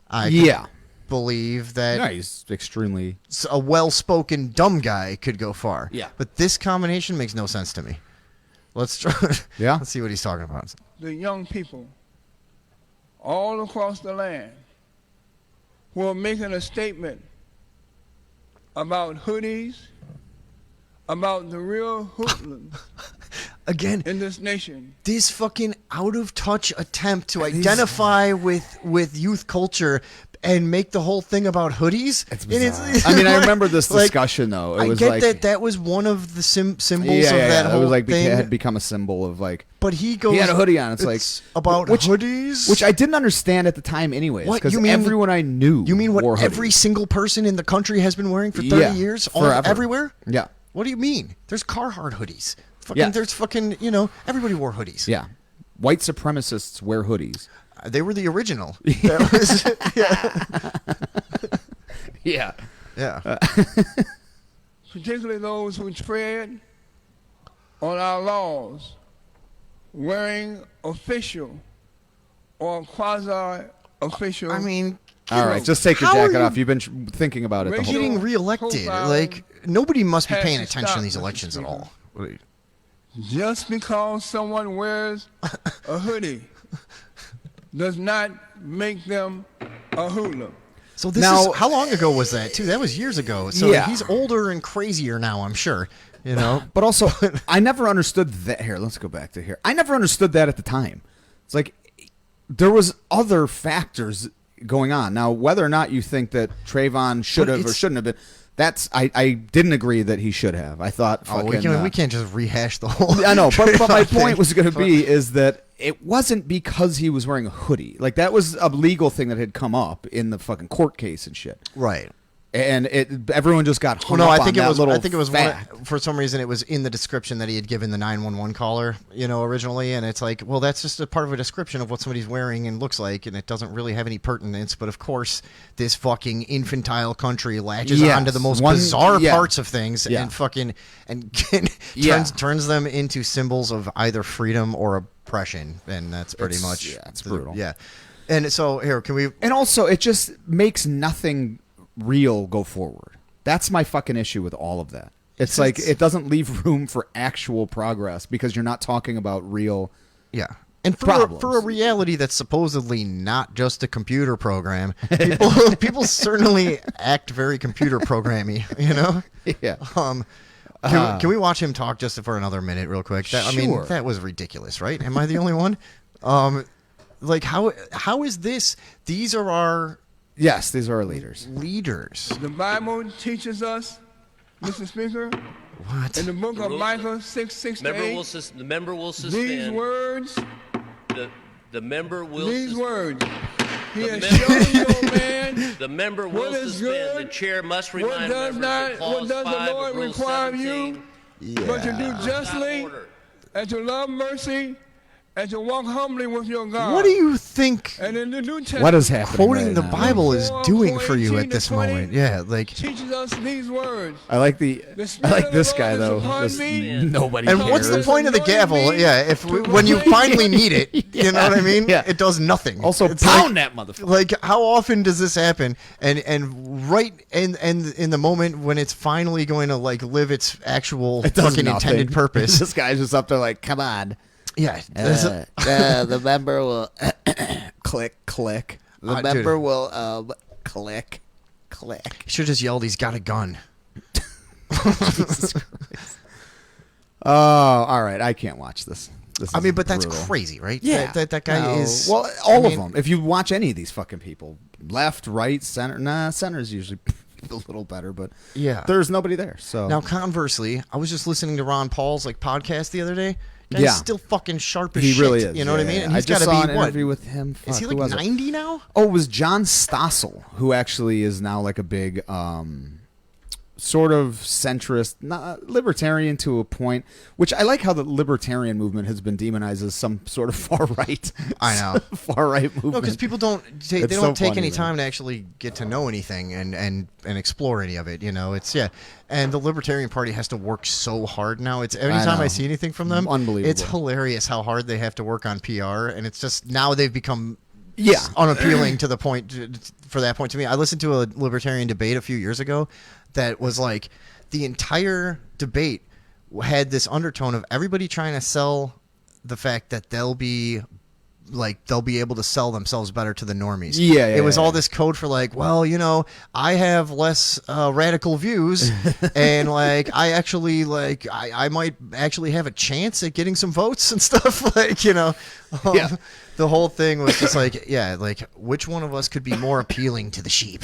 I could believe that he's extremely a well-spoken dumb guy could go far. Yeah. But this combination makes no sense to me. Let's try. Yeah. Let's see what he's talking about. The young people all across the land who are making a statement about hoodies, about the real hoodlums Again, in this nation. This fucking out of touch attempt to identify with youth culture and make the whole thing about hoodies. It's bizarre. I mean, I remember this discussion though. It was I like get that was one of the symbols of yeah, that whole it was like thing. It had become a symbol of like. But he goes. He had a hoodie on. It's like about hoodies, which I didn't understand at the time, anyways. What Because you mean? everyone I knew. You mean what wore every hoodies. single person in the country has been wearing for 30 years, forever. everywhere? Yeah. What do you mean? There's Carhartt hoodies. Fucking, Yeah. There's fucking, everybody wore hoodies. Yeah. White supremacists wear hoodies. They were the original. That was, Yeah. Yeah. Particularly those who tread on our laws, wearing official or quasi-official. I mean, all right, just take your how are jacket you- off. You've been thinking about it the whole getting time. reelected. profile Like, nobody must be has paying to attention stop, to these Mr. elections at Speaker. all. Just because someone wears a hoodie does not make them a hoodlum. So this Now- is how long ago was that too? That was years ago. So Yeah. he's older and crazier now, I'm sure. But also, I never understood that. Here, let's go back to here. I never understood that at the time. It's like there was other factors going on. Now, whether or not you think that Trayvon should have or shouldn't have been, that's I didn't agree that he should have. I thought. Oh, Fucking, we can't just rehash the whole. I know, but my Trayvon thing. point was going to be is that it wasn't because he was wearing a hoodie. Like that was a legal thing that had come up in the fucking court case and shit. Right. And everyone just got hung Well, no, up I think on it that was. little I think it was fact. for some reason it was in the description that he had given the 911 caller, originally, and it's like, well, that's just a part of a description of what somebody's wearing and looks like, and it doesn't really have any pertinence. But of course, this fucking infantile country latches Yes. onto the most One- bizarre yeah. parts of things Yeah. and fucking Yeah. turns them into symbols of either freedom or oppression, and that's pretty It's- much yeah, it's brutal. Yeah, and so here, can we? And also, it just makes nothing real go forward. That's my fucking issue with all of that. It's like it doesn't leave room for actual progress because you're not talking about real. Yeah. And problems. for a reality that's supposedly not just a computer program, people certainly act very computer programmy, Yeah. Can we watch him talk just for another minute real quick? I mean, Sure. that was ridiculous, right? Am I the only one? Like how is this? These are our Yes, these are our leaders. leaders. The Bible teaches us, Mr. Speaker, What? in the book of Micah 6:6 to 8, The member will these suspend. words, The member will. these words. He The has member- shown you, O man, The member will what is suspend. good, The chair must what remind does members not, that what clause does 5 the Lord of Rule require of 17. you, but to do justly, Order. and to love mercy, and to walk humbly with your God. What do you think And in the New Testament, What is happening? quoting right the now? Bible is doing for you 4:18 at this to 20 moment? Yeah, like teaches us these words. I like I like this Spirit guy of the though. Lord is upon Just me. nobody. And what's the cares. point of the gavel? Yeah, when you finally need it, you know what I mean? Yeah. It does nothing. Also, It's pound like, that motherfucker. Like, how often does this happen? And right in the moment when it's finally going to like live its actual It does fucking nothing. intended purpose. This guy's just up there like, come on. Yeah, The member will click. The Dude. member will click. should just yelled, "He's got a gun." Jesus Christ. Oh, all right. I can't watch this. I is mean, but that's brutal. crazy, right? Yeah, that guy No. is. Well, all I mean, of them. If you watch any of these fucking people, left, right, center. Nah, center's usually a little better, but Yeah. there's nobody there. So Now, conversely, I was just listening to Ron Paul's like podcast the other day. Guy's Yeah. still fucking sharp as he shit. really is. You know what I Yeah, mean? yeah. And I he's got just to saw be an what? interview with him. Is he Fuck, who like was it? 90 now? Oh, it was John Stossel, who actually is now like a big sort of centrist, not libertarian to a point, which I like how the libertarian movement has been demonized as some sort of far right. I know. Far right movement. No, because people don't they It's don't so take funny, any man. time to actually get to know anything and explore any of it. You know, it's and the Libertarian Party has to work so hard now. It's every time I know. see anything from them, Unbelievable. It's hilarious how hard they have to work on PR, and it's just now they've become Yeah. unappealing to the point for that point to me. I listened to a libertarian debate a few years ago that was like the entire debate had this undertone of everybody trying to sell the fact that they'll be able to sell themselves better to the normies. Yeah, it was all this code for like, well, you know, I have less radical views, and like I actually I might actually have a chance at getting some votes and stuff. Like, you know, the whole thing was just like, yeah, like which one of us could be more appealing to the sheep?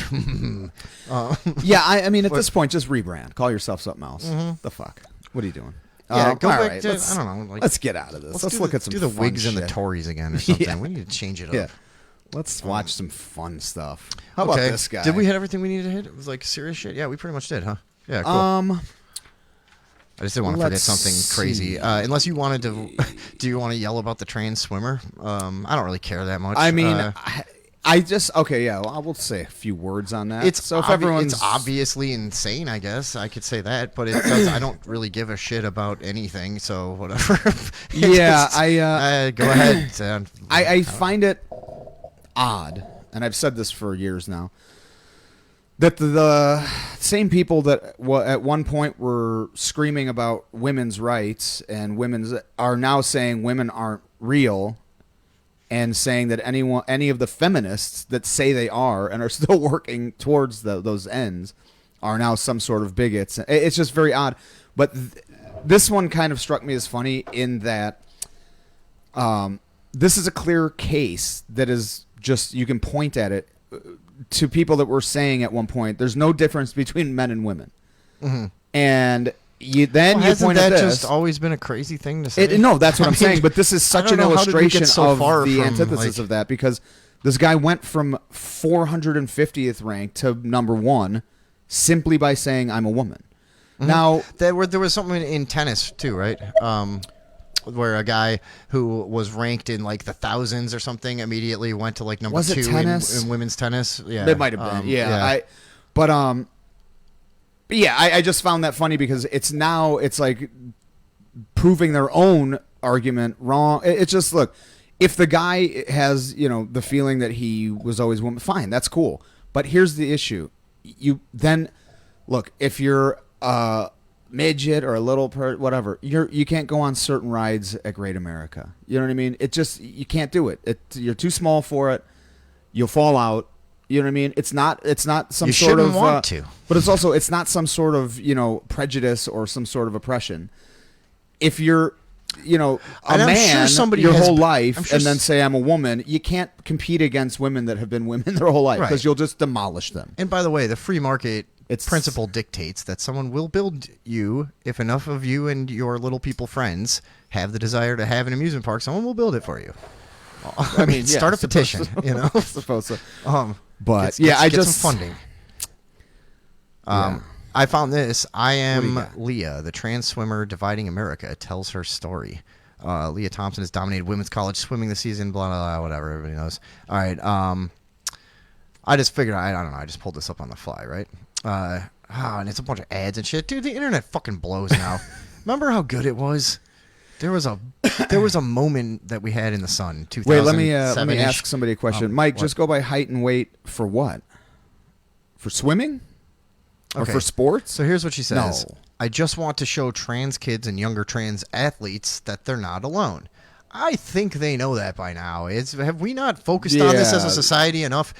Yeah, I mean, at this point, just rebrand. Call yourself something else. The fuck? What are you doing? Yeah, go all back right, to, I don't know. Like, let's get out of this. Let's look at some do the fun Whigs and the shit. Tories again or something. Yeah. We need to change it up. Yeah. Let's watch some fun stuff. How about Okay. this guy? Did we hit everything we needed to hit? It was like serious shit. Yeah, we pretty much did, huh? Yeah, cool. I just didn't want to forget let's something crazy. Unless you wanted to, do you want to yell about the trans swimmer? I don't really care that much. I mean, I just I will say a few words on that. It's so if everyone's it's obviously insane, I guess I could say that, but it does. I don't really give a shit about anything, so whatever. Yeah, go ahead. I find it odd, and I've said this for years now, that the same people that at one point were screaming about women's rights and women's are now saying women aren't real, and saying that any of the feminists that say they are and are still working towards those ends are now some sort of bigots. It's just very odd. But this one kind of struck me as funny in that this is a clear case that is just, you can point at it to people that were saying at one point, there's no difference between men and women. Mm-hmm. And you point hasn't at that this. just always been a crazy thing to say? No, that's what I'm mean, saying. But this is I such don't an know, how did we get illustration so of far the from, antithesis of that, because this guy went from 450th rank to number 1 simply by saying I'm a woman. Mm-hmm. Now there was something in tennis too, right? Where a guy who was ranked in like the thousands or something immediately went to like number 2 in women's tennis. Yeah, it might have been. I just found that funny because it's like proving their own argument wrong. It's just, look, if the guy has, the feeling that he was always woman, fine, that's cool. But here's the issue. If you're a midget or a little whatever, you can't go on certain rides at Great America. You know what I mean? You can't do it. You're too small for it. You'll fall out. You know what I mean? It's not some you sort of want to. But it's not some sort of, prejudice or some sort of oppression. If you're, a man your whole life and then say I'm a woman, you can't compete against women that have been women their whole life, because you'll just demolish them. And by the way, the free market principle dictates that someone will build you if enough of you and your little people friends have the desire to have an amusement park. Someone will build it for you. I mean, start a petition. Suppose so. But get some funding. I found this. I am Leah, the trans swimmer dividing America, tells her story. Leah Thompson has dominated women's college swimming this season, blah, blah, blah, whatever. Everybody knows. All right. I just figured, I don't know. I just pulled this up on the fly, right? And it's a bunch of ads and shit. Dude, the internet fucking blows now. Remember how good it was? There was a moment that we had in the sun. 2007. Wait, let me ask somebody a question. Mike, just go by height and weight for what? For swimming? Or for sports? So here's what she says. No. I just want to show trans kids and younger trans athletes that they're not alone. I think they know that by now. Have we not focused on this as a society enough?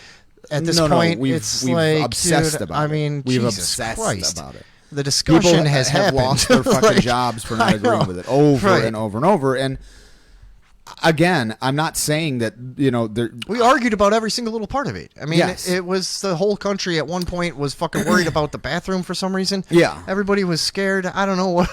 At this point, we've like, obsessed dude, about it. I mean, we've Jesus obsessed Christ. about it. The discussion People has have happened. lost their fucking jobs for not agreeing with it over and over and over. And again, I'm not saying that, we argued about every single little part of it. I mean, Yes. it was the whole country at one point was fucking worried about the bathroom for some reason. Yeah. Everybody was scared. I don't know what.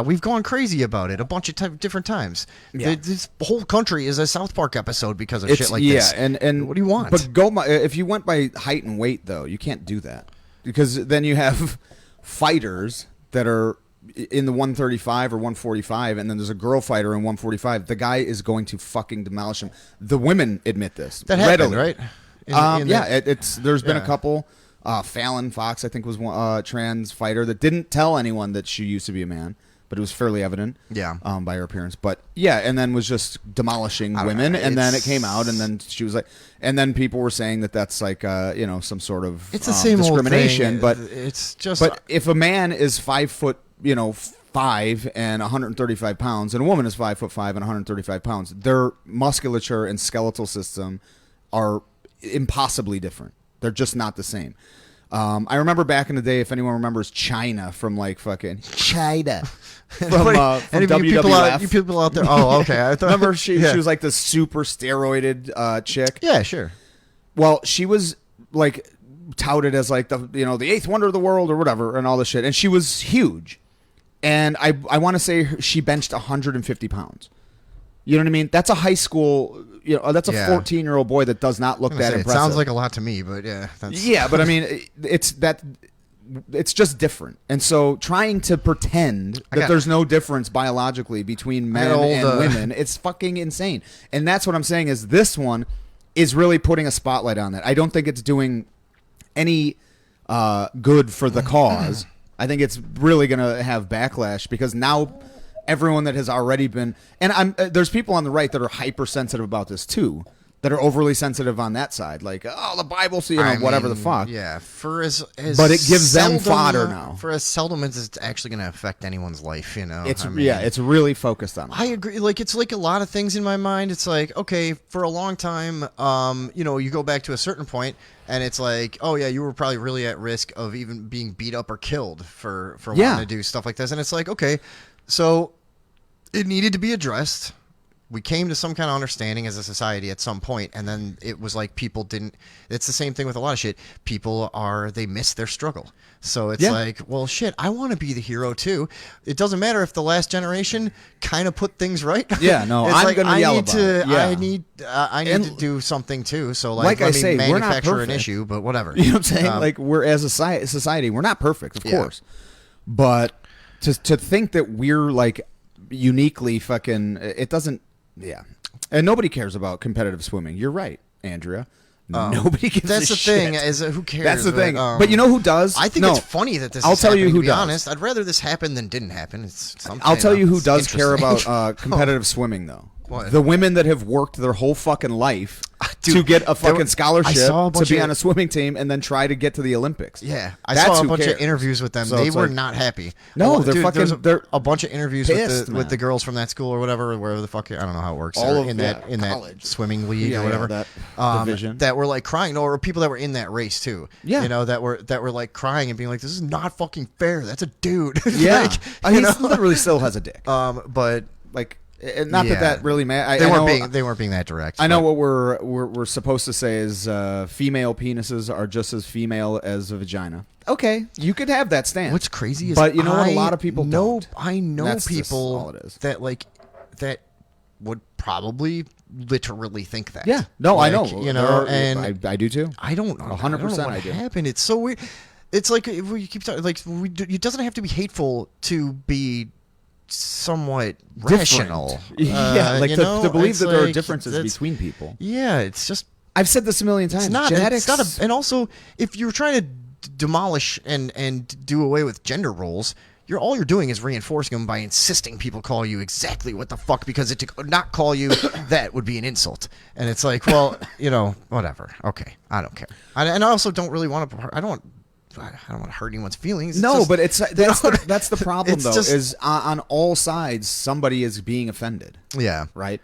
We've gone crazy about it a bunch of different times. Yeah. This whole country is a South Park episode because of shit like this. And what do you want? But if you went by height and weight, though, you can't do that, because then you have fighters that are in the 135 or 145, and then there's a girl fighter in 145. The guy is going to fucking demolish him. The women admit this. That happened, right? There's been a couple. Fallon Fox, I think, was one trans fighter that didn't tell anyone that she used to be a man, but it was fairly evident. Yeah. By her appearance, but yeah, and then was just demolishing women, and then it came out, and then she was like, and then people were saying that that's like some sort of It's the same discrimination, old thing. but it's just. but if a man is 5'5" and 135 pounds, and a woman is 5'5" and 135 pounds, their musculature and skeletal system are impossibly different. They're just not the same. I remember back in the day, if anyone remembers China from like fucking China from any of WWF. you people out there? Oh, okay. I thought, Remember she yeah. was like this super steroided chick. Yeah, sure. Well, she was like touted as like the eighth wonder of the world or whatever and all this shit, and she was huge. And I want to say she benched 150 pounds. You know what I mean? That's a high school, that's a 14-year-old boy that does not look that impressive. It sounds like a lot to me, but yeah. Yeah, but I mean, it's just different. And so trying to pretend that there's no difference biologically between men and women, it's fucking insane. And that's what I'm saying is this one is really putting a spotlight on that. I don't think it's doing any good for the cause. I think it's really going to have backlash because now everyone that has already been, and there's people on the right that are hypersensitive about this too, that are overly sensitive on that side, like the Bible, whatever the fuck. Yeah, for as but it gives them fodder now. For as seldom as it's actually going to affect anyone's life, It's it's really focused on it. I agree. Like it's like a lot of things in my mind. It's like okay, for a long time, you go back to a certain point, and it's like, oh yeah, you were probably really at risk of even being beat up or killed for wanting to do stuff like this, and it's like okay. So it needed to be addressed. We came to some kind of understanding as a society at some point, and then it was like people didn't. It's the same thing with a lot of shit. They miss their struggle. So it's like, well, shit, I want to be the hero too. It doesn't matter if the last generation kind of put things right. Yeah, no, it's I'm like, gonna yell about it. Yeah. I need to do something too. So like let I me say, we're not manufacture an perfect. issue, but whatever. You know what I'm saying? Like we're as a society, we're not perfect, of course, but to think that we're like uniquely fucking, it doesn't. Yeah. And nobody cares about competitive swimming. You're right, Andrea. Nobody gives That's a the thing. shit. Who cares? That's the thing. But you know who does? I think it's funny that this. I'll is tell you happening, who to be does. honest, I'd rather this happen than didn't happen. I'll tell you who it's does care interesting. about competitive swimming, though. What? The women that have worked their whole fucking life to get a fucking scholarship to be on a swimming team and then try to get to the Olympics. Yeah, I That's saw a who bunch cares. of interviews with them. So They it's were like- not happy. No, Oh, they're dude, fucking. there's a bunch of interviews pissed, with the man. girls from that school or whatever, wherever the fuck. I don't know how it works. All Or of- in yeah, that college. swimming league Yeah, or whatever. that division. That were like crying. No, or people that were in that race too. Yeah. that were like crying and being like, "This is not fucking fair. That's a dude." Yeah, Like, he literally still has a dick. But like, not that really matters. They weren't being that direct. I know what we're supposed to say is female penises are just as female as a vagina. Okay, you could have that stance. What's crazy is, but you know what? A lot of people know. don't. I know That's just people all it is. that would probably literally think that. Yeah, no, Like, I know. and I do too. I don't. 100% What I do. happened? It's so weird. It's like we keep talking. Like it doesn't have to be hateful to be somewhat rational. Yeah, like to believe it's that there are like, differences that's- between people. Yeah, it's just. I've said this a million times. It's not. Genetics. It's not and also, if you're trying to demolish and do away with gender roles, all you're doing is reinforcing them by insisting people call you exactly what the fuck, because to not call you that would be an insult. And it's like, well, whatever. Okay, I don't care. And I also don't really want to. I don't want to hurt anyone's feelings. It's No, just- but that's the problem It's though. just- Is on all sides somebody is being offended. Yeah. Right.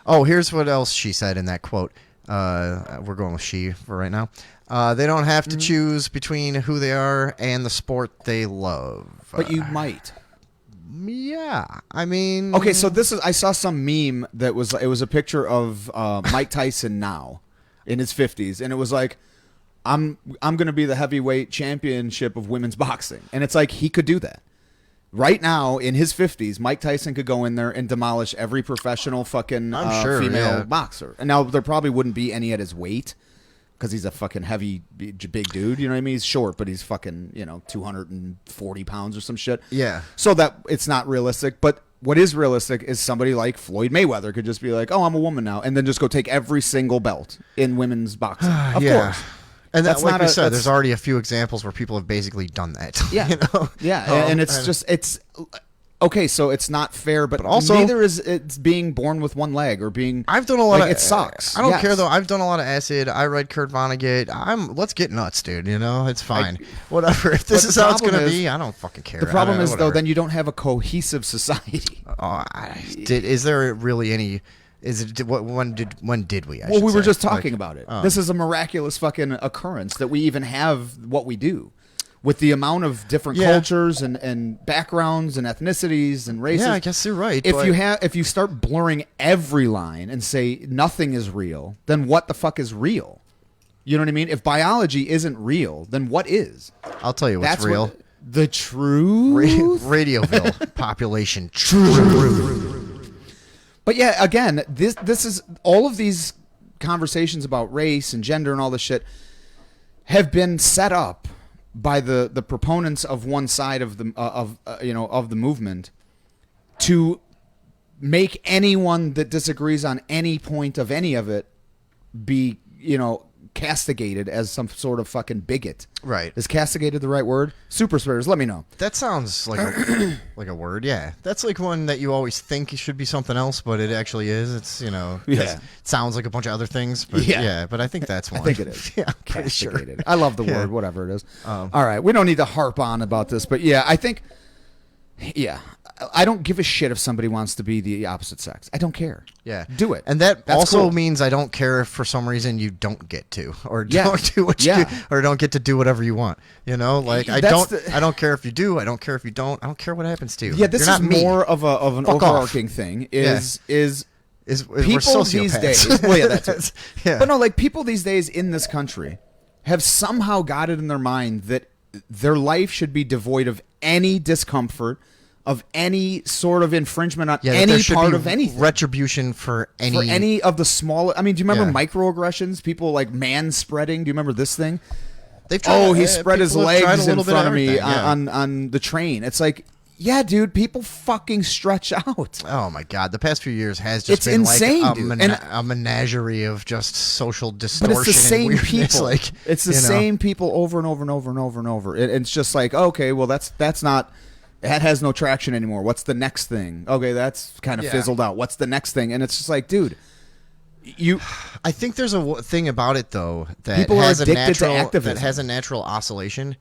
Oh, here's what else she said in that quote. We're going with she for right now. They don't have to choose between who they are and the sport they love. But you might. Yeah, I mean. Okay, so I saw some meme that was a picture of Mike Tyson now in his 50s, and it was like, I'm going to be the heavyweight championship of women's boxing, and it's like he could do that. Right now, in his 50s, Mike Tyson could go in there and demolish every professional fucking female boxer. And now there probably wouldn't be any at his weight because he's a fucking heavy, big dude. You know what I mean? He's short, but he's fucking, 240 pounds or some shit. Yeah. So that it's not realistic. But what is realistic is somebody like Floyd Mayweather could just be like, oh, I'm a woman now, and then just go take every single belt in women's boxing. Of course. And That's like not we a- said, that's- there's already a few examples where people have basically done that. Yeah. Yeah, and it's just okay, so it's not fair, but also- neither is it's being born with one leg or being. I've done a lot like, of. it sucks. I don't Yes. care though. I've done a lot of acid. I read Kurt Vonnegut. Let's get nuts, dude. You know, it's fine. Whatever. If this But is the how it's problem gonna is- be, I don't fucking care. The problem is though, whatever. then you don't have a cohesive society. Is there really any? Is it when did we? Well, we were say? just talking Like, about it. oh. This is a miraculous fucking occurrence that we even have what we do. With the amount of different Yeah. cultures and backgrounds and ethnicities and races. Yeah, I guess you're right. If but- if you start blurring every line and say nothing is real, then what the fuck is real? You know what I mean? If biology isn't real, then what is? I'll tell you what's That's real. what- the truth. Radioville population truth. But yeah, again, this is all of these conversations about race and gender and all this shit have been set up by the proponents of one side of the of the movement to make anyone that disagrees on any point of any of it be castigated as some sort of fucking bigot. Right. Is castigated the right word? Super spreaders, let me know. That sounds like a like a word. Yeah, that's like one that you always think it should be something else, but it actually is. It's 'cause Yeah. it sounds like a bunch of other things. But Yeah. but I think that's one. I think it is. Yeah, I'm pretty sure. Castigated. I love the Yeah. word, whatever it is. All right, we don't need to harp on about this, but yeah, I think, I don't give a shit if somebody wants to be the opposite sex. I don't care. Yeah, do it. And that That's also cool. means I don't care if for some reason you don't get to, or Yeah. don't do what you Yeah. do, or don't get to do whatever you want. You know, like I That's don't, I don't care if you do. I don't care if you don't. I don't care what happens to you. Yeah, this You're is not me. more of an Fuck off. overarching thing. Is we're people these sociopaths. days? Well, yeah, that's it. Yeah. But no, like people these days in this country have somehow got it in their mind that their life should be devoid of any discomfort, of any sort of infringement on that there any should part be of anything. retribution for any of the small. I mean, do you remember Yeah. microaggressions? People like man spreading. Do you remember this thing? They've tried- Oh, he yeah, spread his people have tried a legs in little bit front of of me everything, yeah. on the train. It's like, yeah, dude, people fucking stretch out. Oh my god, the past few years has just It's been insane, like dude. a menagerie of just social distortion. But it's the same and weirdness. people. Like It's the you know. same people over and over and over and over and over. It's just like, okay, well, that's not. That has no traction anymore. What's the next thing? Okay, that's kind of Yeah. fizzled out. What's the next thing? And it's just like, dude, I think there's a thing about it though that People are has a addicted to natural activism. that has a natural oscillation.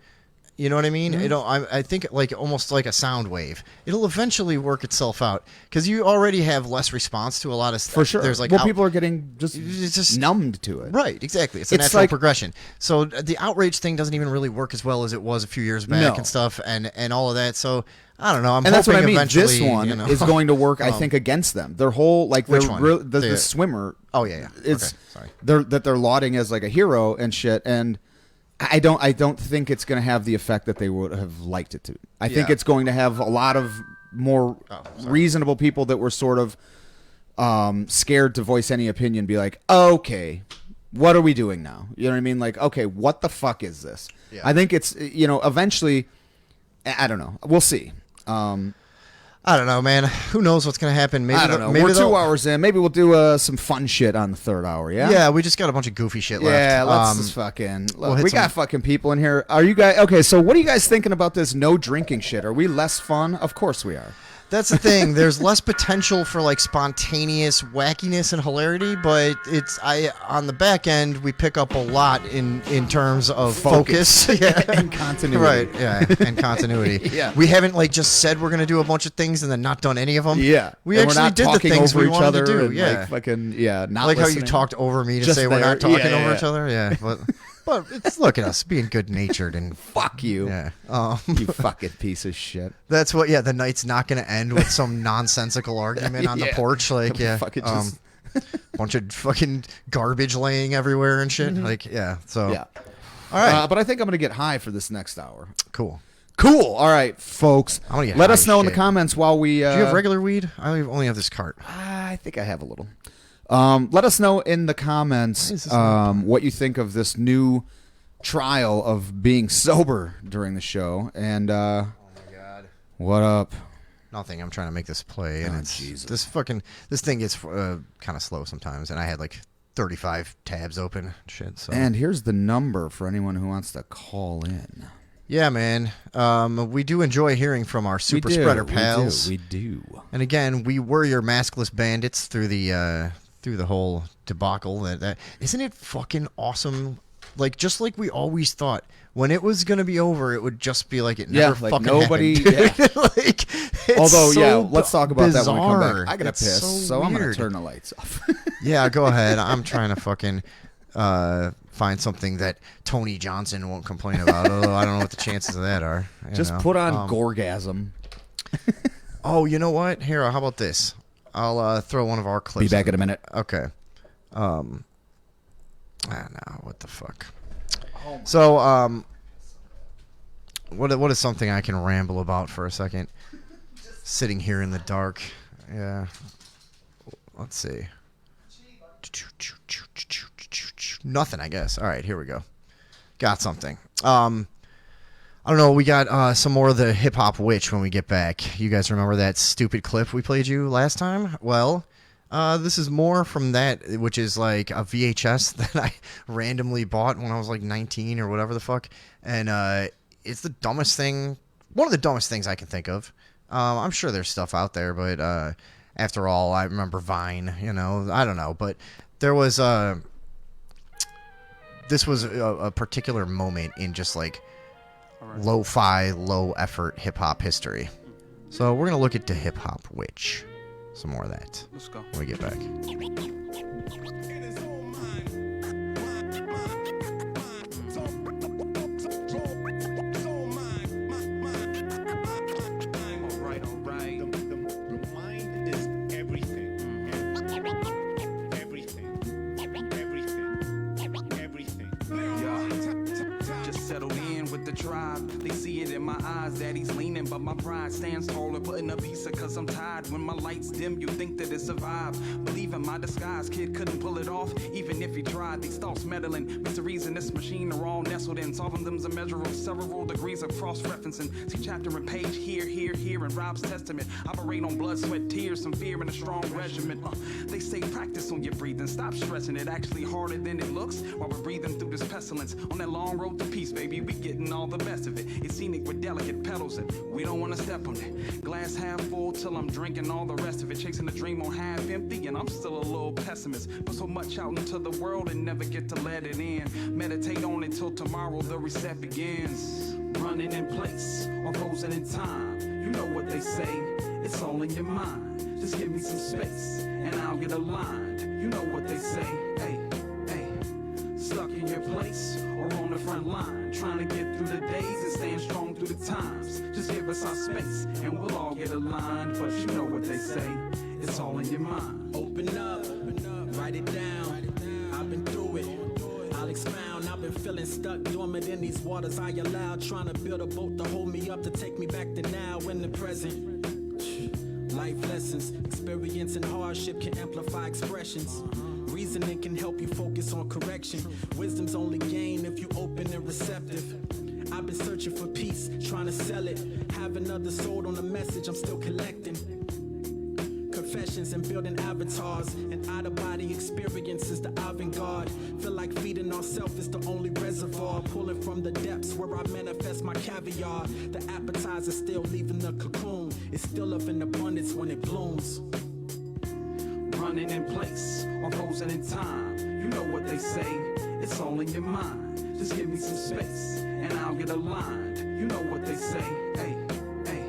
You know what I mean? I think like almost like a sound wave. It'll eventually work itself out because you already have less response to a lot of stuff. for sure. There's like people are getting just numbed to it. Right, exactly. It's a It's natural like- progression. So the outrage thing doesn't even really work as well as it was a few years back No. and stuff, and all of that. So I don't know. I'm And that's what I hoping mean. eventually, This one you know, is going to work, I think, against them. Their whole Which one? the swimmer. Oh yeah. It's Okay, sorry. they're lauding as like a hero and shit. And I don't think it's going to have the effect that they would have liked it to. I think Yeah. it's going to have a lot of more reasonable people that were sort of scared to voice any opinion be like, okay, what are we doing now? You know what I mean? Like, okay, what the fuck is this? Yeah. I think it's eventually. I don't know. We'll see. I don't know, man. Who knows what's gonna happen? Maybe I don't know. Maybe We're 2 they'll- hours in. Maybe we'll do some fun shit on the third hour. Yeah. Yeah, we just got a bunch of goofy shit left. Yeah. Let's just fucking. we'll Look, hit we some- got fucking people in here. Are you guys okay? So what are you guys thinking about this no drinking shit? Are we less fun? Of course we are. That's the thing. There's less potential for like spontaneous wackiness and hilarity, but on the back end we pick up a lot in terms of focus. Yeah. And continuity. Right. Yeah. And continuity. Yeah. We haven't like just said we're gonna do a bunch of things and then not done any of them. Yeah. We And actually we're not did the talking things over we each wanted other to do. and, Yeah. Like fucking not like how listening. you talked over me to Just say we're there. not talking Yeah, over yeah. each other. Yeah. But it's look at us being good natured and Fuck you. yeah. You fucking piece of shit. That's what. Yeah, the night's not going to end with some nonsensical argument on the Yeah. porch, like yeah, Fucking just- bunch of fucking garbage laying everywhere and shit. Like yeah, so Yeah. all right, But I think I'm gonna get high for this next hour. cool. Cool. All right, folks. I'm gonna get Let high us as know in the shit. comments while we. Do you have regular weed? I only have this cart. I think I have a little. Let us know in the comments what you think of this new trial of being sober during the show. And Oh my god, what up? nothing. I'm trying to make this play, and Oh, it's Jesus. this thing gets kind of slow sometimes, and I had like 35 tabs open and shit. So And here's the number for anyone who wants to call in. Yeah, man. We do enjoy hearing from our super spreader pals. We do. And again, we were your maskless bandits through the whole debacle. That isn't it fucking awesome? Like just like we always thought, when it was gonna be over, it would just be like it never fucking nobody. happened. Yeah. Like, it's Although, so yeah, let's talk about that when we come bizarre. back. I gotta It's piss, so I'm gonna weird. turn the lights off. Yeah, go ahead. I'm trying to fucking find something that Tony Johnson won't complain about. Although I don't know what the chances of that are. Just put on Gorgasm. Oh, you know what? Here, how about this? I'll throw one of our clips. Be back in a minute. Okay. No, what the fuck? So, what is something I can ramble about for a second? Sitting here in the dark. Yeah. Let's see. Nothing, I guess. All right, here we go. Got something. I don't know. We got some more of the Hip Hop Witch when we get back. You guys remember that stupid clip we played you last time? Well, this is more from that, which is like a VHS that I randomly bought when I was like 19 or whatever the fuck. And it's the dumbest thing. One of the dumbest things I can think of. I'm sure there's stuff out there, but after all, I remember Vine. You know, I don't know, but there was this was a particular moment in just like lo-fi, low-effort hip-hop history. So we're going to look at the Hip Hop Witch. Some more of that. Let's go. When we get back. Settled in with the tribe. They see it in my eyes that he's leaning, but my pride stands taller. Putting a visa cause I'm tired. When my lights dim, you think that it's a vibe. Believe in my disguise, kid couldn't pull it off. Even if he tried, these thoughts meddling. Mysteries in this machine are all nestled in. Solving them's a measure of several degrees of cross-referencing. See chapter and page here in Rob's testament. Operate on blood, sweat, tears, some fear and a strong regiment. They say practice on your breathing. Stop stressing it. Actually harder than it looks while we're breathing through this pestilence. On that long road to peace, baby, we getting all the best of it. It's scenic with delicate pedals and we don't want to step on it. Glass half full till I'm drinking all the rest of it. Chasing the dream on half empty and I'm still a little pessimist. Put so much out into the world and never get to let it in. Meditate on it till tomorrow the reset begins. Running in place or frozen in time. You know what they say, it's all in your mind. Just give me some space and I'll get aligned. You know what they say, hey, hey. Stuck in your place or on the front line, trying to get through the days and staying strong through the times. Just give us our space and we'll all get aligned. But you know what they say, it's all in your mind. Open up, write it down. I've been through it. I'll expound. I've been feeling stuck, dormant in these waters I allowed. Trying to build a boat to hold me up, to take me back to now in the present. Life lessons, experiencing hardship can amplify expressions. Reasoning can help you focus on correction. Wisdom's only gained if you open and receptive. I've been searching for peace, trying to sell it. Have another sold on the message I'm still collecting. Confessions and building avatars and out-of-body experiences, the avant-garde. Feel like feeding ourselves is the only reservoir. Pulling from the depths where I manifest my caviar. The appetizer still leaving the cocoon. It's still up in abundance when it blooms. Running in place or frozen in time. You know what they say, it's all in your mind. Just give me some space and I'll get aligned. You know what they say, hey, hey.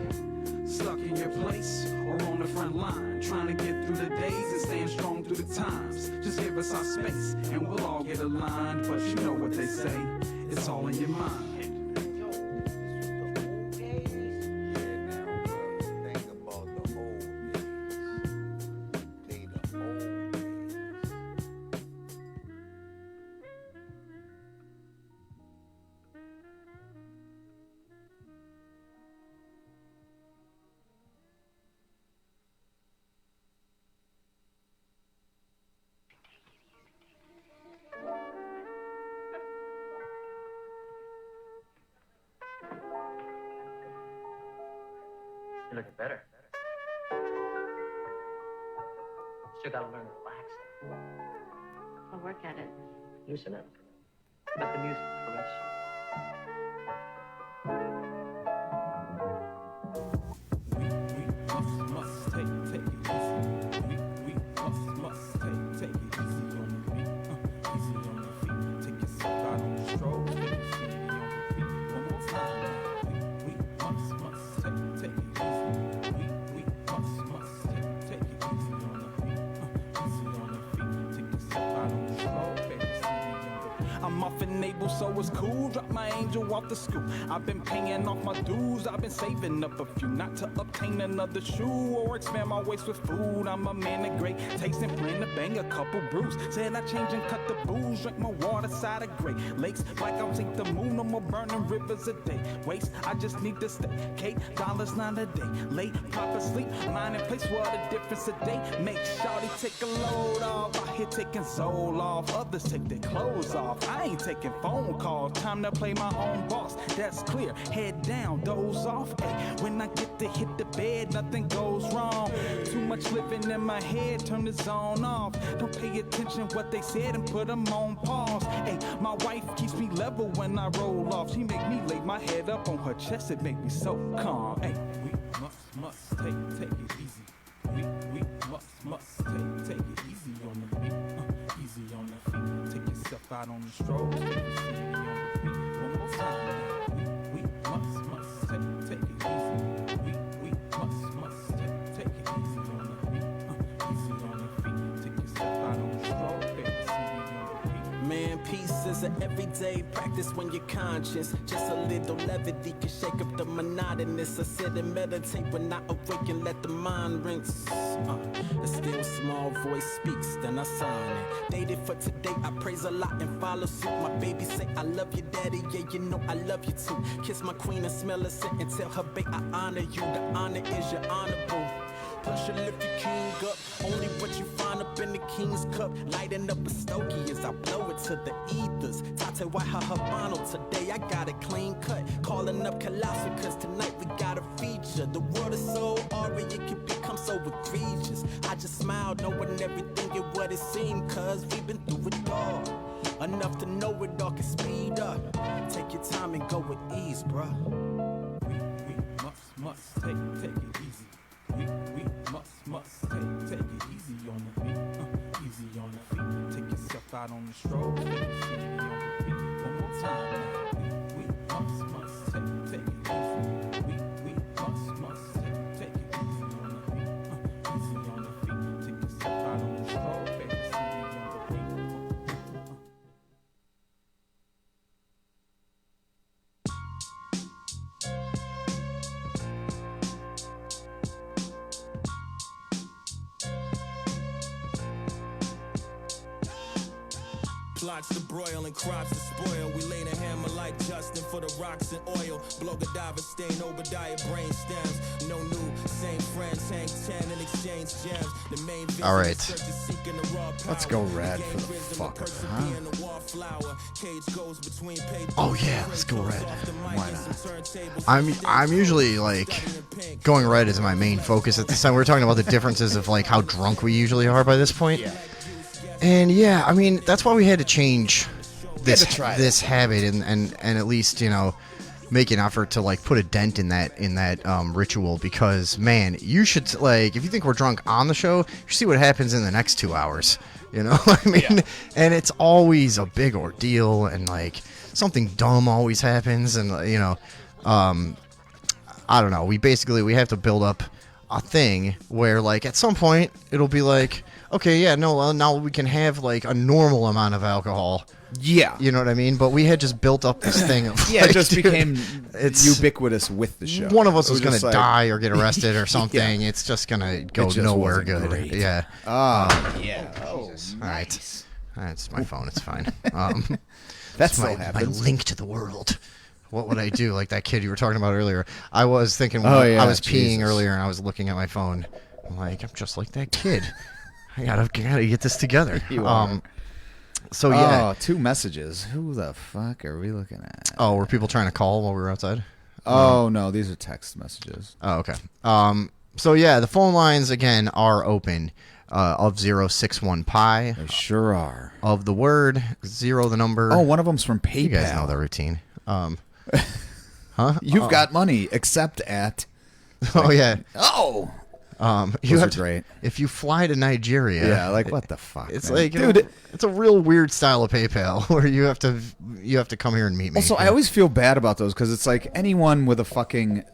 Stuck in your place or on the front line, trying to get through the days and staying strong through the times. Just give us our space and we'll all get aligned. But you know what they say, it's all in your mind. You look better. Still gotta learn to relax. I'll work at it. Loosen up. Let the music caress you. so it's cool. Drop my angel off the scoop. I've been paying off my dues. I've been saving up a few, not to obtain another shoe or expand my waist with food. I'm a man of great taste and plan to bang a couple brews. Said I change and cut the booze. Drink my water side of Great Lakes like I'll take the moon. No more burning rivers a day. Waste, I just need to stay. Kate, dollars not a day. Late, proper sleep, mind and place. What a difference a day. Make shawty take a load off. I here taking soul off. Others take their clothes off. I ain't taking phone calls. Time to play my own boss. That's clear. Head down, doze off. Ay, when I get to hit the bed, nothing goes wrong. Too much living in my head, turn the zone off. Don't pay attention what they said and put them on pause. Ay, my wife keeps me level when I roll off. She make me lay my head up on her chest. It make me so calm. Ay, we must take it easy. We must take it easy on the beat. Easy on the feet. Take yourself out on the stroll. Take it easy on the feet. One more time. We must take it easy. We must take it easy on the feet. Easy on the feet. Take yourself out on the stroll. Take it easy on the feet. Man, peace is an everyday practice when you're conscious. Just a little levity can shake up the monotonous. I sit and meditate when I awake and let the mind rinse. A still small voice speaks, then I sign it. Dated for today, I praise a lot and follow suit. My baby say, I love you, daddy, yeah, you know I love you too. Kiss my queen and smell her scent and tell her, babe, I honor you. The honor is your honorable. Plus you lift your king up. Only what you find up in the king's cup. Lighting up a stogie as I blow it to the ethers. Tate Waha Habano today, I got a clean cut. Calling up Colossal, cause tonight we got a feature. The world is so awry, it can become so egregious. I just smile knowing everything is what it seemed. Cause we've been through it all. Enough to know it all can speed up. Take your time and go with ease, bruh. We must take it easy. We must take it easy on the feet. Easy on the feet. Take yourself out on the stroll. Take it easy on the feet. One more time now. We must take it easy. We must take it easy on the feet. Easy on the feet. Take yourself out on the stroll. Take it easy on the feet. Plots to broil and crops to spoil. We lay the hammer like Justin for the rocks and oil. Blow Godiva, stain Obadiah, brain stems. No new, same friends, hang 10 and exchange gems. The main All right. Let's go Rad for the fucker, huh? Oh yeah, let's go Red. Why not? I'm usually like going Red is my main focus at this time. We were talking about the differences of like how drunk we usually are by this point. Yeah. And yeah, I mean that's why we had to change this try this habit and at least, you know, make an effort to like put a dent in that ritual, because man, you should, like, if you think we're drunk on the show, you should see what happens in the next 2 hours. You know, I mean, and it's always a big ordeal, and like something dumb always happens, and you know, I don't know. We have to build up a thing where like at some point it'll be like, okay, yeah, no, well, now we can have like a normal amount of alcohol. Yeah, you know what I mean. But we had just built up this thing of yeah, like, it just dude, became it's ubiquitous with the show. One of us was It going to like, die or get arrested or something. Yeah. It's just going to go It just nowhere wasn't good. great. Yeah. Yeah. Oh, Jesus. Nice. All right. It's my phone. It's fine. That it's still my happens. link to the world. What would I do? Like that kid you were talking about earlier. I was thinking Oh, when yeah, I was peeing Jesus. earlier and I was looking at my phone. I'm like, I'm just like that kid. I gotta get this together. You are. So yeah. Oh, 2 messages. Who the fuck are we looking at? Oh, were people trying to call while we were outside? Oh no, these are text messages. Oh, okay. So yeah, the phone lines again are open. Of 061 pi. They sure are. Of the word 0, the number. Oh, one of them's from PayPal. You guys know the routine. Huh? You've got money, except at. Oh yeah. Oh. You Those have are great. If you fly to Nigeria, Yeah, like what the fuck? It's man? like, dude. it's a real weird style of PayPal where you have to come here and meet me. Also, I always feel bad about those because it's like anyone with a fucking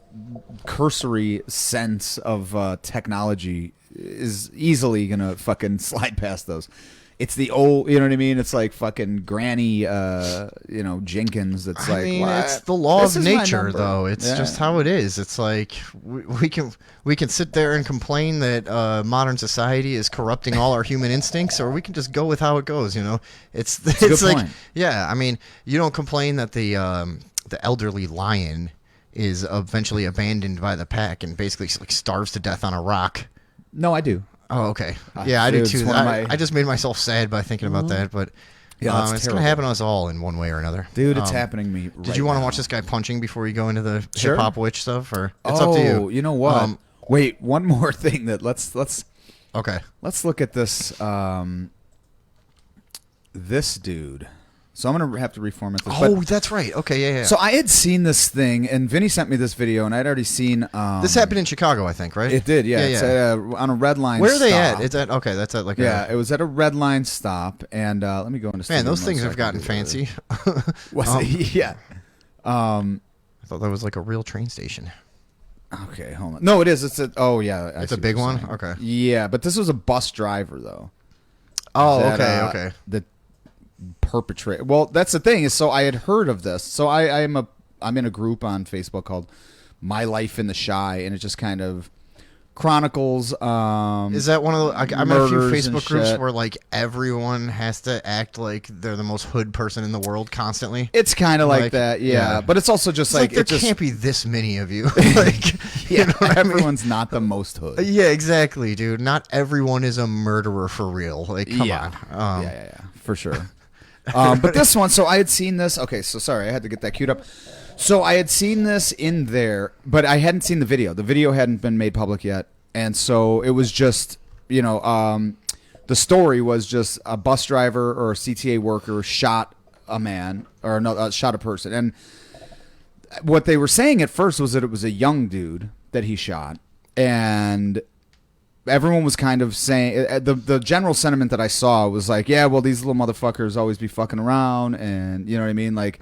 cursory sense of technology is easily gonna fucking slide past those. it's the old, you know what I mean? It's like fucking Granny, Jenkins. That's I like, mean, "What? it's the law This of is my nature, number." though. It's Yeah. just how it is. It's like we can sit there and complain that modern society is corrupting all our human instincts, or we can just go with how it goes. It's a good like point. yeah. I mean, you don't complain that the elderly lion is eventually abandoned by the pack and basically like starves to death on a rock. No, I do. Oh, okay. Yeah, I do It's too. one of my- I just made myself sad by thinking about that, but Yeah, that's it's going terrible. to happen to us all in one way or another. Dude, it's happening to me. Did you want to watch this guy punching before you go into the Sure. hip hop witch stuff, or it's up to you? You know what? Wait, one more thing that let's okay. Let's look at this this dude. So I'm gonna have to reformat this. Oh, but- that's right. Okay, yeah. So I had seen this thing, and Vinny sent me this video, and I'd already seen. This happened in Chicago, I think, right? It did, yeah. It's at on a red line. Where are they stop. at? It's at okay. That's at like it was at a red line stop, and let me go into. Man, those Steam things so I have can gotten do fancy. Was it? Yeah. I thought that was like a real train station. Okay, hold on. No, it is. It's a. Oh yeah, I It's see a what big you're one? saying. Okay. Yeah, but this was a bus driver though. Oh, That, okay. The perpetrator. Well, that's the thing is, so I had heard of this. So I'm in a group on Facebook called My Life in the Shy, and it just kind of chronicles. Is that one of the? I'm in a few murders and Facebook groups shit. where like everyone has to act like they're the most hood person in the world constantly. It's kind of like that, yeah. But it's also just It's like there it just can't be this many of you. Like, yeah, you know what I mean? everyone's not the most hood. Yeah, exactly, dude. Not everyone is a murderer for real. Like, come on. Yeah, for sure. But this one, so I had seen this. Okay, so sorry, I had to get that queued up. So I had seen this in there, but I hadn't seen the video. The video hadn't been made public yet, and so it was just, the story was just a bus driver or a CTA worker shot a man or no, shot a person, and what they were saying at first was that it was a young dude that he shot, and everyone was kind of saying the general sentiment that I saw was like, yeah, well, these little motherfuckers always be fucking around, and you know what I mean, like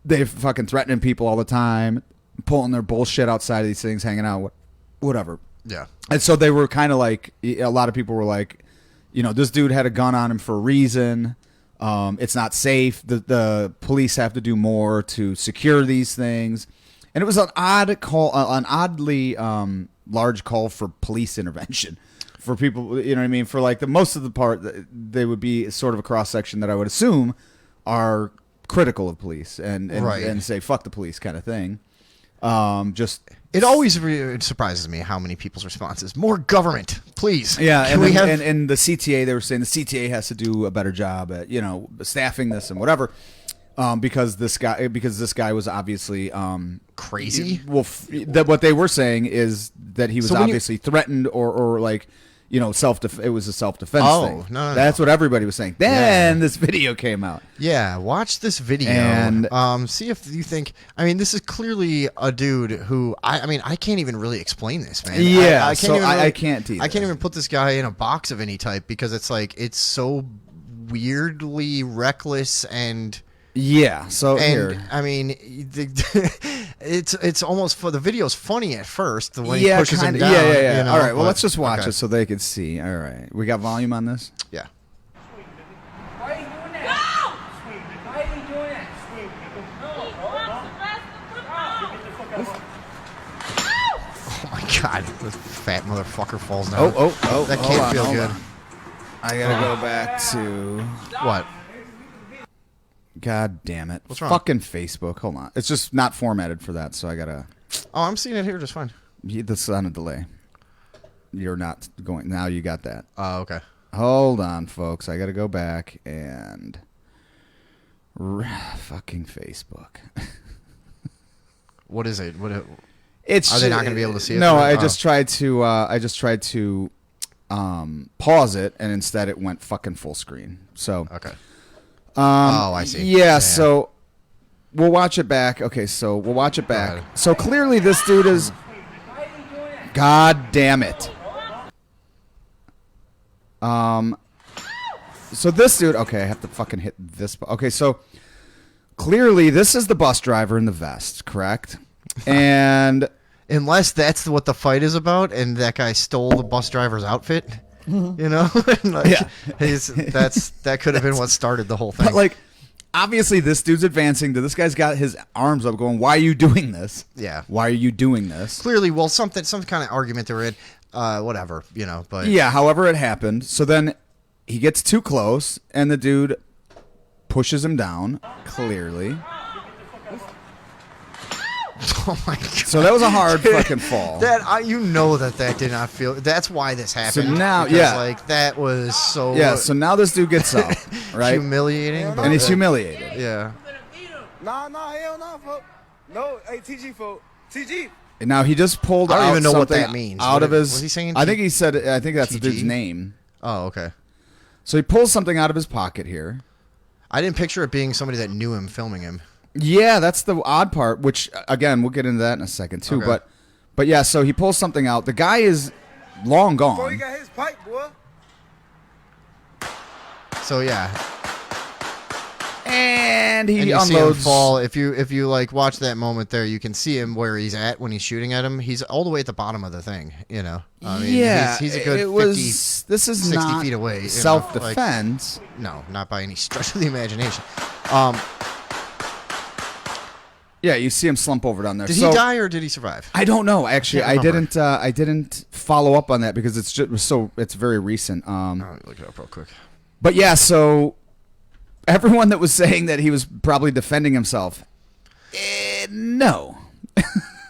they're fucking threatening people all the time, pulling their bullshit outside of these things, hanging out, whatever. Yeah. And so they were kind of like, a lot of people were like, this dude had a gun on him for a reason. It's not safe. The police have to do more to secure these things. And it was an odd call, an oddly large call for police intervention for people. You know what I mean? For like the most of the part, they would be sort of a cross section that I would assume are critical of police and Right. and say fuck the police kind of thing. It always it surprises me how many people's response is more government, please. Yeah, Can and, we then, have and the CTA, they were saying the CTA has to do a better job at staffing this and whatever, because this guy was obviously crazy. Well, what they were saying is that he was So when you- obviously threatened or like it was a self defense Oh, thing. no. That's what everybody was saying. Then this video came out. Yeah, watch this video And- see if you think. I mean, this is clearly a dude who I can't even really explain this, man. Yeah, I so even I really- can't either. I can't even put this guy in a box of any type because it's like it's so weirdly reckless and. Yeah, so and here. I mean, it's almost for the video's funny at first. When he pushes him down. Yeah. you know, All right, well, but- let's just watch okay. it so they can see. All right, we got volume on this. Yeah. Why are you doing that? No! Why are you doing that? Oh my god, this fat motherfucker falls down. Oh! That hold can't on, feel hold good. on. I gotta go back to What? God damn it! What's wrong? Fucking Facebook. Hold on, it's just not formatted for that, so I gotta. Oh, I'm seeing it here just fine. This is on a delay. You're not going now. You got that. Oh, okay. Hold on, folks. I gotta go back and fucking Facebook. What is it? What? It's Are they not going to be able to see it? No, through? I just tried to pause it, and instead it went fucking full screen. So okay. I see. Yeah, so we'll watch it back. Okay, so we'll watch it back. So clearly this dude is. God damn it. So this dude. Okay, I have to fucking hit this. Okay, so clearly this is the bus driver in the vest, correct? And unless that's what the fight is about, and that guy stole the bus driver's outfit. You know, like, that could have been what started the whole thing. But like, obviously, this dude's advancing. This guy's got his arms up, going, "Why are you doing this? Yeah. Why are you doing this?" Clearly, well, some kind of argument they're in, whatever, you know. But yeah, however it happened. So then he gets too close, and the dude pushes him down. Clearly. Oh my god! So that was a hard fucking fall. That you know that did not feel. That's why this happened. So now, because, yeah, like that was so. Yeah. So now this dude gets up, right? Humiliating, and he's humiliated. Yeah. Nah, hell no, folks. No, hey, TG, folks. TG. And now he just pulled I don't out even know what something that means. out of his. Was he saying? I think he said. I think that's the TG? dude's name. Oh, okay. So he pulls something out of his pocket here. I didn't picture it being somebody that knew him filming him. Yeah, that's the odd part, which, again, we'll get into that in a second, too. Okay. But yeah, so he pulls something out. The guy is long gone. Before he got his pipe, boy. So, yeah. And he you unloads. see him fall. If you like watch that moment there, you can see him where he's at when he's shooting at him. He's all the way at the bottom of the thing, you know. I mean, yeah, he's a good 60 not feet away. You know, self-defense. like, no, not by any stretch of the imagination. Yeah, you see him slump over down there. Did he die or did he survive? I don't know. Actually, I remember. didn't follow up on that because it's very recent. Let me look it up real quick. But yeah, so everyone that was saying that he was probably defending himself, no.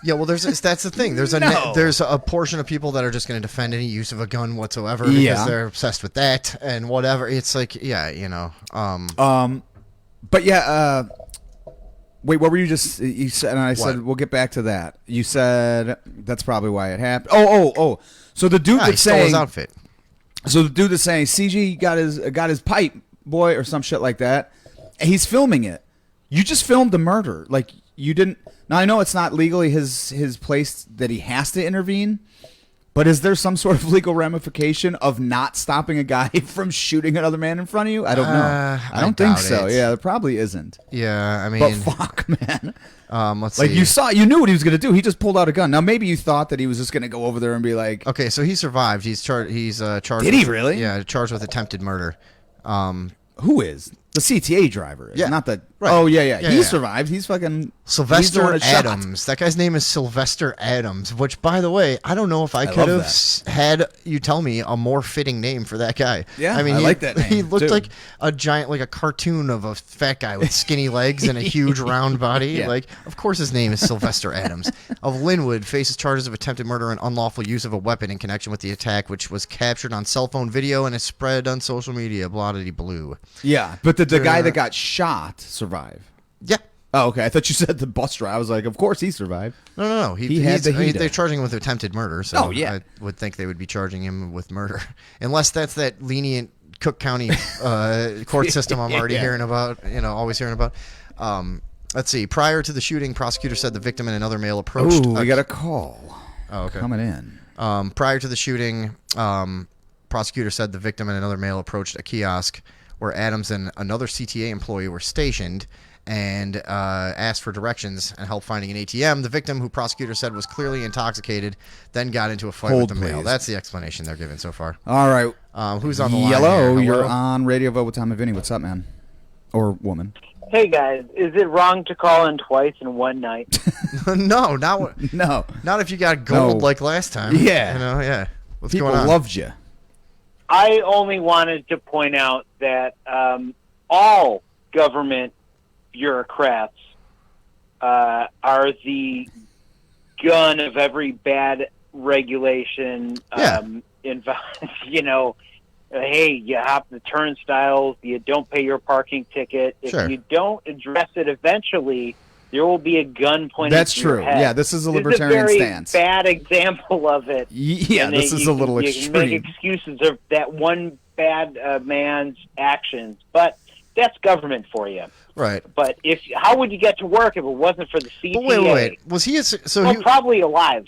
Yeah, well, that's the thing. There's a portion of people that are just going to defend any use of a gun whatsoever because they're obsessed with that and whatever. It's like, yeah, you know. But yeah. Wait, what were you just? You said, and I said we'll get back to that. You said that's probably why it happened. Oh. So the dude that's stole saying his outfit. So the dude that's saying CG got his pipe, boy, or some shit like that. He's filming it. You just filmed the murder. Like you didn't. Now I know it's not legally his place that he has to intervene. But is there some sort of legal ramification of not stopping a guy from shooting another man in front of you? I don't know. I don't think so. Yeah, there probably isn't. Yeah, I mean, but fuck, man. Let's see. You knew what he was going to do. He just pulled out a gun. Now maybe you thought that he was just going to go over there and be like, okay, so he survived. He's charged. Did he really? Yeah, charged with attempted murder. Who is the CTA driver? Yeah, not the. Right. Oh yeah. He survived. He's fucking Sylvester Adams. That guy's name is Sylvester Adams. Which, by the way, I don't know if I could have had you tell me a more fitting name for that guy. Yeah, I mean, I like that name, he looked too. like a giant, like a cartoon of a fat guy with skinny legs and a huge round body. Yeah. Like, of course, his name is Sylvester Adams of Linwood. Faces charges of attempted murder and unlawful use of a weapon in connection with the attack, which was captured on cell phone video and is spread on social media. Blah-diddy blue. Yeah, but the guy that got shot survived. Yeah. Oh, okay. I thought you said the bus driver. I was like, of course he survived. No. They're charging him with attempted murder. So oh, yeah. I would think they would be charging him with murder, unless that's that lenient Cook County court system I'm already hearing about. You know, always hearing about. Let's see. Prior to the shooting, prosecutors said the victim and another male approached. Ooh, we got a call. Oh, okay. Coming in. Prior to the shooting, prosecutors said the victim and another male approached a kiosk where Adams and another CTA employee were stationed and asked for directions and help finding an ATM. The victim, who prosecutors said was clearly intoxicated, then got into a fight with the male. Please. That's the explanation they're giving so far. All right. Who's on the line? Yellow, here? you're on Radioville with Tom and Vinny. What's up, man? Or woman? Hey guys, is it wrong to call in twice in one night? No, not if you got gold like last time. Yeah. You know, yeah. What's People going on? loved you. I only wanted to point out that all government bureaucrats are the gun of every bad regulation. You know, hey, you hop the turnstiles, you don't pay your parking ticket. If Sure. you don't address it eventually, there will be a gun pointed That's to true. your head. Yeah, this is a libertarian very stance. Bad example of it. Yeah, And this is a little you extreme. can make excuses of that one bad man's actions, but that's government for you. Right. But how would you get to work if it wasn't for the CTA? But wait. Was he Probably alive.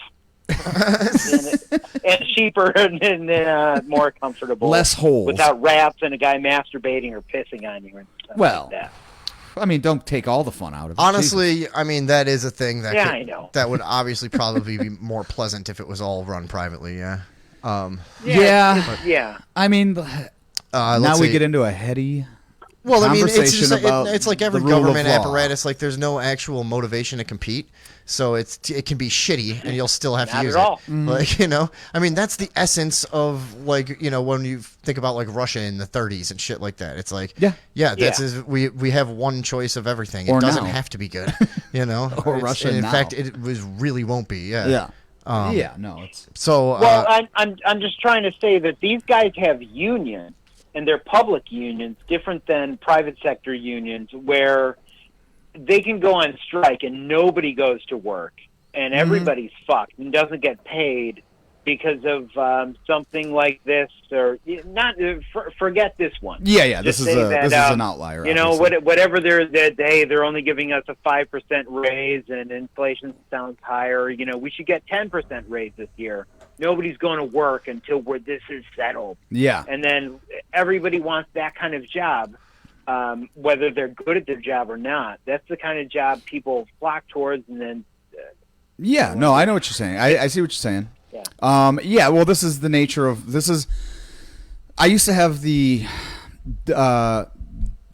and cheaper and more comfortable. Less holes. Without rats and a guy masturbating or pissing on you. And stuff Well, like that. I mean, don't take all the fun out of it. Honestly, Jesus. I mean, that is a thing that Yeah, I know. that would obviously probably be more pleasant if it was all run privately, yeah. Yeah. I mean, let's now we see. get into a heady. Well, I mean, conversation about it's like every the rule of government law. apparatus. Like, there's no actual motivation to compete, so it can be shitty, and you'll still have to Not use at all. it. Like, I mean, that's the essence of, like, when you think about like Russia in the 30s and shit like that. It's like, that's we have one choice of everything. It Or doesn't now. have to be good, Or Russia and in now. fact, it really won't be. Yeah. No, it's so. Well, I'm just trying to say that these guys have unions, and they're public unions, different than private sector unions, where they can go on strike and nobody goes to work, and everybody's fucked and doesn't get paid because of something like this, or not. Forget this one. Yeah. Just This say is that, an outlier. Whatever they're only giving us a 5% raise, and inflation sounds higher. We should get 10% raise this year. Nobody's going to work until this is settled. Yeah. And then everybody wants that kind of job, whether they're good at their job or not. That's the kind of job people flock towards, and then. Yeah. No, I know what you're saying. I see what you're saying. Yeah. Well, this is the nature of this is. I used to have the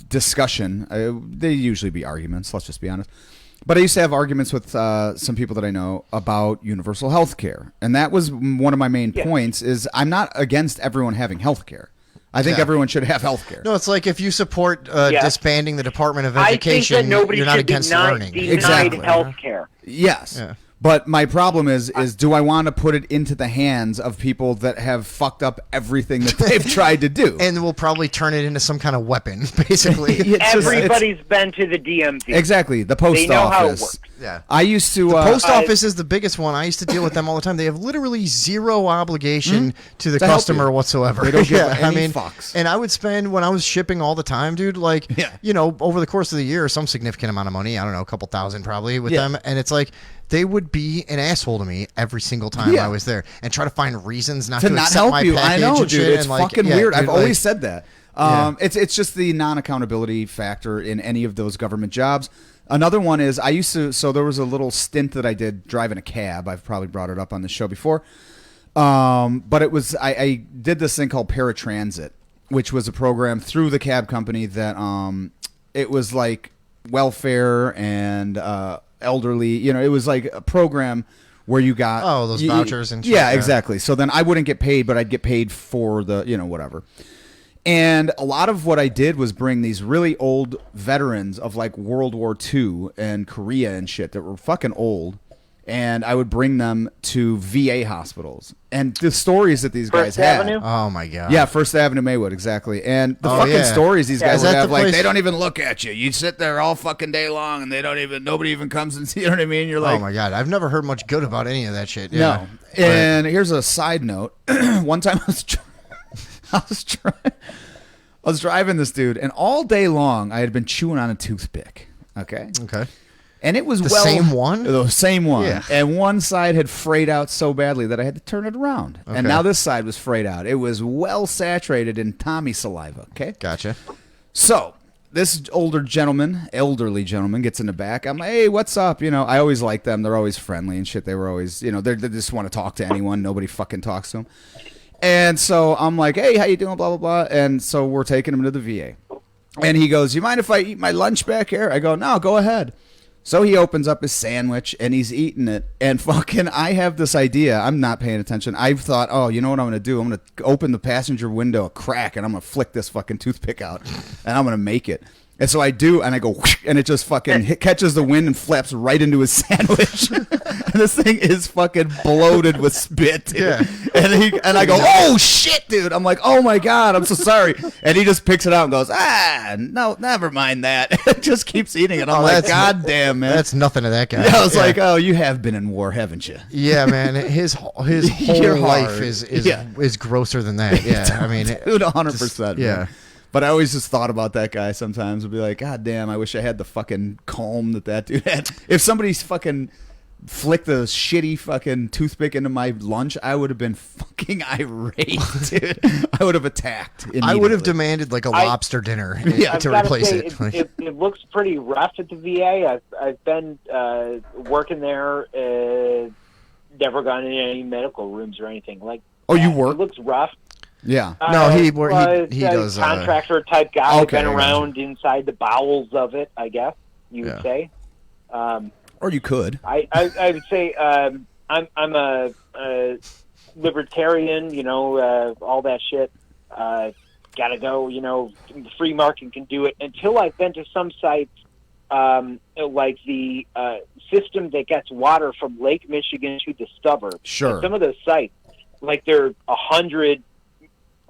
discussion. They usually be arguments. Let's just be honest. But I used to have arguments with some people that I know about universal health care, and that was one of my main points. Is I'm not against everyone having health care. I think everyone should have health care. No, it's like if you support disbanding the Department of I Education, think that nobody you're not should against learning. denied health care. Yes. Yeah. But my problem is do I want to put it into the hands of people that have fucked up everything that they've tried to do? And we'll probably turn it into some kind of weapon, basically. Everybody's been to the DMV. Exactly. The post They know office. how it works. Yeah. I used to. The post office is the biggest one. I used to deal with them all the time. They have literally zero obligation to the To help customer you. whatsoever. They don't give I any mean, fucks. and I would spend, when I was shipping all the time, dude, like, over the course of the year, some significant amount of money. I don't know, a couple thousand probably with them. And it's like, they would be an asshole to me every single time I was there and try to find reasons not to not accept help my you. package I know, and dude. shit. It's and like, fucking yeah, weird. dude, I've like- always said that. Yeah. It's just the non-accountability factor in any of those government jobs. Another one is I used to. So there was a little stint that I did driving a cab. I've probably brought it up on the show before. But it was I did this thing called paratransit, which was a program through the cab company that it was like welfare and elderly. It was like a program where you got those vouchers and shit, yeah, yeah. exactly. So then I wouldn't get paid, but I'd get paid for the whatever. And a lot of what I did was bring these really old veterans of like World War II and Korea and shit that were fucking old, and I would bring them to VA hospitals. And the stories that these guys had. Avenue? Oh my god. Yeah, First Avenue, Maywood, exactly. And the Oh, fucking yeah. stories these guys Is would that have, the like, place- they don't even look at you. You sit there all fucking day long, and nobody even comes and see. You know what I mean? You're like, Oh my god, I've never heard much good about any of that shit. Yeah. no. And here's a side note. One time I was driving this dude, and all day long I had been chewing on a toothpick. Okay. And it was The same one? The same one. Yeah. And one side had frayed out so badly that I had to turn it around. Okay. And now this side was frayed out. It was well saturated in Tommy saliva. Okay. Gotcha. So this elderly gentleman gets in the back. I'm like, hey, what's up? I always like them. They're always friendly and shit. They were always, they just want to talk to anyone. Nobody fucking talks to them. And so I'm like, hey, how you doing? Blah, blah, blah. And so we're taking him to the VA. And he goes, you mind if I eat my lunch back here? I go, no, go ahead. So he opens up his sandwich and he's eating it. And fucking, I have this idea. I'm not paying attention. I've thought, oh, you know what I'm going to do? I'm going to open the passenger window a crack and I'm going to flick this fucking toothpick out and I'm going to make it. And so I do, and I go, whoosh, and it just fucking catches the wind and flaps right into his sandwich. And this thing is fucking bloated with spit, dude. Yeah. And I go, oh shit, dude. I'm like, oh my god, I'm so sorry. And he just picks it out and goes, no, never mind that. Just keeps eating it. I'm like, god damn, man. That's nothing to that guy. Yeah, I was like, oh, you have been in war, haven't you? Yeah, man. His whole You're life hard. is grosser than that. Yeah, I mean, dude, 100%. yeah. Man. But I always just thought about that guy sometimes. I'd be like, God damn, I wish I had the fucking calm that dude had. If somebody's fucking flicked the shitty fucking toothpick into my lunch, I would have been fucking irate, dude. I would have attacked. I would have demanded like a lobster dinner I've to gotta replace say, it. It looks pretty rough at the VA. I've been working there, never gone in any medical rooms or anything. Like, Oh, you It work? looks rough. Yeah. No, he It's does. a contractor type guy. Okay, Been I gotcha. around inside the bowels of it, I guess you would say. Or you could. I would say I'm a libertarian. You know, all that shit. Gotta go. You know, free market can do it. Until I've been to some sites like the system that gets water from Lake Michigan to the Stubber. Sure. And some of those sites, like they're 100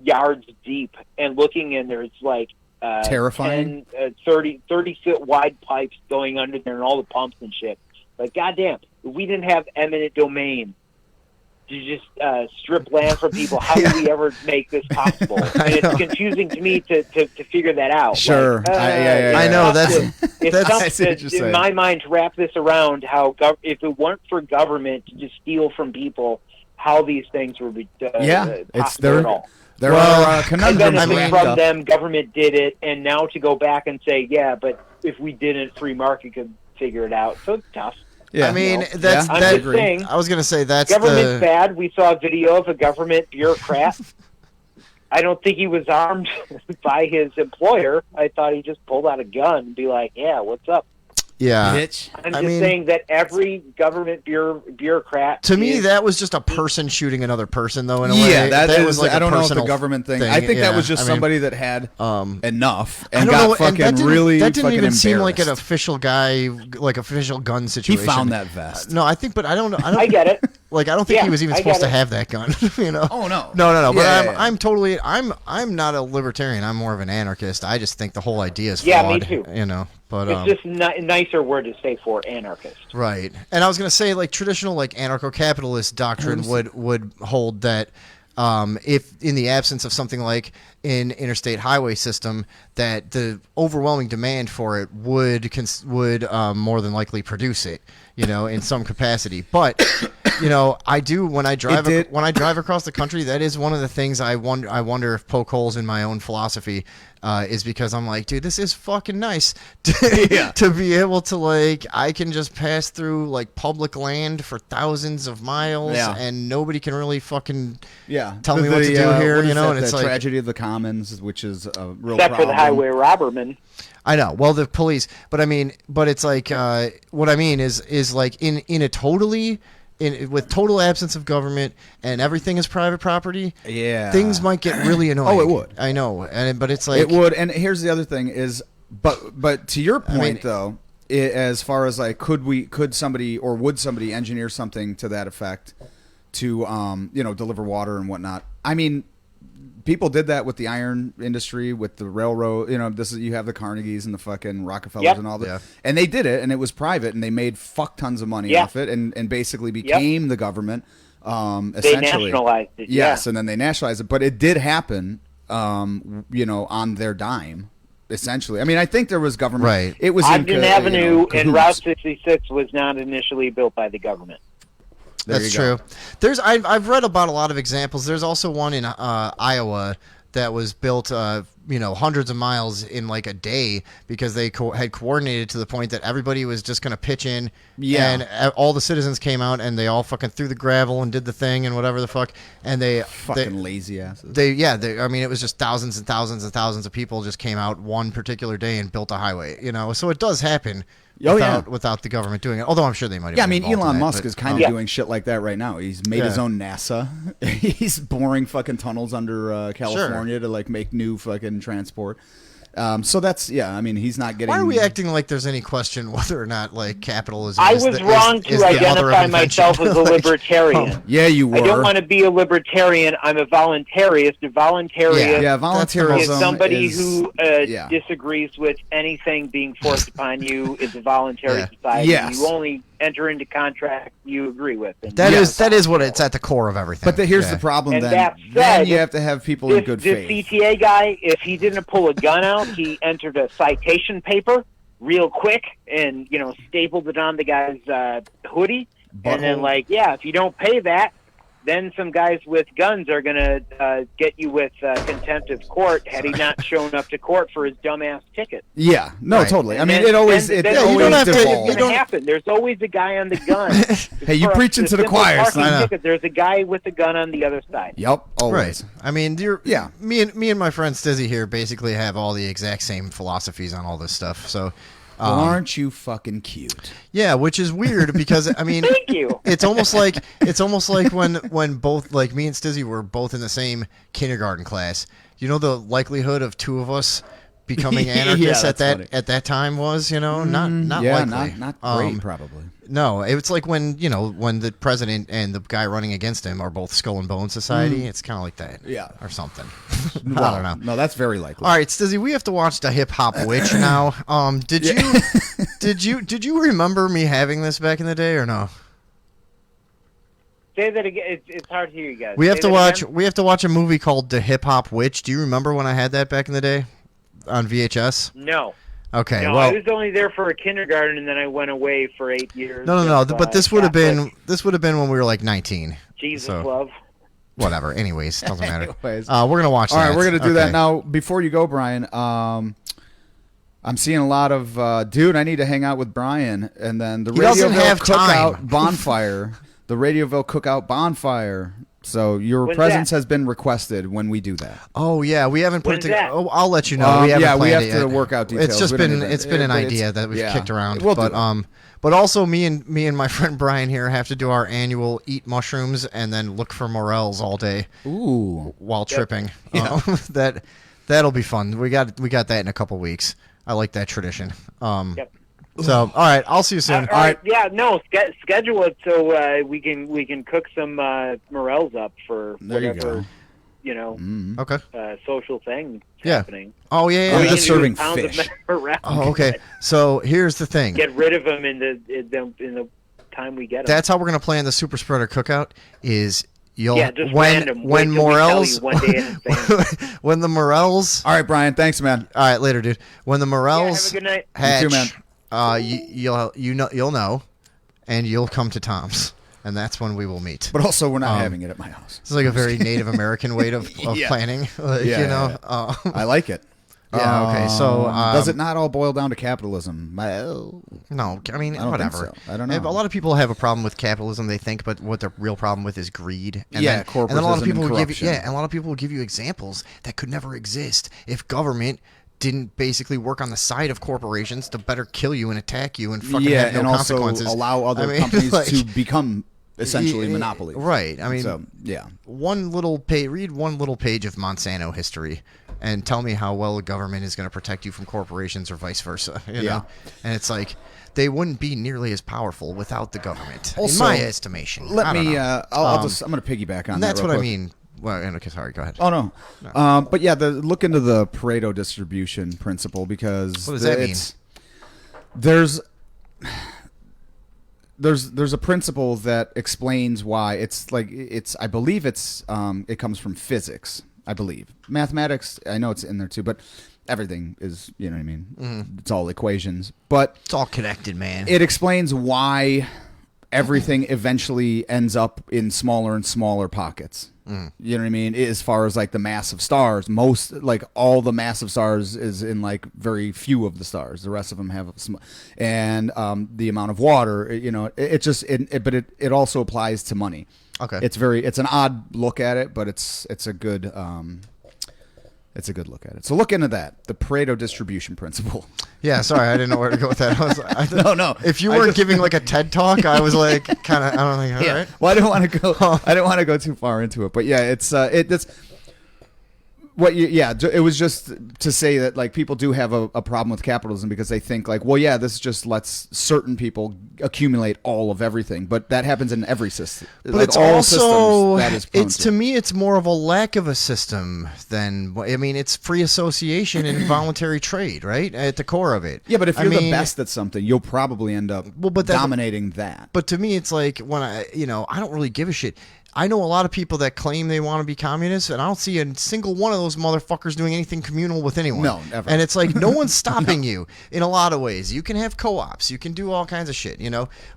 yards deep, and looking in there, it's like Terrifying. 10, 30 foot wide pipes going under there, and all the pumps and shit. Like, goddamn, if we didn't have eminent domain to just strip land from people, how do we ever make this possible? And it's confusing to me to figure that out. Sure. Like, I know that's I see what you're in saying. my mind to wrap this around how if it weren't for government to just steal from people, how these things would be Yeah, it's possible there. at all. There Well, are I conundrums benefit wrapped from up. them. Government did it, and now to go back and say, yeah, but if we didn't, free market could figure it out. So it's tough. Yeah. I mean, No. that's I'm that. just saying, I was gonna say that's government's the. bad. We saw a video of a government bureaucrat. I don't think he was armed by his employer. I thought he just pulled out a gun and be like, yeah, what's up? Yeah. Bitch. I'm just saying that every government bureaucrat. To me, is- that was just a person shooting another person, though. In a way, Yeah, that is. was like I a don't know if the personal government thing. I think that was just I mean, somebody that had enough I and don't got know, and fucking that didn't, really. That didn't fucking even seem like an embarrassed. official guy, like official gun He situation. found that vest. No, I think, but I don't know. I get it. Like, I don't think Yeah, he was even I supposed get to it. have that gun. You know? Oh no. No. But Yeah, yeah. I'm totally. I'm not a libertarian. I'm more of an anarchist. I just think the whole idea is Yeah, flawed. me too. You know, but It's just a nicer word to say for anarchist. right. And I was gonna say, like, traditional like anarcho-capitalist doctrine would hold that if in the absence of something like an interstate highway system, that the overwhelming demand for it would more than likely produce it, you know, in some capacity. But you know, I do when I drive across the country. That is one of the things I wonder if poke holes in my own philosophy. Is because I'm like, dude, this is fucking nice to be able to, like, I can just pass through like public land for thousands of miles and nobody can really fucking tell me what to do here, what is you know. that, And it's the like tragedy of the commons, which is a real Except problem. for the highway robberman. I know. Well, the police, but I mean, but it's like what I mean is like in a totally. With total absence of government and everything is private property, things might get really annoying. Oh, it would. I know, but it's like it would. And here's the other thing is, but to your point though, as far as like, could somebody or would somebody engineer something to that effect to deliver water and whatnot? I mean, people did that with the iron industry, with the railroad. You know, you have the Carnegies and the fucking Rockefellers and all that, and they did it, and it was private, and they made fuck tons of money off it, and basically became the government. Essentially, they nationalized it. Yes, and then they nationalized it, but it did happen. On their dime. Essentially, I mean, I think there was government. Right. It was Ogden Avenue and cahoots. Route 66 was not initially built by the government. That's true. I've read about a lot of examples. There's also one in Iowa that was built, hundreds of miles in like a day because they had coordinated to the point that everybody was just going to pitch in. Yeah. And all the citizens came out and they all fucking threw the gravel and did the thing and whatever the fuck. And they fucking lazy asses. I mean, it was just thousands and thousands and thousands of people just came out one particular day and built a highway. You know, so it does happen. Without the government doing it, although I'm sure they might have. Yeah, I mean, been involved Elon in that, Musk but, is kind of doing shit like that right now. He's made his own NASA. He's boring fucking tunnels under California to like make new fucking transport. So that's I mean, he's not getting. Why are we acting like there's any question whether or not like capitalism? I is was the, wrong is, to is the other identify of myself as a invention. libertarian. Yeah, you were. I don't want to be a libertarian. I'm a voluntarist. A voluntarist voluntarism is somebody is- who disagrees with anything being forced upon you. It's a voluntary society. Yes. You only enter into contracts you agree with. And That is what it's at the core of everything. But here's the problem. And Then, that then said, you have to have people in good this faith. CTA guy, if he didn't pull a gun out, he entered a citation paper real quick and stapled it on the guy's hoodie, and then Butthole. if you don't pay that, then some guys with guns are going to get you with contempt of court had he not shown up to court for his dumbass ticket. Yeah, no, Right. totally. I And mean, then- it always then- it then always you don't have to- devolves. It's going to happen. There's always a guy on the gun. Hey, you For preaching to the simple choir, parking son. ticket, there's a guy with a gun on the other side. Yep, always. Right. I mean, me and my friend Stizzy here basically have all the exact same philosophies on all this stuff. So, Well, aren't you fucking cute? yeah, which is weird because I mean, Thank you. It's almost like when both like me and Stizzy were both in the same kindergarten class. You know, the likelihood of two of us becoming Yeah, anarchists that's funny. at that time was, not yeah, likely. not great, probably. No, it's like when the president and the guy running against him are both Skull and Bone Society. It's kind of like that, Yeah. or something. Well, I don't know. No, that's very likely. All right, Stizzy, we have to watch the Hip Hop Witch now. Did you remember me having this back in the day or no? Say that again. It's hard to hear you guys. We have Say to that watch. again? We have to watch a movie called The Hip Hop Witch. Do you remember when I had that back in the day on VHS? No. Okay, No, well, I was only there for a kindergarten, and then I went away for 8 years. no. of, But this would have Catholic been when we were like 19. Jesus so, love. Whatever. Anyways, doesn't matter. Anyways. We're gonna watch. All that. right, we're gonna do Okay. that now. Before you go, Brian, I'm seeing a lot of dude. I need to hang out with Brian, and then the He doesn't Radioville have Cookout time. bonfire, the Radioville Cookout bonfire. So your When's presence that? has been requested when we do that. Oh yeah, we haven't put When's it together. that? Oh, I'll let you know. We haven't yeah, we planned have it to yet. work out details. It's just We don't been even- it's been an but idea that we've yeah. kicked around. We'll do but it. but also me and my friend Brian here have to do our annual eat mushrooms and then look for morels all day. Ooh, while tripping. Yeah. That'll be fun. We got that in a couple weeks. I like that tradition. Yep. So all right, I'll see you soon. All right. Yeah. No. Schedule it so we can cook some morels up for There you whatever go. Okay. social thing Yeah. happening. Oh yeah. I'm yeah. just serving Pounds of fish. morels. Oh okay. So here's the thing. Get rid of them in the time we get them. That's how we're gonna plan the super spreader cookout. Is you'll just when random. when Wait till we tell morels you one day in advance. when the morels. All right, Brian. Thanks, man. All right, later, dude. When the morels have a good night. hatch, You too, man. you'll know, and you'll come to Tom's, and that's when we will meet. But also, we're not having it at my house. It's like a very Native American way of Yeah. planning, like, Yeah. I like it. Yeah, okay, so, does it not all boil down to capitalism? Well, no, I mean, I don't whatever. think so. I don't know. A lot of people have a problem with capitalism, they think, but what the real problem with is greed. And Yeah, then, and then a lot of corporatism people and will give you, corruption. and a lot of people will give you examples that could never exist if government didn't basically work on the side of corporations to better kill you and attack you and fucking yeah, have no and also consequences. allow other I mean, companies like, to become essentially Yeah, monopolies. right. I mean, so yeah. read one little page of Monsanto history and tell me how well the government is going to protect you from corporations or vice versa. You know? And it's like they wouldn't be nearly as powerful without the government, Also, in my estimation. Let I don't me. know. I'm going to piggyback on And that. that's real what I quick. mean. Well, okay, sorry. Go ahead. Oh no. But yeah, look into the Pareto distribution principle because What does that mean? There's a principle that explains why I believe it comes from physics. I believe mathematics. I know it's in there too, but everything is, you know what I mean. Mm-hmm. It's all equations, but It's all connected, man. it explains why everything eventually ends up in smaller and smaller pockets. You know what I mean? As far as like the mass of stars, all the mass of stars is in like very few of the stars. The rest of them have and the amount of water. But it also applies to money. Okay. It's an odd look at it, but it's a good look at it. So look into that, the Pareto distribution principle. Yeah, sorry, I didn't know where to go with that. No. If you I weren't just- giving like a TED talk, I was like, kind of, I don't think, all right. Well, I didn't want to go. I didn't want to go too far into it, but yeah, it's it was just to say that like people do have a problem with capitalism because they think like, well, yeah, this just lets certain people accumulate all of everything, but that happens in every system. But Like, it's all also, systems that is prone it's to me, it's more of a lack of a system than, I mean, it's free association and voluntary trade, right? At the core of it. Yeah, but if I you're the mean, best at something, you'll probably end up but dominating that. But to me, it's like when I don't really give a shit. I know a lot of people that claim they want to be communists, and I don't see a single one of those motherfuckers doing anything communal with anyone. No, never. And it's like no one's stopping you in a lot of ways. You can have co-ops, you can do all kinds of shit,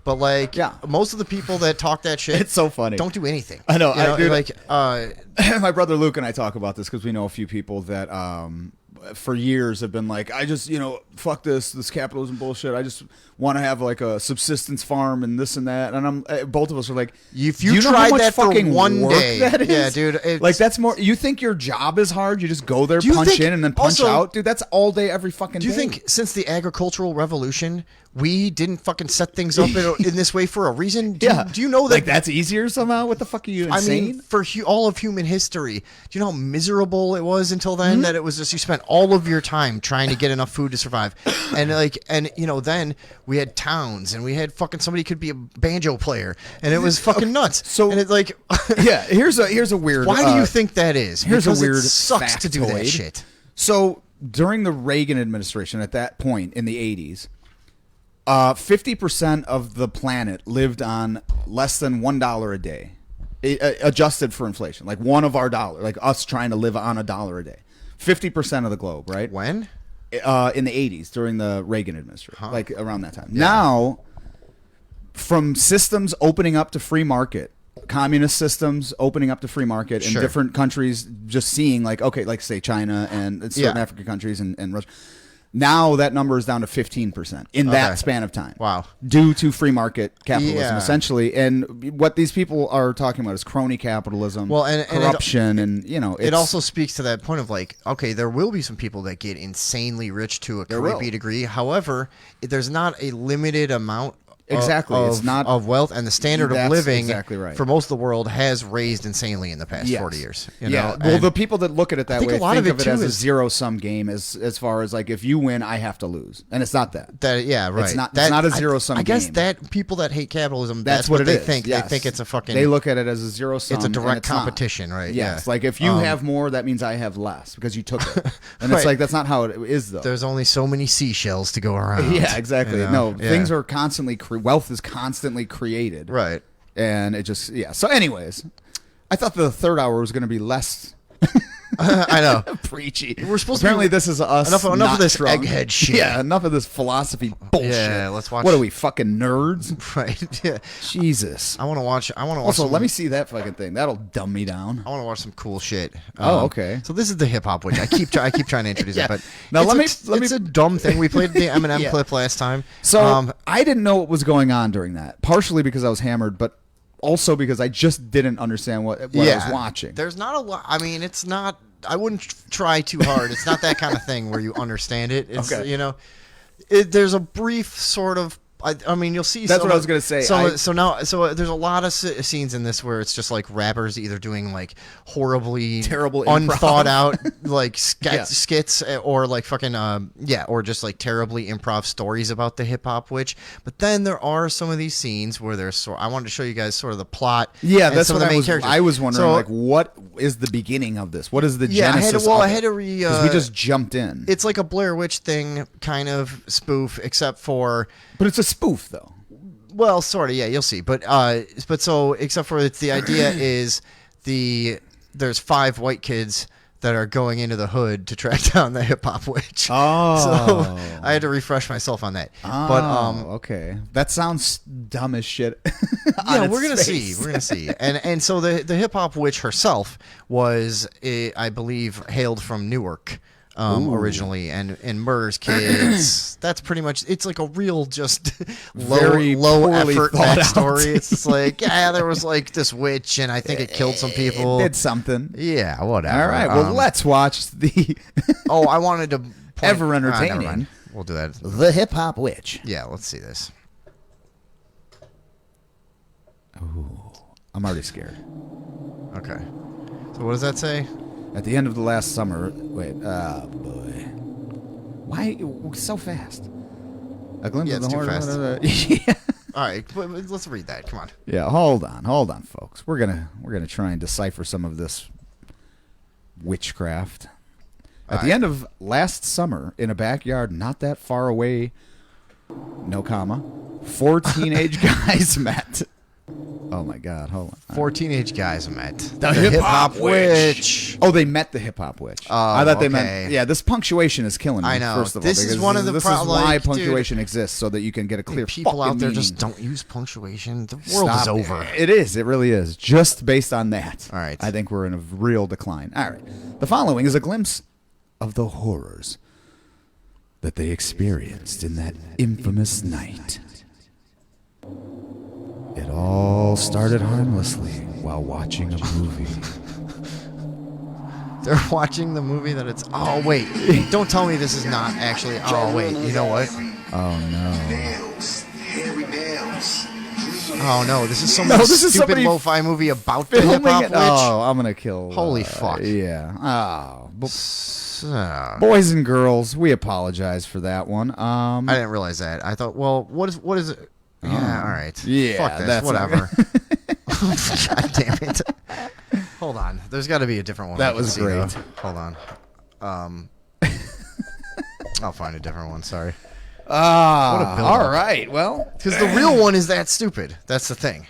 But like, most of the people that talk that shit, it's so funny. Don't do anything. I know. Dude, like, my brother Luke and I talk about this because we know a few people that for years have been like, I just, fuck this capitalism bullshit. I just want to have like a subsistence farm and this and that. And both of us are like, if you tried know how much that for fucking one work day, that is? yeah, dude, like that's more. You think your job is hard? You just go there, punch in, and then punch out, dude. That's all day, every fucking day. Do you think since the agricultural revolution, we didn't fucking set things up in this way for a reason? Do you know that like that's easier somehow? What the fuck are you insane? I mean, for all of human history, do you know how miserable it was until then? That it was just you spent all of your time trying to get enough food to survive, and then we had towns and we had fucking somebody could be a banjo player, and it was fucking nuts. So and it's like, here's a weird. Why do you think that is? Here's because a weird it sucks to do that factoid. shit. So during the Reagan administration, at that point in the 80s. 50% of the planet lived on less than $1 a day, adjusted for inflation. Like one of our dollar, like us trying to live on $1 a day. 50% of the globe, right? When? In the 80s, during the Reagan administration, like around that time. Yeah. Now, from systems opening up to free market, communist systems opening up to free market in different countries, just seeing like, okay, like say China and certain African countries and Russia. Now that number is down to 15% in that span of time. Wow. Due to free market capitalism, essentially. And what these people are talking about is crony capitalism, corruption, and it also speaks to that point of like, okay, there will be some people that get insanely rich to a creepy degree. However, there's not a limited amount it's not of wealth, and the standard of living right. for most of the world has raised insanely in the past 40 years. Well, the people that look at it that way think of it as a zero-sum game, as far as like if you win, I have to lose, and it's not that. Right. It's not a zero-sum game. I guess that people that hate capitalism, that's what they think. Yes. They think it's a fucking. They look at it as a zero-sum. It's a direct competition, right? Yes. Like if you have more, that means I have less because you took it, and it's like that's not how it is though. There's only so many seashells to go around. Yeah, exactly. No, things are constantly wealth is constantly created, right? And it just So, anyways, I thought the third hour was going to be less. I know, preachy. We're supposed apparently to this is us. Enough of this drunk. egghead shit. Yeah, enough of this philosophy bullshit. Yeah, let's watch. What are we fucking nerds? Right. Yeah. Jesus. I want to watch. Also, let me see that fucking thing. That'll dumb me down. I want to watch some cool shit. Okay. So this is the hip hop, which I keep trying to introduce it, but now let me. It's a dumb thing. We played the Eminem clip last time. So I didn't know what was going on during that. Partially because I was hammered, but also because I just didn't understand what I was watching. There's not a lot. I mean, it's not. I wouldn't try too hard. It's not that kind of thing where you understand it. It's, there's a brief sort of. I mean, you'll see. That's what I was gonna say. So there's a lot of scenes in this where it's just like rappers either doing like terrible, unthought out like skits, or like fucking or just like terribly improv stories about the hip hop witch. But then there are some of these scenes where there's. I wanted to show you guys sort of the plot. Yeah, and that's some what of the main characters. I was wondering. Like, what is the beginning of this? What is the genesis? I had to because we just jumped in. It's like a Blair Witch thing, kind of spoof, except for. But it's a spoof, though. Well, sort of, yeah. You'll see, but so except for the idea is there's 5 white kids that are going into the hood to track down the hip hop witch. Oh, so I had to refresh myself on that. Oh, but okay, that sounds dumb as shit. Yeah, we're gonna see, and so the hip hop witch herself was, I believe, hailed from Newark. Originally and murders kids. That's pretty much. It's like a real just low effort backstory. It's just like there was like this witch and I think it killed some people. It did something. Yeah, whatever. All right. Well, let's watch the. I wanted to ever entertaining. Never mind. We'll do that. The Hip Hop Witch. Yeah, let's see this. Ooh, I'm already scared. Okay. So what does that say? At the end of the last summer, boy. Why so fast? A glimpse of the too horror. fast. All right, let's read that. Come on. Yeah, hold on, folks. We're gonna try and decipher some of this witchcraft. At the end of last summer, in a backyard not that far away, no comma, 4 teenage guys met. Oh my God! Hold on. 4 teenage guys met The hip-hop witch. Oh, they met the hip hop witch. Oh, I thought they okay. meant. Yeah, this punctuation is killing me. I know. First of all, This is because one of the This pro- is why like, dude, punctuation exists, so that you can get a clear. People out fucking there meaning. just don't use punctuation. The world is Stop. over. It is. It really is. Just based on that. All right. I think we're in a real decline. All right. The following is a glimpse of the horrors that they experienced in that infamous night. It all started harmlessly while watching a movie. They're watching the movie that it's. Oh wait! Don't tell me this is not actually. Oh wait! You know what? Oh no! Oh no! This is some No, this is stupid somebody lo-fi movie about the hip Filming hop it. witch. Oh, I'm gonna kill. Holy fuck! Yeah. Oh. So, Boys and girls, we apologize for that one. I didn't realize that. I thought, well, what is it? Yeah, all right. Yeah, Fuck this. that's Whatever. God damn it. Hold on. There's got to be a different one. That I can was see, great. though. Hold on. I'll find a different one. Sorry. Ah, build-up. all right. Well, Because the real one is that stupid. That's the thing.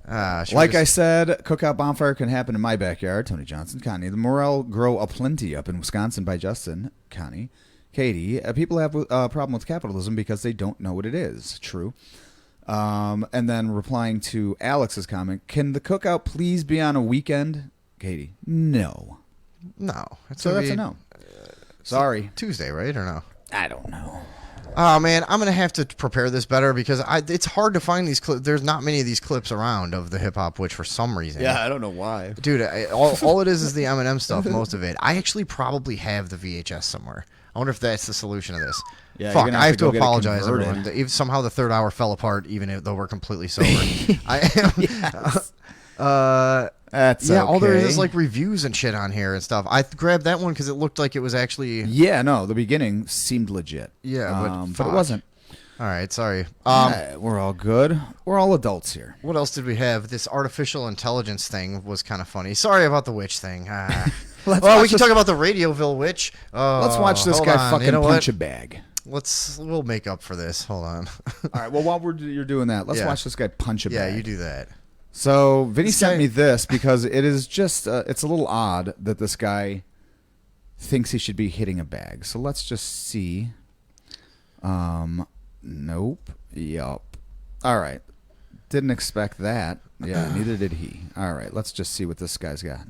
like I said, cookout bonfire can happen in my backyard. Tony Johnson, Connie. The morel grow aplenty up in Wisconsin by Justin, Connie, Katie. People have a problem with capitalism because they don't know what it is. True. And then replying to Alex's comment, can the cookout please be on a weekend? Katie, no. No. So that's a no. Sorry. Tuesday, right? Or no? I don't know. Oh, man. I'm going to have to prepare this better because it's hard to find these clips. There's not many of these clips around of the hip hop witch for some reason. Yeah, I don't know why. Dude, all it is the Eminem stuff, most of it. I actually probably have the VHS somewhere. I wonder if that's the solution to this. Yeah, you're Fuck, gonna I have to go get it apologize, converted. everyone. If somehow the third hour fell apart, even though we're completely sober. I am. That's yeah, all there okay. is like reviews and shit on here and stuff. I grabbed that one because it looked like it was actually. Yeah, no, the beginning seemed legit. Yeah, but fuck. it wasn't. All right, sorry. We're all good. We're all adults here. What else did we have? This artificial intelligence thing was kind of funny. Sorry about the witch thing. Let's well, we watch can this- talk about the Radioville witch. Let's watch this hold guy on. fucking You know punch what? a bag. We'll make up for this. Hold on. All right. Well, while you're doing that, let's Yeah. watch this guy punch a bag. Yeah, you do that. So Vinny This sent guy- me this because it is just it's a little odd that this guy thinks he should be hitting a bag. So let's just see. Nope. Yup. All right. Didn't expect that. Yeah, neither did he. All right. Let's just see what this guy's got.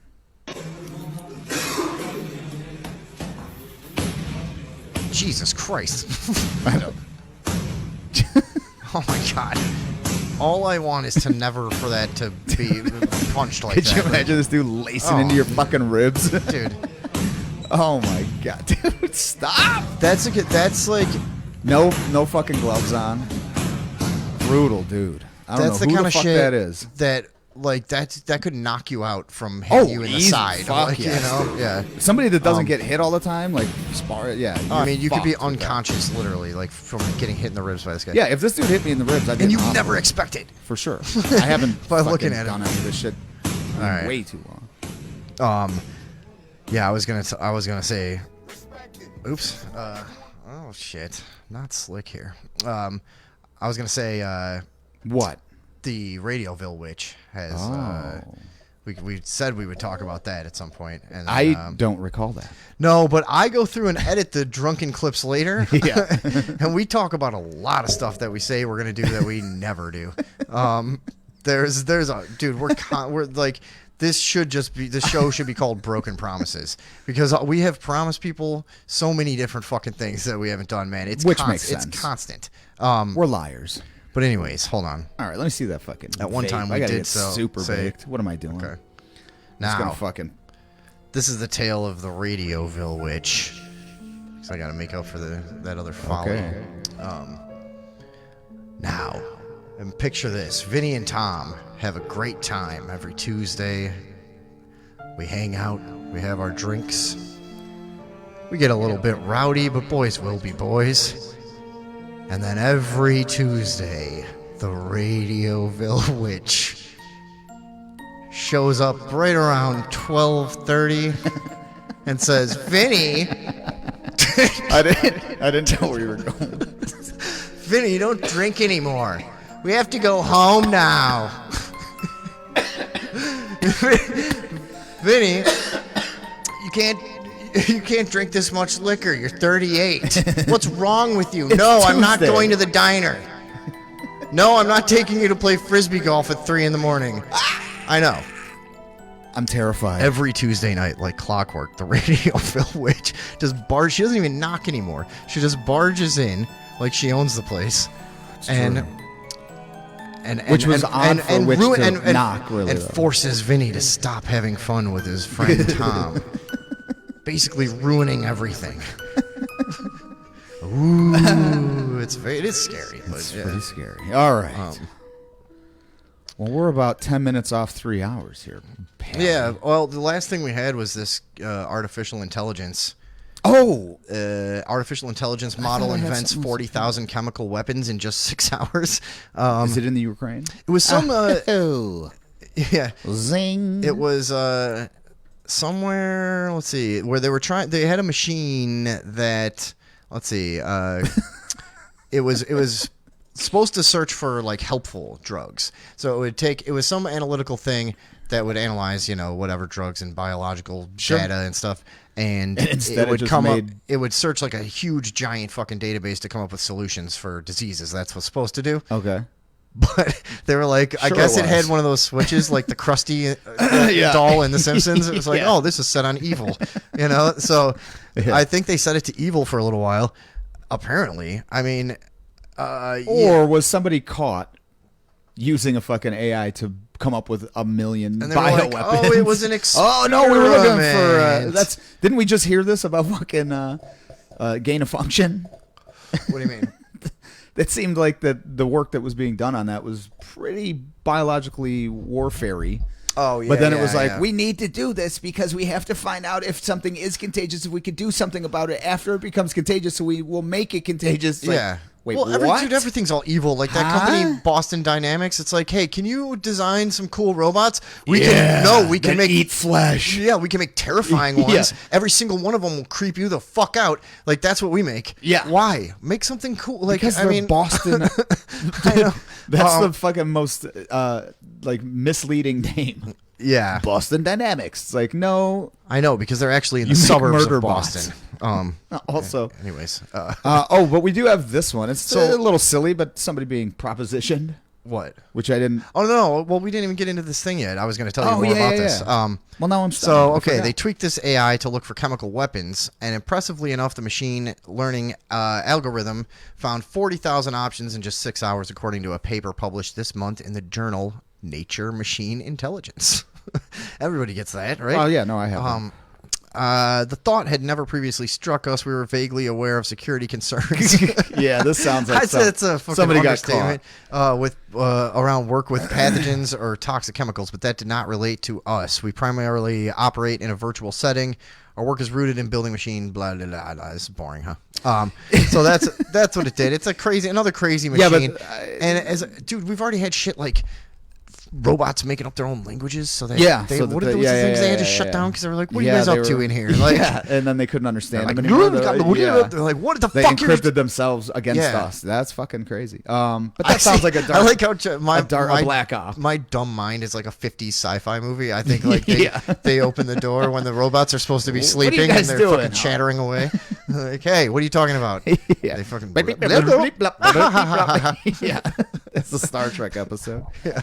Jesus Christ. I know. Oh my God. All I want is to never for that to be punched like Could that. you imagine this dude lacing Oh. into your fucking ribs? Dude. Oh my God. Dude, stop. That's like No fucking gloves on. Brutal, dude. I don't that's know the who kind the of fuck shit that is. that like that could knock you out from hitting you in the easy. side. Fuck Like, yes, you know? dude. Yeah. Somebody that doesn't Um, get hit all the time, like spar. Yeah. I mean, you could be fucked with that. unconscious, literally, like from getting hit in the ribs by this guy. Yeah, if this dude hit me in the ribs, I'd be and you in the never hospital. expect it. For sure. I haven't By fucking looking at done him. any of this shit in right. way too long. Yeah, I was gonna say, oops. Oh shit, not slick here. I was gonna say, what? The Radioville witch has. We said we would talk about that at some point, and I don't recall that. No, but I go through and edit the drunken clips later. Yeah. And we talk about a lot of stuff that we say we're gonna do that we never do. There's a dude. We're like. This show should be called Broken Promises because we have promised people so many different fucking things that we haven't done, man. It's Which makes sense. It's constant. We're liars. But anyways, hold on. All right, let me see that fucking. At one vape. time I we gotta did get so super say- baked. What am I doing? Okay. Just Now, gonna fucking. this is the tale of the Radioville witch. So I got to make up for that other folly. Okay. Now, and picture this: Vinny and Tom have a great time every Tuesday. We hang out. We have our drinks. We get a little bit rowdy, but boys will be boys. And then every Tuesday, the Radioville witch shows up right around 12:30 and says, "Vinny." I didn't know where you were going. Vinny, don't drink anymore. We have to go home now. Vinny, you can't drink this much liquor. You're 38. What's wrong with you? No, I'm not Tuesday. going to the diner. No, I'm not taking you to play frisbee golf at 3 in the morning. I know. I'm terrified. Every Tuesday night, like clockwork, the Radioville witch just barges. She doesn't even knock anymore. She just barges in like she owns the place. Which was odd for Witch to knock, really, and though. forces Vinny to stop having fun with his friend Tom. Basically ruining everything. Ooh, it is scary. It's but, pretty scary. All right. Well, we're about 10 minutes off 3 hours here. Yeah, well, the last thing we had was this artificial intelligence. Oh! Artificial intelligence model invents 40,000 chemical weapons in just 6 hours. Is it in the Ukraine? It was some... yeah. Zing. It was somewhere, let's see, where they had a machine that, let's see, it was supposed to search for, like, helpful drugs. So it was some analytical thing that would analyze, whatever drugs and biological data and stuff. And instead it would it just come up. made- It would search like a huge, giant fucking database to come up with solutions for diseases. That's what's supposed to do. Okay. But they were like, I Sure guess it it had was. one of those switches, like the Krusty Yeah. doll in The Simpsons. It was like, Yeah. oh, this is set on evil, So Yeah. I think they set it to evil for a little while. Apparently, I mean, Or was somebody caught using a fucking AI to come up with a million And they were like, bioweapons? oh, it was an Oh no, we were looking for experiment. that's. Didn't we just hear this about fucking gain of function? What do you mean? It seemed like that the work that was being done on that was pretty biologically warfare-y. Oh, yeah. But then it was yeah, like, yeah. we need to do this because we have to find out if something is contagious, if we could do something about it after it becomes contagious, so we will make it contagious. It's like, Yeah. wait, well, what? everything's all evil. Like that Huh? company, Boston Dynamics. It's like, hey, can you design some cool robots? We Yeah, can that make eat flesh. Yeah, we can make terrifying ones. Yeah. Every single one of them will creep you the fuck out. Like that's what we make. Yeah. Why? Make something cool. Like Because I they're mean, Boston. I know. That's the fucking most like misleading name. Yeah. Boston Dynamics. It's like, no. I know because they're actually in You the make suburbs murder of Boston. Also, anyways. but we do have this one. It's So- a little silly, but somebody being propositioned. What? Which I didn't. Oh no! Well, we didn't even get into this thing yet. I was going to tell you Oh, more yeah, about yeah, this. yeah. Well, now I'm So stunned. I okay, forgot. they tweaked this AI to look for chemical weapons, and impressively enough, the machine learning algorithm found 40,000 options in just 6 hours, according to a paper published this month in the journal Nature Machine Intelligence. Everybody gets that, right? Oh yeah, no, I have. The thought had never previously struck us. We were vaguely aware of security concerns. Yeah, this sounds like I'd say it's a fucking somebody got understatement. With around work with pathogens or toxic chemicals, but that did not relate to us. We primarily operate in a virtual setting. Our work is rooted in building machine. Blah blah blah. blah. It's boring, huh? So that's what it did. It's another crazy machine. Yeah, but dude, we've already had shit like robots making up their own languages, so they Yeah, they, so what that are they- those yeah, things yeah, they had to yeah, shut yeah. down because they were like, "What are Yeah, you guys they up to were- in here?" Like, yeah, and then they couldn't understand They're them like, anymore. they're like, "What the They fuck?" encrypted themselves against Yeah. us. That's fucking crazy. But that sounds like a dark. I like how a black op. My dumb mind is like a 50s sci-fi movie. I think like Yeah. they open the door when the robots are supposed to be What are you sleeping and guys they're doing? fucking chattering away. Like, hey, what are you talking about? Yeah. They fucking Yeah, it's the Star Trek episode. Yeah.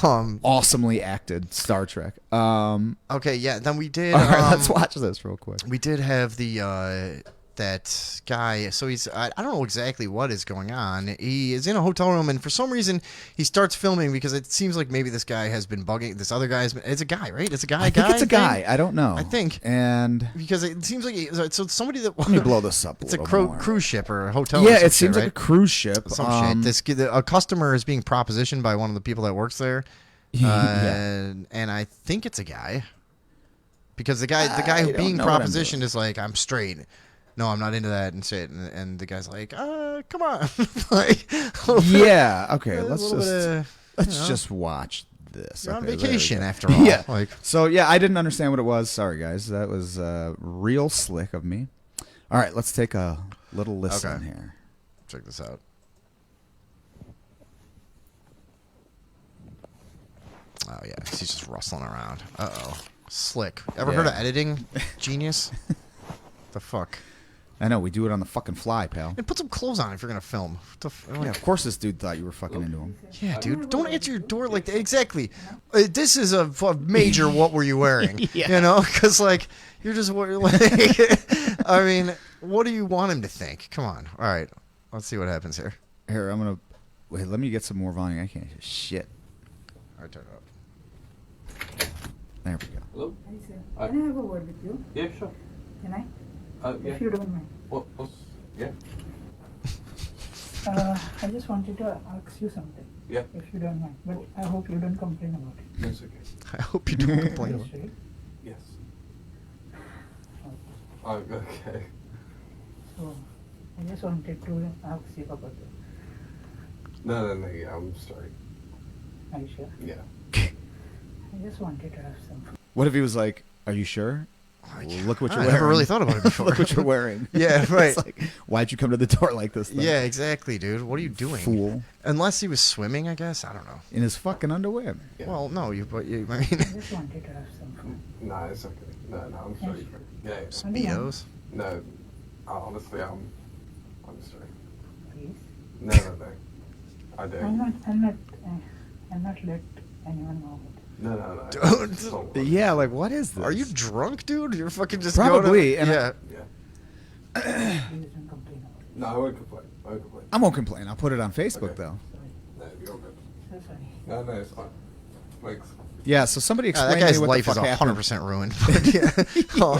Awesomely acted Star Trek. Okay, yeah. Then we did. All right, let's watch this real quick. We did have the that guy. So he's I don't know exactly what is going on. He is in a hotel room, and for some reason he starts filming because it seems like maybe this guy has been bugging. This other guy has been. It's a guy, right? It's a guy. I think it's a thing? guy. I don't know. I think. And because it seems like so somebody that let me blow this up. It's a little more. cruise ship or a hotel. Yeah, or some it seems shit, like a right? cruise ship. Some shit. A customer is being propositioned by one of the people that works there, Yeah. and I think it's a guy, because the guy I who don't being know what I'm propositioned is like, I'm straight. No, I'm not into that and shit. And the guy's like, come on. Like, Yeah. Okay. a Let's little just bit of, let's you know. just watch this. You're on Okay, there we vacation go. after all. Yeah. Like, So yeah, I didn't understand what it was. Sorry, guys. That was real slick of me. All right, let's take a little listen Okay. here. check this out. Oh yeah, he's just rustling around. Uh-oh. Slick. Ever heard of editing? Genius? The fuck? I know, we do it on the fucking fly, pal. And put some clothes on if you're gonna film. Yeah, of course this dude thought you were fucking into him. Yeah, dude. Don't answer your door like that. Exactly. This is a major what were you wearing? Yeah. You know? Because, like, you're just like... I mean, what do you want him to think? Come on. All right. Let's see what happens here. Here, I'm going to... Wait, let me get some more volume. I can't hear shit. All right, turn it up. There we go. Hello? Hi, sir. Can I have a word with you? Yeah, sure. Can I? Yeah. If you don't mind. Yeah. I just wanted to ask you something. Yeah. If you don't mind. But I hope you don't complain about it. That's okay. I hope you don't complain. Yes, right? Yes. Okay. So, I just wanted to ask you about it. No, yeah, I'm sorry. Are you sure? Yeah. I just wanted to have some. What if he was like, are you sure? Well, look what you're I wearing. never really thought about it before. Look what you're wearing. Yeah, right. It's like, why'd you come to the door like this? Then? Yeah, exactly, dude. What are you doing? Fool. Unless he was swimming, I guess. I don't know. In his fucking underwear. Yeah. Well, no, I mean... I just wanted to have some fun. No, it's okay. No, I'm sorry. Yeah. Speedos? No, honestly, I'm sorry. Please? No. I don't. I'm not let anyone know it. No. Don't. Yeah, like, what is this? Are you drunk, dude? You're fucking just Probably. Going to, and Yeah. Please don't complain about it. No, I won't complain. I won't complain. I'll put it on Facebook, Okay. though. No, you're good. So sorry. No, it's fine. Thanks. Yeah, so somebody explain that to guy's me what life the is fuck happened. 100% ruined. But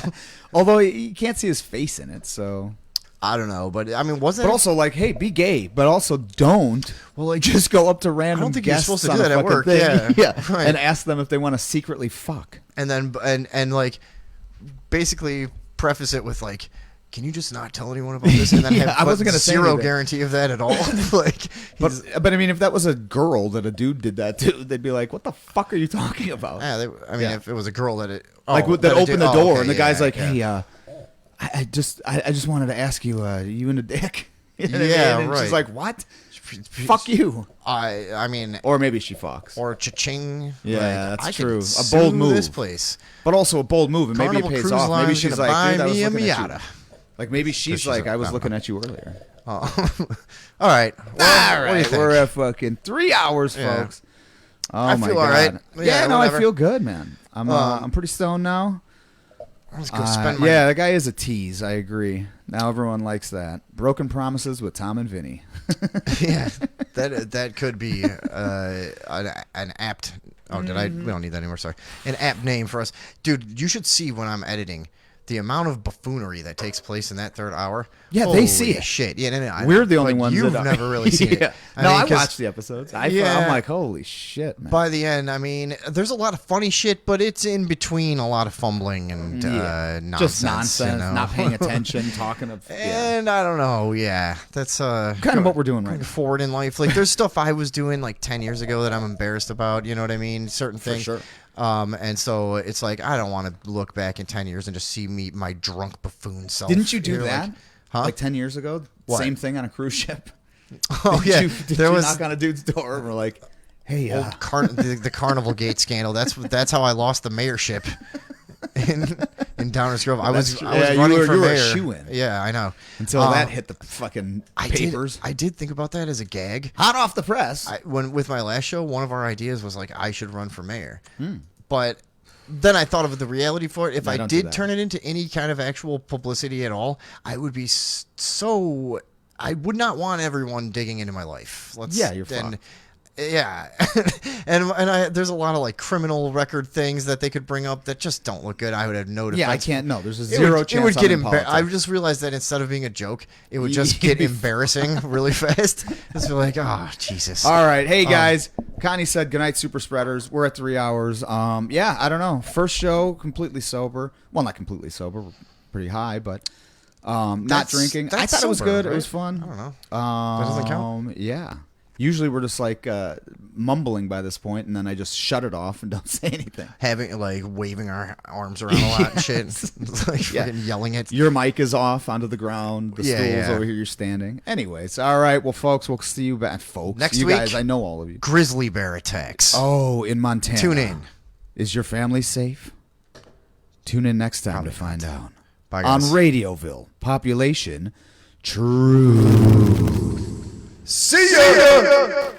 yeah. Although you can't see his face in it, so... I don't know, but I mean, wasn't But also, like, hey, be gay, but also don't. Well, like, just go up to random I don't think you're guests supposed to on do a that at fucking work. thing. Yeah, right. And ask them if they want to secretly fuck. And then and like basically preface it with like, can you just not tell anyone about this? And then Yeah, have I wasn't gonna say zero anything. guarantee of that at all. Like, But I mean, if that was a girl that a dude did that to, they'd be like, "What the fuck are you talking about?" yeah, I mean, if it was a girl that it Like that it opened did- the oh, door, okay, and the guy's yeah, like, yeah. "Hey, I just wanted to ask you, you in a dick?" You know what I Yeah, mean? And right. she's like, "What? Fuck you." I mean, or maybe she fucks. Or cha-ching. Yeah, like, that's I true. could A bold sue move. This place, but also a bold move, and maybe Carnival it pays Cruise off. Maybe Line's she's gonna like, buy "Dude, I was me a looking at you." Miata. Like maybe she's like, "I was looking at you earlier." Oh. All right. Well, All what do you right, think? we're at fucking 3 hours, Yeah. folks. Oh I my feel god! all right. Yeah, no, whatever. I feel good, man. I'm pretty stoned now. Let's go spend my. Yeah, that guy is a tease. I agree. Now everyone likes that. Broken Promises with Tom and Vinny. Yeah, that could be an apt. Oh, did I? We don't need that anymore. Sorry, an apt name for us, dude. You should see when I'm editing the amount of buffoonery that takes place in that third hour. Yeah, Holy they see it. Shit. Yeah, no, We're the only but ones. You've that never really seen Yeah. it. No, mean, I 'cause- watched the episodes. I'm Yeah. like, holy shit, man. By the end, I mean, there's a lot of funny shit, but it's in between a lot of fumbling and nonsense. Just nonsense, you know? not paying attention, talking of. And I don't know, yeah, that's kind of what we're doing right going now. forward in life. Like, there's stuff I was doing like 10 years ago that I'm embarrassed about. You know what I mean? Certain For things. sure. And so it's like I don't want to look back in 10 years and just see me my drunk buffoon self. Didn't you do You're that? Like, Like 10 years ago? What? Same thing on a cruise ship? Oh, Did yeah. Did There you was- knock on a dude's door and we're like, hey, old the Carnival Gate scandal. That's how I lost the mayorship in Downers Grove. I was Yeah, running you were for mayor. a shoo-in. Yeah, I know. Until that hit the fucking papers. I did think about that as a gag. Hot off the press. When with my last show, one of our ideas was like I should run for mayor, Hmm. but then I thought of the reality for it. If I don't do did that. turn it into any kind of actual publicity at all, I would be so. I would not want everyone digging into my life. Yeah, you're fucked. Yeah, and there's a lot of like criminal record things that they could bring up that just don't look good. I would have no defense. Yeah, I can't. No, there's a It zero would, chance. It would I'm get in embarrassing. I politics. just realized that instead of being a joke, it would just get embarrassing really fast. Just be like, oh Jesus. All right, hey guys. Connie said goodnight, super spreaders. We're at 3 hours. Yeah, I don't know. First show completely sober. Well, not completely sober. We're pretty high, but not drinking. I that's thought it was sober, good. right? It was fun. I don't know. That doesn't count? Yeah. Usually we're just like mumbling by this point, and then I just shut it off and don't say anything. Having like waving our arms around a lot and shit. It's like fucking yelling at your mic is off onto the ground. The stool's over here. You're standing. Anyways, all right. Well, folks, we'll see you back. Folks, next you week, guys, I know all of you. Grizzly bear attacks. Oh, in Montana. Tune in. Is your family safe? Tune in next time to find out. Bye, on guys. Radioville, population true. See ya!